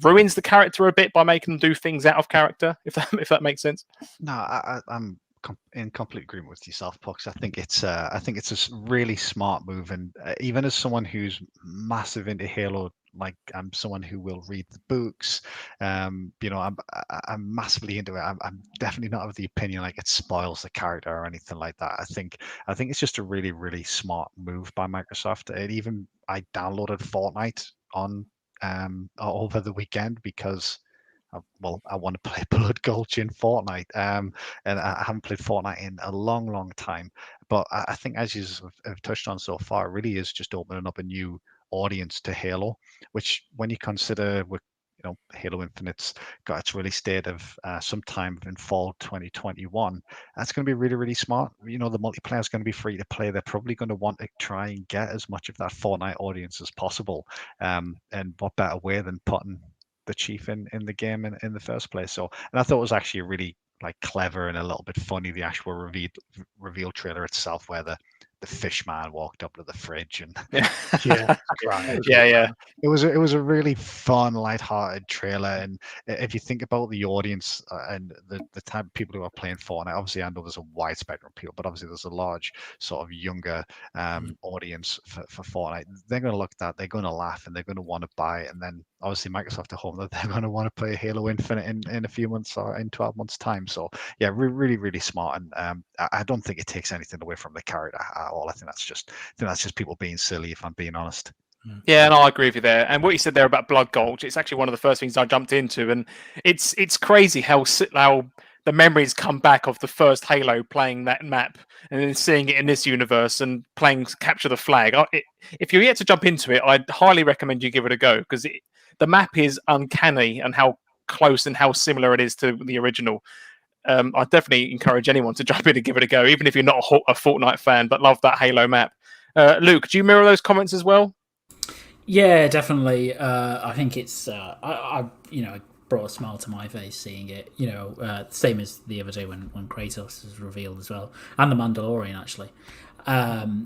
ruins the character a bit by making them do things out of character? If that makes sense. No, I'm in complete agreement with yourself, Pucks. I think it's a really smart move, and even as someone who's massive into Halo. Like I'm someone who will read the books. I'm massively into it. I'm definitely not of the opinion like it spoils the character or anything like that. I think it's just a really, really smart move by Microsoft. I downloaded Fortnite on over the weekend because I want to play Blood Gulch in Fortnite, and I haven't played Fortnite in a long, long time. But I think, as you have touched on so far, it really is just opening up a new audience to Halo, which when you consider Halo Infinite's got its release date of sometime in fall 2021, that's going to be really, really smart. The multiplayer is going to be free to play. They're probably going to want to try and get as much of that Fortnite audience as possible, and what better way than putting the Chief in the game in the first place. So, and I thought it was actually a really clever and a little bit funny, the actual reveal trailer itself, where the fish man walked up to the fridge and it was a really fun, light-hearted trailer. And if you think about the audience and the type of people who are playing Fortnite, obviously I know there's a wide spectrum of people, but obviously there's a large sort of younger audience for Fortnite. They're going to look at that, they're going to laugh, and they're going to want to buy it. And then obviously Microsoft at home, that they're going to want to play Halo Infinite in a few months or in 12 months time. So yeah, really, really smart. And I don't think it takes anything away from the character at all. I think that's just people being silly, if I'm being honest. Yeah, and I agree with you there. And what you said there about Blood Gulch, it's actually one of the first things I jumped into, and it's crazy how the memories come back of the first Halo, playing that map and then seeing it in this universe and playing Capture the Flag. If you're yet to jump into it, I'd highly recommend you give it a go, because the map is uncanny and how close and how similar it is to the original. I definitely encourage anyone to jump in and give it a go, even if you're not a Fortnite fan, but love that Halo map. Luke, do you mirror those comments as well? Yeah, definitely. I think it's I brought a smile to my face seeing it. Same as the other day when Kratos was revealed as well, and the Mandalorian actually.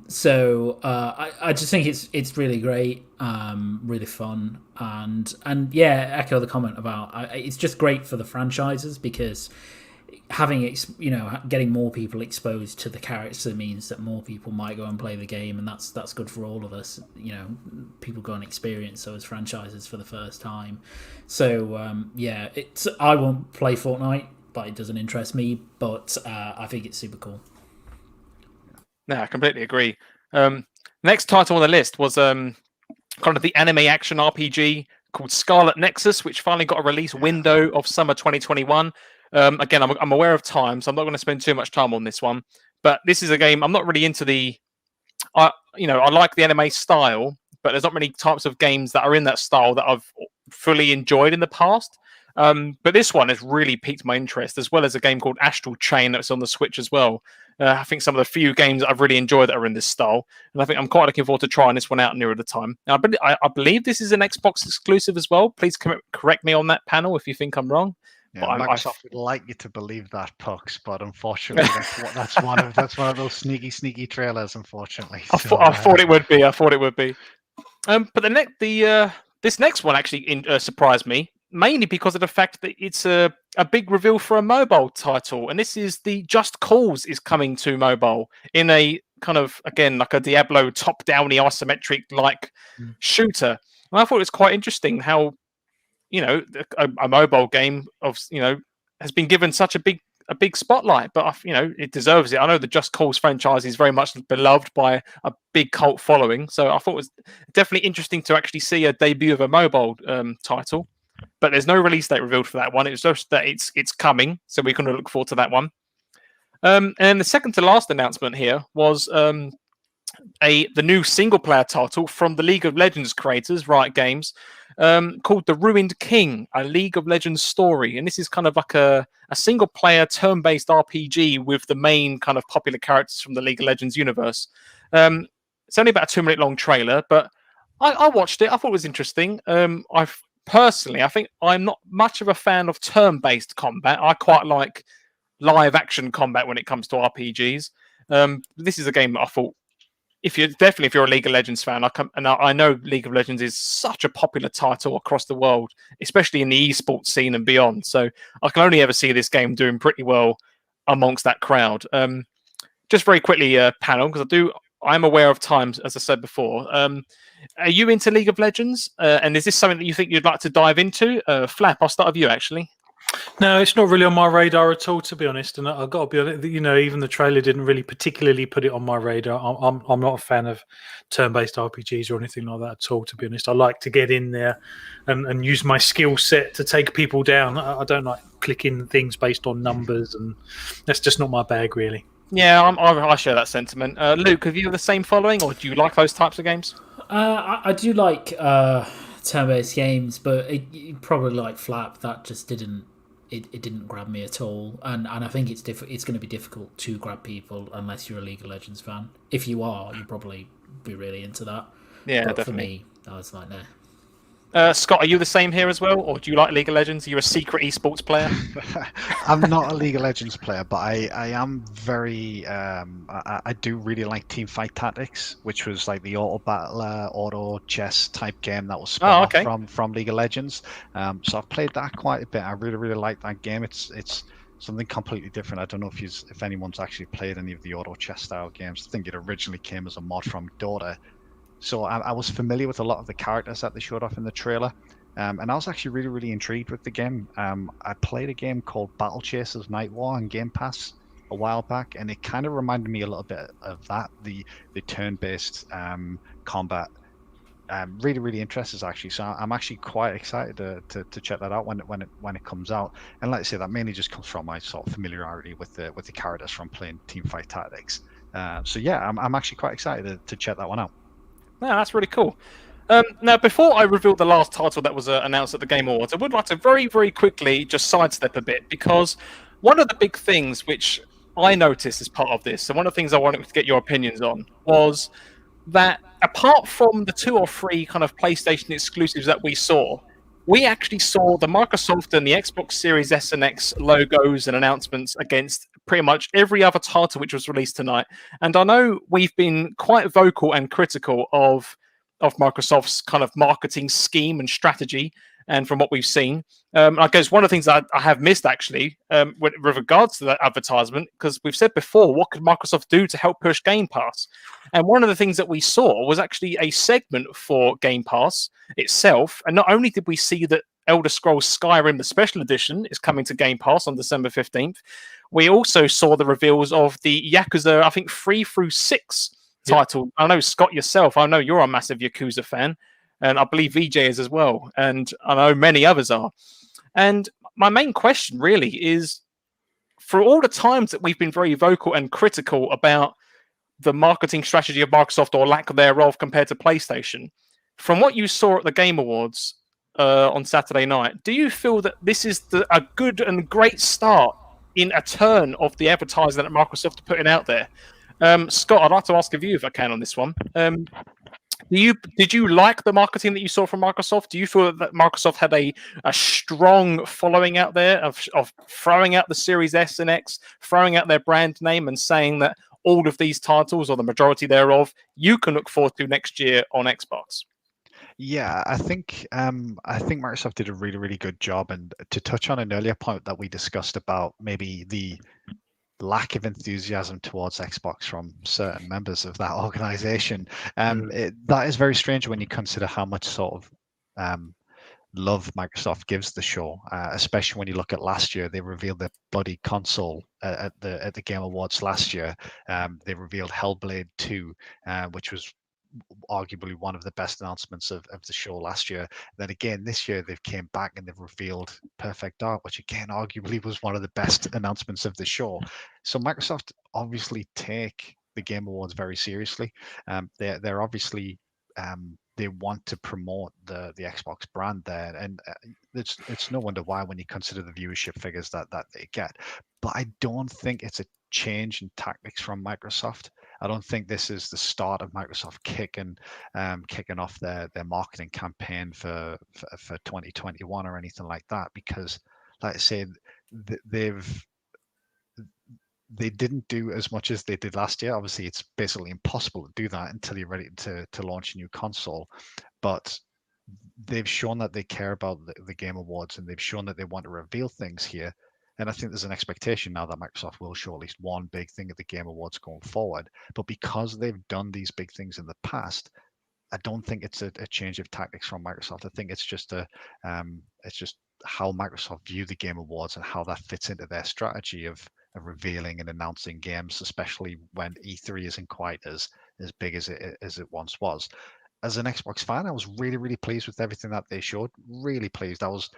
So I just think it's really great, really fun, and yeah, echo the comment about it's just great for the franchises, because having getting more people exposed to the character means that more people might go and play the game, and that's good for all of us. People go and experience those franchises for the first time. So I won't play Fortnite, but it doesn't interest me. But I think it's super cool. No, I completely agree. Next title on the list was kind of the anime action RPG called Scarlet Nexus, which finally got a release window of summer 2021. Again, I'm aware of time, so I'm not going to spend too much time on this one. But this is a game I'm not really into I like the anime style, but there's not many types of games that are in that style that I've fully enjoyed in the past. But this one has really piqued my interest, as well as a game called Astral Chain that's on the Switch as well. I think some of the few games that I've really enjoyed that are in this style, and I think I'm quite looking forward to trying this one out nearer the time. Now, I believe this is an Xbox exclusive as well. Please correct me on that panel if you think I'm wrong. Yeah, Microsoft would like you to believe that, Pucks, but unfortunately, that's one of those sneaky trailers. Unfortunately, I thought it would be. But this next one actually surprised me, mainly because of the fact that it's a big reveal for a mobile title, and this is the Just Cause is coming to mobile in a kind of, again, like a Diablo top-downy isometric shooter. And I thought it was quite interesting how a mobile game has been given such a big a big spotlight, but it deserves it. I know the Just Cause franchise is very much beloved by a big cult following, so I thought it was definitely interesting to actually see a debut of a mobile title. But there's no release date revealed for that one. It's just that it's coming, so we can look forward to that one. And the second to last announcement here was the new single-player title from the League of Legends creators, Riot Games, called The Ruined King, a League of Legends story. And this is kind of like a single-player turn-based RPG with the main kind of popular characters from the League of Legends universe. It's only about a 2-minute long trailer, but I watched it. I thought it was interesting. I think I'm not much of a fan of turn-based combat. I quite like live action combat when it comes to RPGs. This is a game that I thought, if you're a League of Legends fan, I know League of Legends is such a popular title across the world, especially in the esports scene and beyond. So I can only ever see this game doing pretty well amongst that crowd. Just very quickly, panel, because I'm aware of times, as I said before. Are you into League of Legends? And is this something that you think you'd like to dive into? Flap, I'll start with you, actually. No, it's not really on my radar at all, to be honest. And I've got to be honest, even the trailer didn't really particularly put it on my radar. I'm not a fan of turn-based RPGs or anything like that at all, to be honest. I like to get in there and use my skill set to take people down. I don't like clicking things based on numbers, and that's just not my bag, really. Yeah, I share that sentiment. Luke, have you the same following, or do you like those types of games? I do like turn-based games, but probably like Flap, that just didn't grab me at all, and I think it's going to be difficult to grab people unless you're a League of Legends fan. If you are, you'll probably be really into that. Yeah, but definitely. For me, I was like, no. Scott, are you the same here as well, or do you like League of Legends? Are you a secret esports player? I'm not a League of Legends player, but I am very. I do really like Teamfight Tactics, which was like the auto battler, auto chess type game that was spun off from League of Legends. So I've played that quite a bit. I really like that game. It's something completely different. I don't know if anyone's actually played any of the auto chess style games. I think it originally came as a mod from Dota. So I was familiar with a lot of the characters that they showed off in the trailer, and I was actually really intrigued with the game. I played a game called Battle Chasers Night War on Game Pass a while back, and it kind of reminded me a little bit of that, the turn-based combat. Really interested actually, so I'm actually quite excited to check that out when it comes out. And like I say, that mainly just comes from my sort of familiarity with the characters from playing Teamfight Tactics. So yeah, I'm actually quite excited to check that one out. Yeah, that's really cool. Now, before I reveal the last title that was announced at the Game Awards, I would like to very quickly just sidestep a bit, because one of the big things which I noticed as part of this, and one of the things I wanted to get your opinions on, was that apart from the 2 or 3 kind of PlayStation exclusives that we actually saw the Microsoft and the Xbox Series S and X logos and announcements against pretty much every other title which was released tonight. And I know we've been quite vocal and critical of Microsoft's kind of marketing scheme and strategy, and from what we've seen. I guess one of the things I have missed, actually, with regards to that advertisement, because we've said before, what could Microsoft do to help push Game Pass? And one of the things that we saw was actually a segment for Game Pass itself. And not only did we see that Elder Scrolls Skyrim, the special edition, is coming to Game Pass on December 15th, we also saw the reveals of the Yakuza, I think, 3 through 6 title. I know, Scott, yourself, I know you're a massive Yakuza fan, and I believe VJ is as well, and I know many others are. And my main question really is, for all the times that we've been very vocal and critical about the marketing strategy of Microsoft, or lack thereof, compared to PlayStation, from what you saw at the Game Awards on Saturday night, do you feel that this is a good and great start in a turn of the advertising that Microsoft are putting out there? Scott, I'd like to ask of you, if I can, on this one. Did you like the marketing that you saw from Microsoft? Do you feel that Microsoft had a strong following out there of throwing out the Series S and X, throwing out their brand name, and saying that all of these titles, or the majority thereof, you can look forward to next year on Xbox? Yeah, I think Microsoft did a really good job. And to touch on an earlier point that we discussed about maybe the lack of enthusiasm towards Xbox from certain members of that organization, that is very strange when you consider how much sort of love Microsoft gives the show, especially when you look at last year. They revealed their bloody console at the Game Awards last year. They revealed Hellblade 2, which was arguably one of the best announcements of the show last year. Then again this year they've came back and they've revealed Perfect Dark, which again arguably was one of the best announcements of the show. So Microsoft obviously take the Game Awards very seriously. They're obviously they want to promote the Xbox brand there, and it's no wonder why when you consider the viewership figures that they get. But I don't think it's a change in tactics from Microsoft. I don't think this is the start of Microsoft kicking off their marketing campaign for 2021 or anything like that, because, like I said, they didn't do as much as they did last year. Obviously, it's basically impossible to do that until you're ready to launch a new console. But they've shown that they care about the Game Awards, and they've shown that they want to reveal things here. And I think there's an expectation now that Microsoft will show at least one big thing at the Game Awards going forward. But because they've done these big things in the past, I don't think it's a change of tactics from Microsoft. I think it's just how Microsoft view the Game Awards and how that fits into their strategy of revealing and announcing games, especially when E3 isn't quite as big as it once was. As an Xbox fan, I was really, really pleased with everything that they showed. Really pleased. I was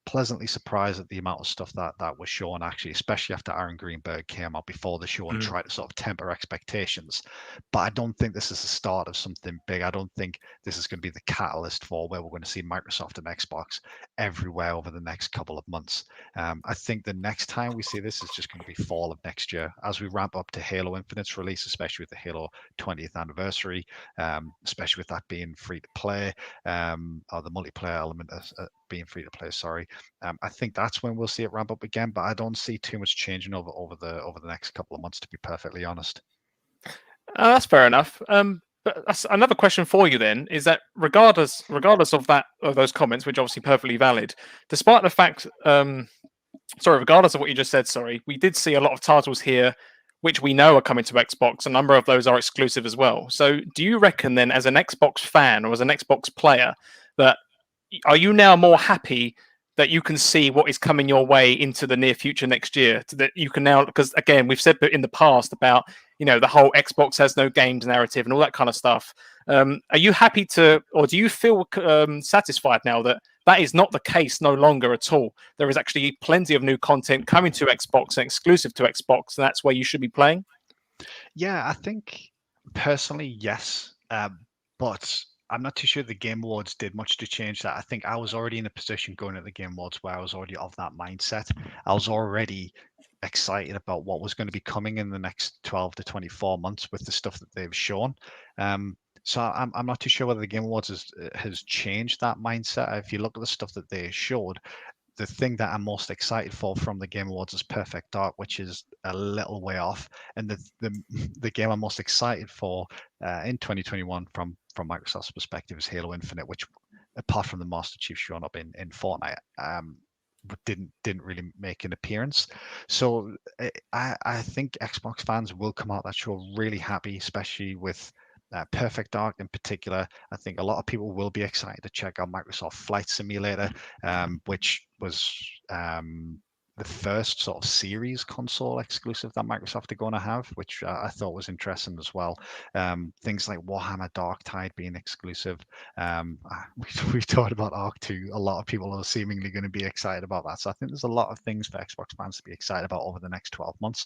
pleasantly surprised at the amount of stuff that was shown, actually, especially after Aaron Greenberg came out before the show and tried to sort of temper expectations. But I don't think this is the start of something big. I don't think this is going to be the catalyst for where we're going to see Microsoft and Xbox everywhere over the next couple of months. I think the next time we see this is just going to be fall of next year as we ramp up to Halo Infinite's release, especially with the Halo 20th anniversary, especially with that being free to play, or the multiplayer element being free to play. Sorry, I think that's when we'll see it ramp up again. But I don't see too much changing over the next couple of months, to be perfectly honest. That's fair enough. But that's another question for you then, is that regardless of those comments, which are obviously perfectly valid, despite the fact, regardless of what you just said, we did see a lot of titles here which we know are coming to Xbox. A number of those are exclusive as well. So do you reckon then, as an Xbox fan or as an Xbox player, that are you now more happy that you can see what is coming your way into the near future next year? That you can now, because again, we've said in the past about, the whole Xbox has no games narrative and all that kind of stuff. Are you happy or do you feel satisfied now that is not the case no longer at all? There is actually plenty of new content coming to Xbox and exclusive to Xbox, and that's where you should be playing? Yeah, I think personally, yes. But I'm not too sure the Game Awards did much to change that. I think I was already in a position going at the Game Awards where I was already of that mindset. I was already excited about what was going to be coming in the next 12 to 24 months with the stuff that they've shown. So I'm not too sure whether the Game Awards has changed that mindset. If you look at the stuff that they showed, the thing that I'm most excited for from the Game Awards is Perfect Dark, which is a little way off. And the game I'm most excited for in 2021 from Microsoft's perspective is Halo Infinite, which, apart from the Master Chief showing up in Fortnite, but didn't really make an appearance. So I think Xbox fans will come out that show really happy, especially with Perfect Dark in particular. I think a lot of people will be excited to check out Microsoft Flight Simulator, which was the first sort of series console exclusive that Microsoft are going to have, which I thought was interesting as well. Things like Warhammer Dark Tide being exclusive. We've talked about Arc 2. A lot of people are seemingly going to be excited about that. So I think there's a lot of things for Xbox fans to be excited about over the next 12 months.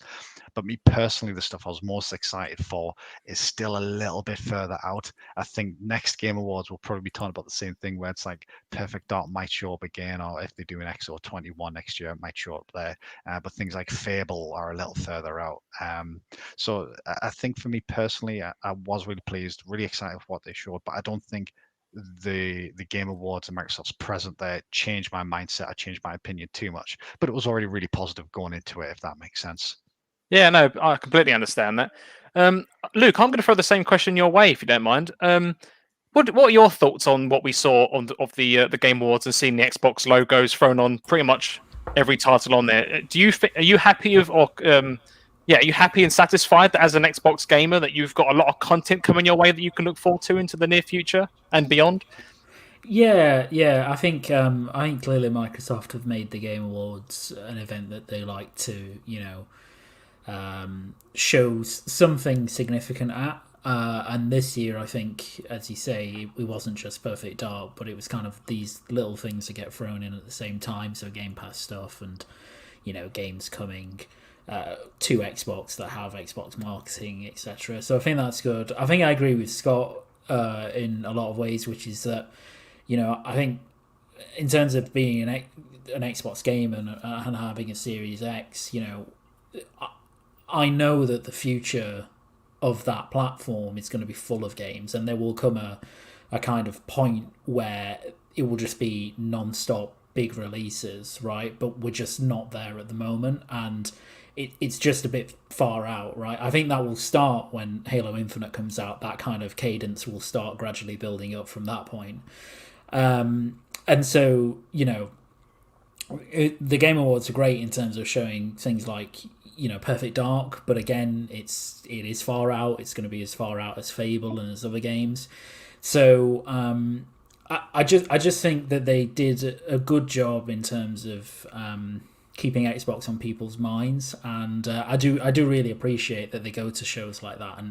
But me personally, the stuff I was most excited for is still a little bit further out. I think next Game Awards will probably be talking about the same thing, where it's like Perfect Dark might show up again, or if they do an XO21 next year, it might show up there. But things like Fable are a little further out. So I think for me personally, I was really pleased, really excited with what they showed, but I don't think the Game Awards and Microsoft's present there changed my mindset. I changed my opinion too much, but it was already really positive going into it, if that makes sense. Yeah, no, I completely understand that. Luke, I'm going to throw the same question your way, if you don't mind. What are your thoughts on what we saw of the Game Awards and seeing the Xbox logos thrown on pretty much every title on there? Are you happy are you happy and satisfied that as an Xbox gamer that you've got a lot of content coming your way that you can look forward to into the near future and beyond? Yeah. I think clearly Microsoft have made the Game Awards an event that they like to, show something significant at. And this year, I think, as you say, it wasn't just Perfect Dark, but it was kind of these little things that get thrown in at the same time. So Game Pass stuff and, games coming to Xbox that have Xbox marketing, etc. So I think that's good. I think I agree with Scott in a lot of ways, which is that, I think in terms of being an Xbox game and having a Series X, I know that the future of that platform is going to be full of games, and there will come a kind of point where it will just be non-stop big releases, right? But we're just not there at the moment, and it's just a bit far out, right? I think that will start when Halo Infinite comes out. That kind of cadence will start gradually building up from that point. And so, the Game Awards are great in terms of showing things like, Perfect Dark, but again, it is far out. It's going to be as far out as Fable and as other games. So I just think that they did a good job in terms of keeping Xbox on people's minds, and I do really appreciate that they go to shows like that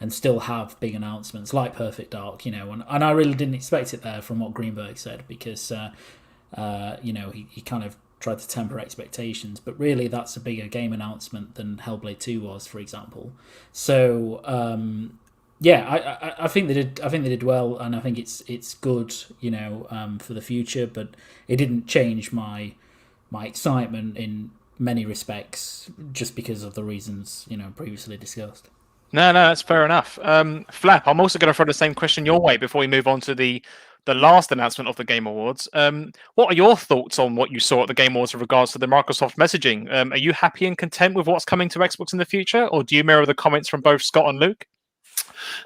and still have big announcements like Perfect Dark, and I really didn't expect it there from what Greenberg said, because he kind of tried to temper expectations, but really that's a bigger game announcement than Hellblade 2 was, for example. So I think they did well, and I think it's good, for the future, but it didn't change my excitement in many respects just because of the reasons previously discussed. No, that's fair enough. Flap, I'm also going to throw the same question your way before we move on to the last announcement of the Game Awards. What are your thoughts on what you saw at the Game Awards with regards to the Microsoft messaging? Are you happy and content with what's coming to Xbox in the future, or do you mirror the comments from both Scott and Luke?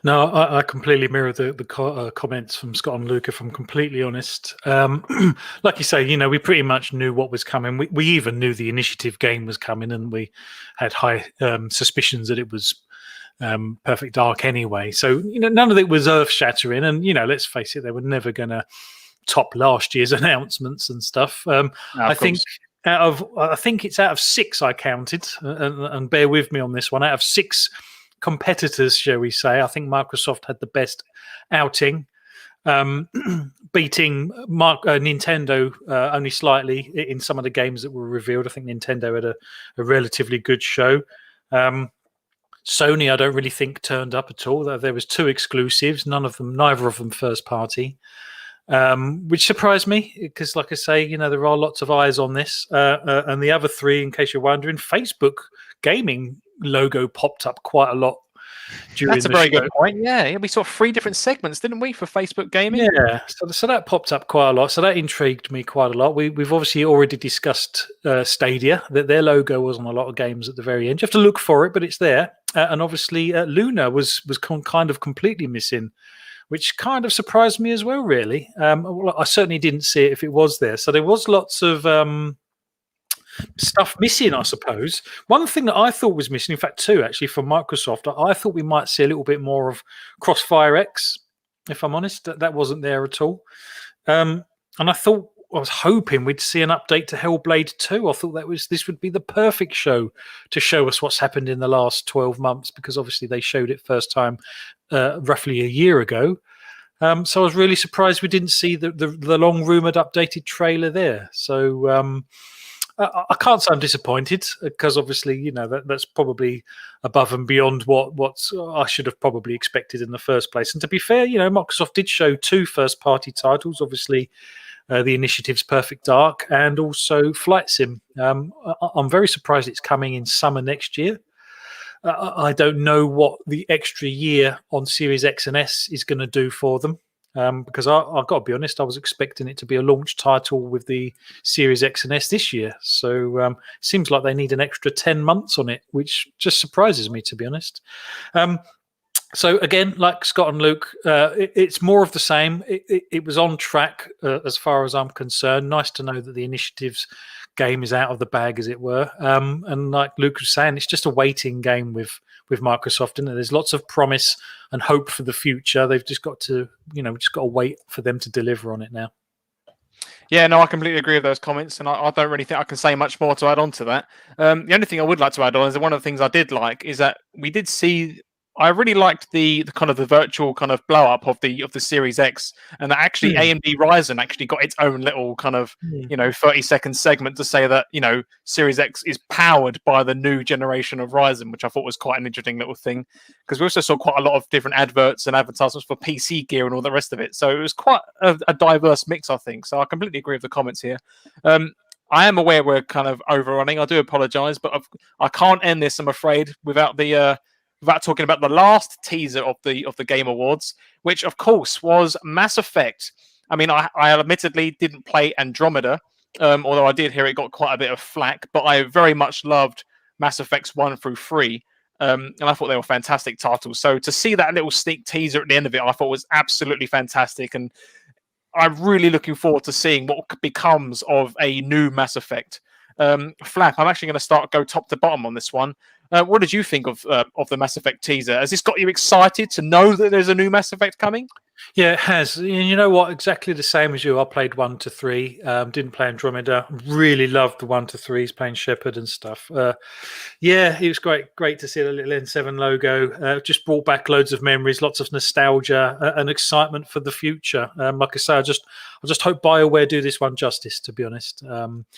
No, I completely mirror the comments from Scott and Luke, if I'm completely honest. Like you say, we pretty much knew what was coming. We even knew the Initiative game was coming, and we had high suspicions that it was Perfect Dark anyway. So, none of it was earth-shattering. And, let's face it, they were never going to top last year's announcements and stuff. I think it's out of 6 I counted, and bear with me on this one, out of 6 competitors, shall we say, I think Microsoft had the best outing, beating Nintendo only slightly in some of the games that were revealed. I think Nintendo had a relatively good show. Sony, I don't really think turned up at all. There was 2 exclusives, neither of them first party, which surprised me because, like I say, there are lots of eyes on this. And the other 3, in case you're wondering, Facebook gaming logo popped up quite a lot during That's a very good point. Yeah, we saw 3 different segments, didn't we, for Facebook gaming? Yeah, so that popped up quite a lot. So that intrigued me quite a lot. We've obviously already discussed Stadia, that their logo was on a lot of games at the very end. You have to look for it, but it's there. And obviously Luna was kind of completely missing, which kind of surprised me as well, really. I certainly didn't see it if it was there. So there was lots of stuff missing, I suppose. One thing that I thought was missing, in fact 2 actually, from Microsoft, I thought we might see a little bit more of Crossfire X, if I'm honest. That wasn't there at all. And I was hoping we'd see an update to Hellblade 2. I thought this would be the perfect show to show us what's happened in the last 12 months, because obviously they showed it first time roughly a year ago. So I was really surprised we didn't see the long-rumoured updated trailer there. So I can't say I'm disappointed, because obviously, that's probably above and beyond what I should have probably expected in the first place. And to be fair, Microsoft did show 2 first-party titles, obviously the Initiative's Perfect Dark and also Flight Sim. I'm very surprised it's coming in summer next year. I don't know what the extra year on Series X and S is going to do for them. Because I've got to be honest, I was expecting it to be a launch title with the Series X and S this year. So seems like they need an extra 10 months on it, which just surprises me, to be honest. So again, like Scott and Luke, it's more of the same. It was on track as far as I'm concerned. Nice to know that the Initiative's game is out of the bag, as it were. And like Luke was saying, it's just a waiting game with with Microsoft, and there's lots of promise and hope for the future. They've just got to, wait for them to deliver on it now. Yeah, no, I completely agree with those comments, and I don't really think I can say much more to add on to that. The only thing I would like to add on is that one of the things I did like is that we did see. I really liked the kind of the virtual kind of blow up of the Series X, and that actually AMD Ryzen actually got its own little kind of 30-second segment to say that Series X is powered by the new generation of Ryzen, which I thought was quite an interesting little thing, because we also saw quite a lot of different adverts and advertisements for PC gear and all the rest of it. So it was quite a diverse mix, I think. So I completely agree with the comments here. I am aware we're kind of overrunning. I do apologise, but I can't end this, I'm afraid, without talking about the last teaser of the Game Awards, which of course was Mass Effect. I mean, I admittedly didn't play Andromeda, although I did hear it got quite a bit of flack, but I very much loved Mass Effects 1 through 3. And I thought they were fantastic titles. So to see that little sneak teaser at the end of it, I thought was absolutely fantastic. And I'm really looking forward to seeing what becomes of a new Mass Effect. Flap, I'm actually going to go top to bottom on this one. What did you think of the Mass Effect teaser? Has this got you excited to know that there's a new Mass Effect coming? Yeah, it has. And you know what? Exactly the same as you. I played 1 to 3. Didn't play Andromeda. Really loved the 1 to 3s, playing Shepard and stuff. Yeah, it was great to see the little N7 logo. Just brought back loads of memories, lots of nostalgia and excitement for the future. Like I say, I just hope BioWare do this one justice, to be honest.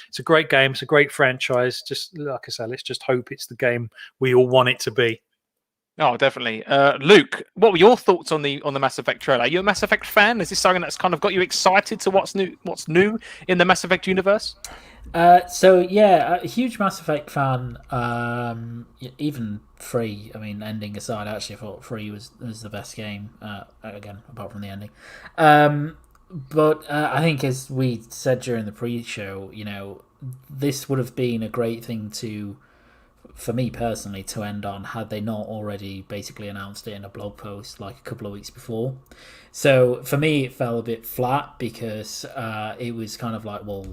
It's a great game. It's a great franchise. Just like I say, let's just hope it's the game we all want it to be. Oh, definitely. Luke, what were your thoughts on the Mass Effect trailer? Are you a Mass Effect fan? Is this something that's kind of got you excited to what's new in the Mass Effect universe? So yeah, a huge Mass Effect fan. Even 3, I mean, ending aside, I actually thought 3 was the best game. Again, apart from the ending. But I think, as we said during the pre-show, this would have been a great thing for me personally to end on, had they not already basically announced it in a blog post like a couple of weeks before. So for me, it fell a bit flat because it was kind of like, well,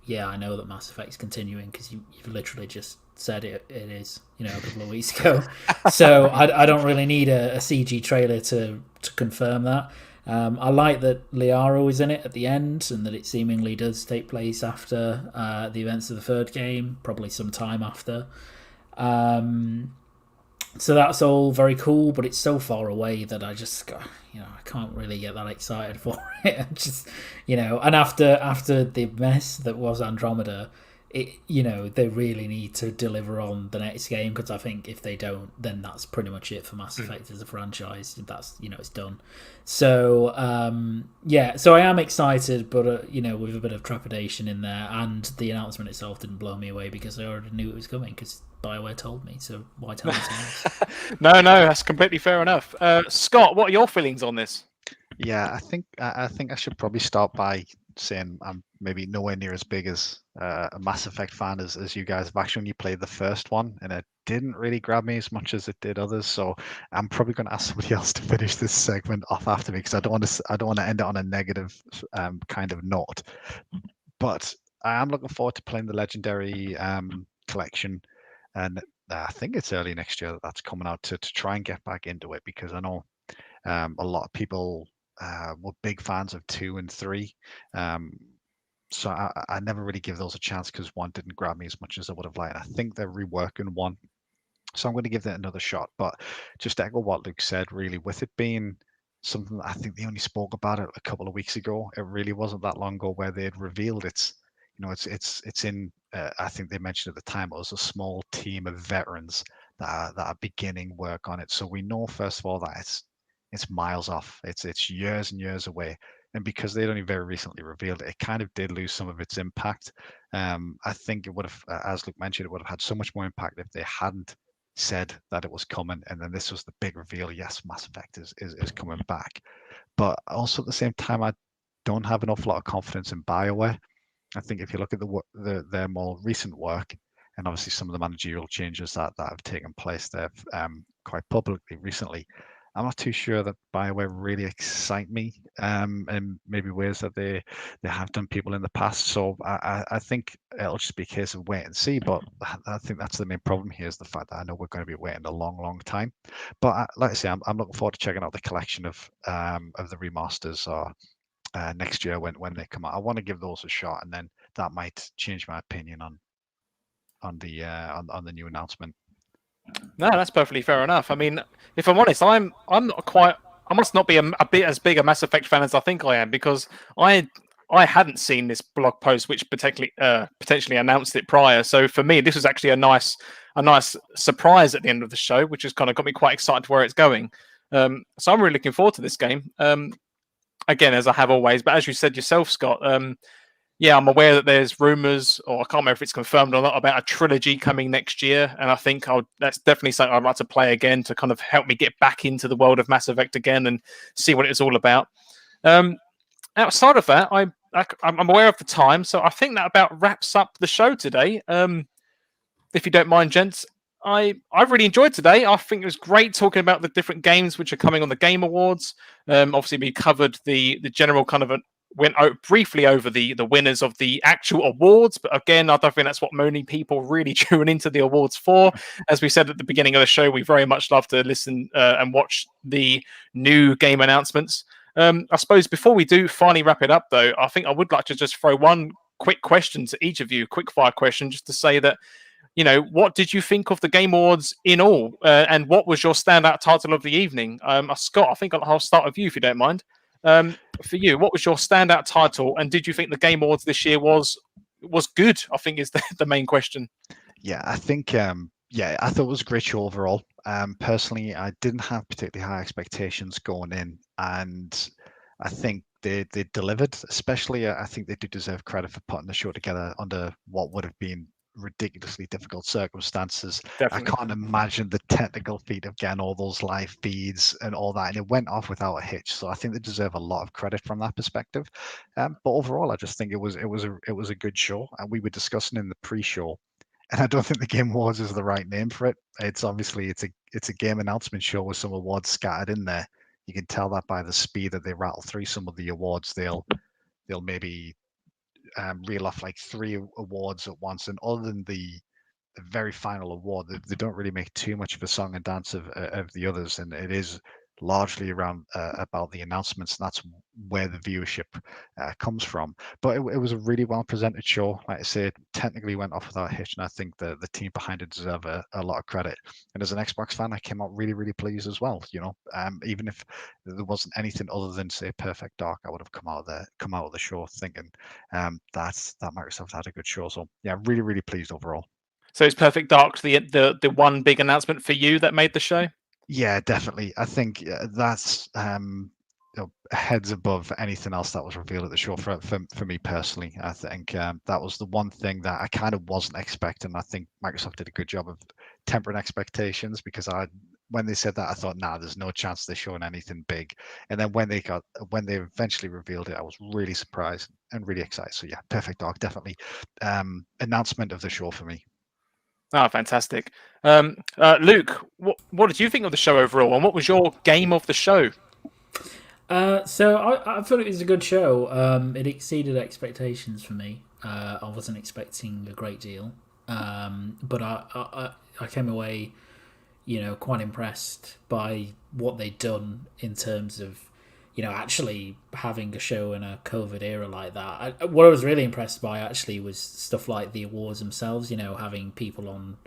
yeah, I know that Mass Effect's continuing because you've literally just said it is, a couple of weeks ago. So I don't really need a CG trailer to confirm that. I like that Liara is in it at the end, and that it seemingly does take place after the events of the third game, probably some time after. So that's all very cool, but it's so far away that I just, I can't really get that excited for it. Just, and after the mess that was Andromeda, they really need to deliver on the next game, because I think if they don't, then that's pretty much it for Mass Effect as a franchise. That's, it's done. So, so I am excited, but, with a bit of trepidation in there, and the announcement itself didn't blow me away because I already knew it was coming, because BioWare told me, so why tell me something else? No, that's completely fair enough. Scott, what are your feelings on this? Yeah, I think I should probably start by saying I'm maybe nowhere near as big as a Mass Effect fan as you guys have actually only played the first one, and it didn't really grab me as much as it did others. So I'm probably going to ask somebody else to finish this segment off after me, because I don't want to end it on a negative kind of note. But I am looking forward to playing the Legendary collection, and I think it's early next year that's coming out to try and get back into it, because I know a lot of people were big fans of 2 and 3. So I never really give those a chance because 1 didn't grab me as much as I would have liked. I think they're reworking 1. So I'm going to give that another shot. But just to echo what Luke said, really, with it being something that I think they only spoke about it a couple of weeks ago, it really wasn't that long ago where they had revealed it's in, I think they mentioned at the time, it was a small team of veterans that are beginning work on it. So we know, first of all, that it's miles off. It's years and years away. And because they'd only very recently revealed it, it kind of did lose some of its impact. I think it would have, as Luke mentioned, it would have had so much more impact if they hadn't said that it was coming, and then this was the big reveal. Yes, Mass Effect is coming back. But also at the same time, I don't have an awful lot of confidence in BioWare. I think if you look at their more recent work, and obviously some of the managerial changes that have taken place there quite publicly recently, I'm not too sure that BioWare really excite me, in maybe ways that they have done people in the past. So I think it'll just be a case of wait and see. But I think that's the main problem here is the fact that I know we're going to be waiting a long, long time. But like I say, I'm looking forward to checking out the collection of the remasters or next year when they come out. I want to give those a shot, and then that might change my opinion on the new announcement. No, that's perfectly fair enough. I mean, if I'm honest, I'm not quite. I must not be a bit as big a Mass Effect fan as I think I am because I hadn't seen this blog post which potentially announced it prior. So for me, this was actually a nice surprise at the end of the show, which has kind of got me quite excited to where it's going. So I'm really looking forward to this game. Again, as I have always, but as you said yourself, Scott. Yeah, I'm aware that there's rumors, or I can't remember if it's confirmed or not, about a trilogy coming next year. And I think that's definitely something I'd like to play again to kind of help me get back into the world of Mass Effect again and see what it's all about. Outside of that, I'm aware of the time, so I think that about wraps up the show today. If you don't mind, gents, I've really enjoyed today. I think it was great talking about the different games which are coming on the Game Awards. Obviously, we covered the general kind of went briefly over the winners of the actual awards, but again, I don't think that's what many people really tune into the awards for. As we said at the beginning of the show, we very much love to listen and watch the new game announcements. I suppose before we do finally wrap it up, though, I think I would like to just throw one quick question to each of you, quick fire question, just to say that, what did you think of the Game Awards in all, and what was your standout title of the evening? Scott, I think I'll start with you if you don't mind. For you, what was your standout title, and did you think the Game Awards this year was good? I think is the main question. Yeah, I think I thought it was a great show overall. Personally, I didn't have particularly high expectations going in, and I think they delivered. Especially, I think they do deserve credit for putting the show together under what would have been ridiculously difficult circumstances. Definitely. I can't imagine the technical feat of getting all those live feeds and all that, and it went off without a hitch. So I think they deserve a lot of credit from that perspective. But overall, I just think it was a good show, and we were discussing in the pre-show. And I don't think the Game Awards is the right name for it. It's obviously it's a game announcement show with some awards scattered in there. You can tell that by the speed that they rattle through some of the awards. They'll maybe reel off like 3 awards at once, and other than the very final award, they don't really make too much of a song and dance of the others, and it is largely around about the announcements, and that's where the viewership comes from. But it was a really well presented show. Like I said, technically went off without a hitch, and I think the team behind it deserve a lot of credit. And as an Xbox fan, I came out really, really pleased as well. Even if there wasn't anything other than say Perfect Dark, I would have come out of the show thinking that Microsoft had a good show. So yeah, really, really pleased overall. So is Perfect Dark the one big announcement for you that made the show? Yeah, definitely. I think that's heads above anything else that was revealed at the show for me personally. I think that was the one thing that I kind of wasn't expecting. I think Microsoft did a good job of tempering expectations, because when they said that, I thought, nah, there's no chance they're showing anything big. And then when they eventually revealed it, I was really surprised and really excited. So yeah, Perfect Dark, definitely announcement of the show for me. Oh, fantastic. Luke, what did you think of the show overall, and what was your game of the show? So I thought it was a good show. It exceeded expectations for me. I wasn't expecting a great deal, but I came away, quite impressed by what they'd done in terms of, actually having a show in a COVID era like that. What I was really impressed by actually was stuff like the awards themselves. Having people on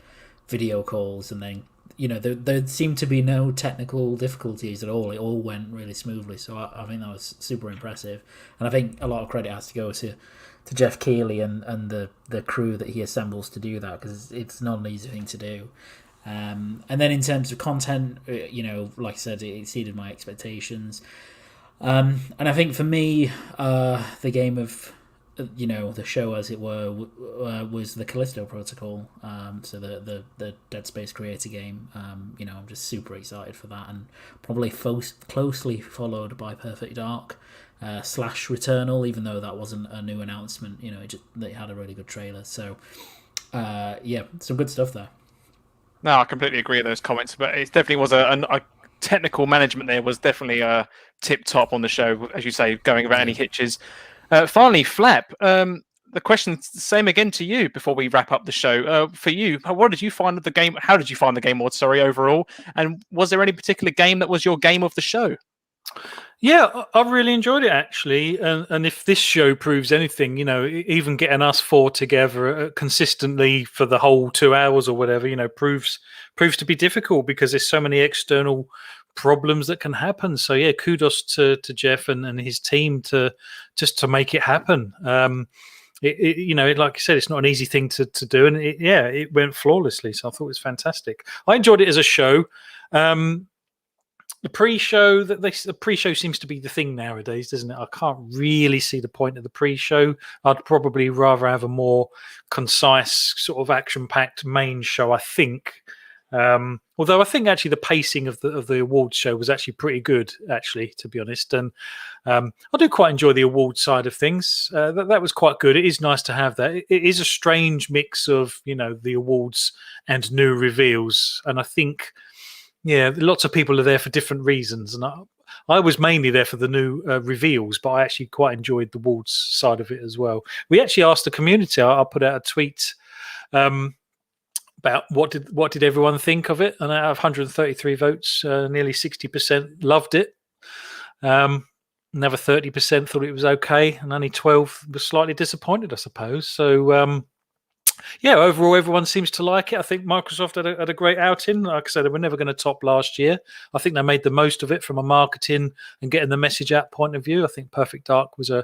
video calls, and then there seemed to be no technical difficulties at all. It all went really smoothly, so I think that was super impressive. And I think a lot of credit has to go to Jeff Keighley and the crew that he assembles to do that, because it's not an easy thing to do. And then in terms of content, like I said, it exceeded my expectations. And I think for me, the game of the show, as it were, was the Callisto Protocol. So the Dead Space creator game. I'm just super excited for that, and probably closely followed by Perfect Dark / Returnal, even though that wasn't a new announcement. They had a really good trailer. So some good stuff there. No, I completely agree with those comments, but it definitely was technical management there was definitely tip top on the show, as you say, going without any hitches. Finally, Flap. The question's the same again to you before we wrap up the show. For you, what did you find of the game? How did you find the game, overall? And was there any particular game that was your game of the show? Yeah, I really enjoyed it actually, and if this show proves anything, even getting us four together consistently for the whole 2 hours or whatever, proves to be difficult because there's so many external problems that can happen. So yeah, kudos to Jeff and his team to make it happen. Like you said, it's not an easy thing to do, and it went flawlessly. So I thought it was fantastic. I enjoyed it as a show. The pre-show seems to be the thing nowadays, doesn't it? I can't really see the point of the pre-show. I'd probably rather have a more concise, sort of action-packed main show, I think. Although I think actually the pacing of the awards show was actually pretty good, actually, to be honest. And I do quite enjoy the awards side of things. That was quite good. It is nice to have that. It is a strange mix of, the awards and new reveals. And I think, lots of people are there for different reasons. And I was mainly there for the new reveals, but I actually quite enjoyed the awards side of it as well. We actually asked the community. I put out a tweet about what did everyone think of it, and out of 133 votes, nearly 60% loved it. Another 30% thought it was okay, and only 12 were slightly disappointed, I suppose. So overall everyone seems to like it. I think Microsoft had a great outing. Like I said, they were never going to top last year. I think they made the most of it from a marketing and getting the message out point of view. I think Perfect Dark was a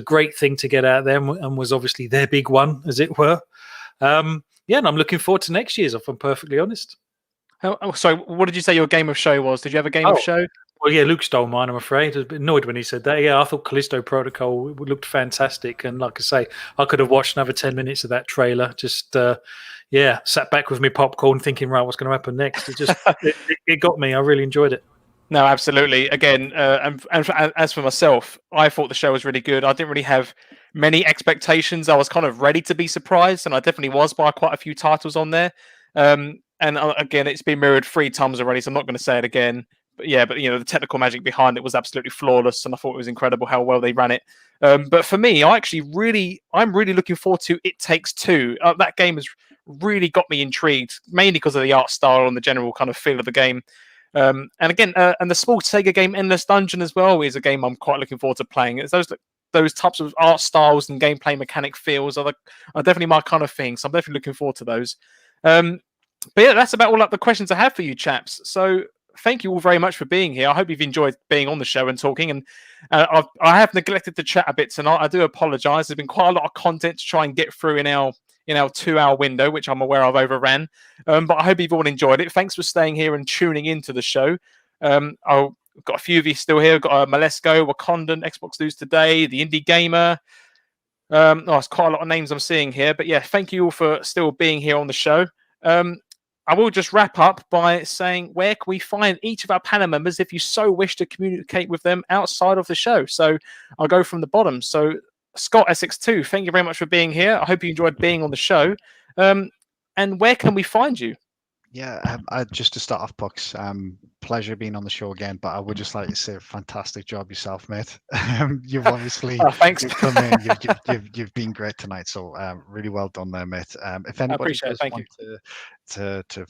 great thing to get out there, and was obviously their big one, as it were. And I'm looking forward to next year's, if I'm perfectly honest. So what did you say your game of show was? Did you have a game of show? Well, yeah, Luke stole mine, I'm afraid. I was a bit annoyed when he said that. Yeah, I thought Callisto Protocol looked fantastic. And like I say, I could have watched another 10 minutes of that trailer. Just, sat back with my popcorn thinking, right, what's going to happen next? It just, it got me. I really enjoyed it. No, absolutely. Again, and as for myself, I thought the show was really good. I didn't really have many expectations. I was kind of ready to be surprised, and I definitely was by quite a few titles on there. And again, it's been mirrored 3 times already, so I'm not going to say it again. But the technical magic behind it was absolutely flawless, and I thought it was incredible how well they ran it. But for me, I'm really looking forward to It Takes Two. That game has really got me intrigued, mainly because of the art style and the general kind of feel of the game. And again, and the small Sega game Endless Dungeon as well is a game I'm quite looking forward to playing. It's those types of art styles and gameplay mechanic feels are definitely my kind of thing. So I'm definitely looking forward to those. But yeah, that's about all the questions I have for you chaps. So thank you all very much for being here. I hope you've enjoyed being on the show and talking. And I have neglected to chat a bit tonight. I do apologise. There's been quite a lot of content to try and get through in our 2-hour window, which I'm aware I've overran. But I hope you've all enjoyed it. Thanks for staying here and tuning into the show. I've got a few of you still here. I've got Malesko, Wakandan, Xbox News Today, The Indie Gamer. It's quite a lot of names I'm seeing here. But yeah, thank you all for still being here on the show. I will just wrap up by saying, where can we find each of our panel members if you so wish to communicate with them outside of the show? So I'll go from the bottom. So Scott SX2, thank you very much for being here. I hope you enjoyed being on the show. And where can we find you? Yeah, just to start off, Pucks, pleasure being on the show again, but I would just like to say fantastic job yourself, mate. You've obviously thanks. come in, you've been great tonight, so really well done there, mate. If anybody does want to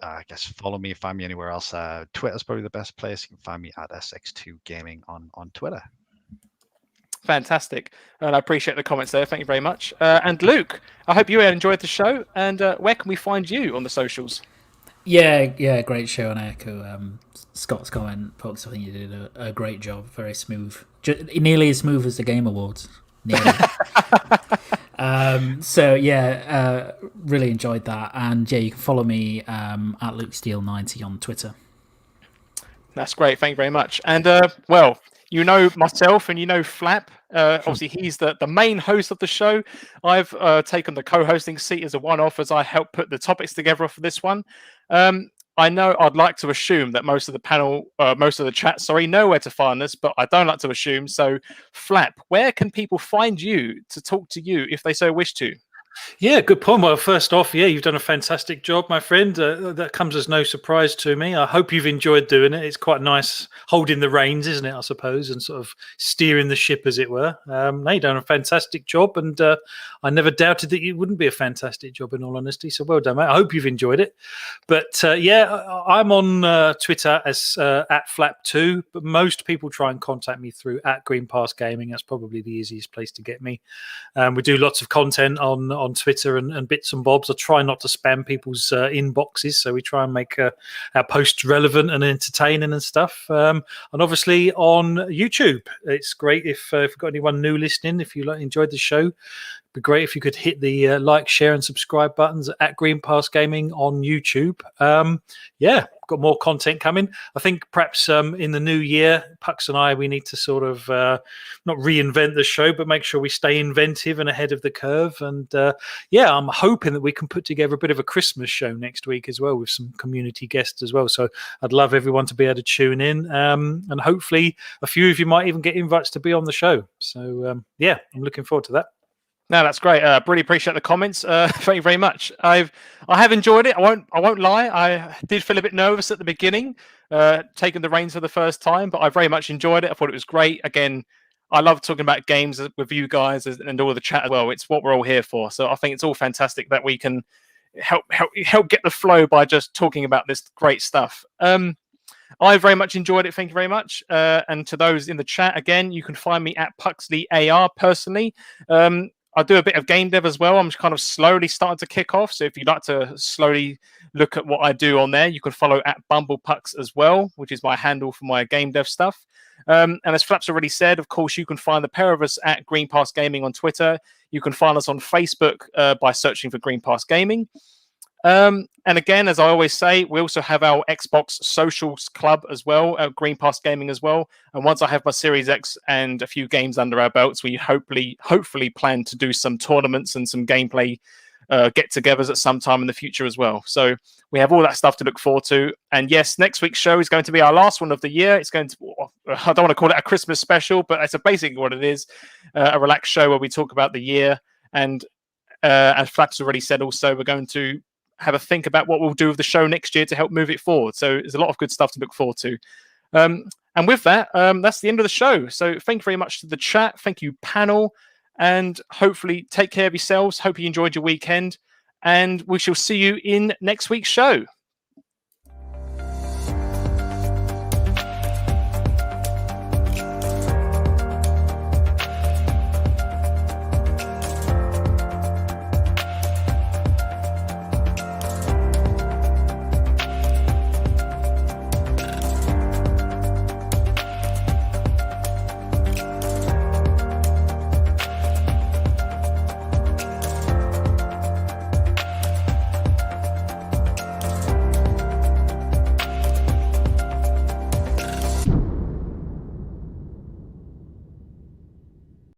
I guess follow me, find me anywhere else, Twitter's probably the best place. You can find me at SX2 Gaming on Twitter. Fantastic. And I appreciate the comments there. Thank you very much. And Luke, I hope you enjoyed the show. And where can we find you on the socials? Yeah, great show. And I echo Scott's comment. Folks, I think you did a great job. Very smooth. Nearly as smooth as the Game Awards. Nearly. Really enjoyed that. And yeah, you can follow me at Luke Steele 90 on Twitter. That's great. Thank you very much. And you know myself and you know Flap. Obviously, he's the main host of the show. I've taken the co-hosting seat as a one-off as I helped put the topics together for this one. I know I'd like to assume that most of the chat, know where to find us, but I don't like to assume. So, Flap, where can people find you to talk to you if they so wish to? Yeah, good point. Well, first off, yeah, you've done a fantastic job, my friend. That comes as no surprise to me. I hope you've enjoyed doing it. It's quite nice holding the reins, isn't it, I suppose, and sort of steering the ship, as it were. No, you've done a fantastic job, and I never doubted that you wouldn't be a fantastic job, in all honesty. So well done, mate. I hope you've enjoyed it. But I'm on Twitter as at Flap2, but most people try and contact me through at Green Pass Gaming. That's probably the easiest place to get me. We do lots of content on Twitter and bits and bobs. I try not to spam people's inboxes, so we try and make our posts relevant and entertaining and stuff. And obviously on YouTube, it's great if you've got anyone new listening. If you enjoyed the show, it'd be great if you could hit the like, share, and subscribe buttons at Green Pass Gaming on YouTube. Got more content coming. I think perhaps in the new year, Pucks and I, we need to sort of not reinvent the show, but make sure we stay inventive and ahead of the curve. And I'm hoping that we can put together a bit of a Christmas show next week as well with some community guests as well. So I'd love everyone to be able to tune in. And hopefully a few of you might even get invites to be on the show. So I'm looking forward to that. No, that's great. Really appreciate the comments. Thank you very much. I have enjoyed it. I won't lie. I did feel a bit nervous at the beginning, taking the reins for the first time, but I very much enjoyed it. I thought it was great. Again, I love talking about games with you guys and all the chat as well. It's what we're all here for. So I think it's all fantastic that we can help get the flow by just talking about this great stuff. I very much enjoyed it. Thank you very much. And to those in the chat, again, you can find me at Puxley AR personally. I do a bit of game dev as well. I'm kind of slowly starting to kick off. So if you'd like to slowly look at what I do on there, you can follow at BumblePucks as well, which is my handle for my game dev stuff. And as Flaps already said, of course, you can find the pair of us at Green Pass Gaming on Twitter. You can find us on Facebook by searching for Green Pass Gaming. And again, as I always say, we also have our Xbox Socials Club as well, Green Pass Gaming as well. And once I have my Series X and a few games under our belts, we hopefully plan to do some tournaments and some gameplay get-togethers at some time in the future as well. So we have all that stuff to look forward to. And yes, next week's show is going to be our last one of the year. It's going to, I don't want to call it a Christmas special, but it's basically what it is, a relaxed show where we talk about the year. And as Flax already said, also, we're going to have a think about what we'll do with the show next year to help move it forward. So there's a lot of good stuff to look forward to. And with that, that's the end of the show. So thank you very much to the chat. Thank you, panel. And hopefully take care of yourselves. Hope you enjoyed your weekend. And we shall see you in next week's show.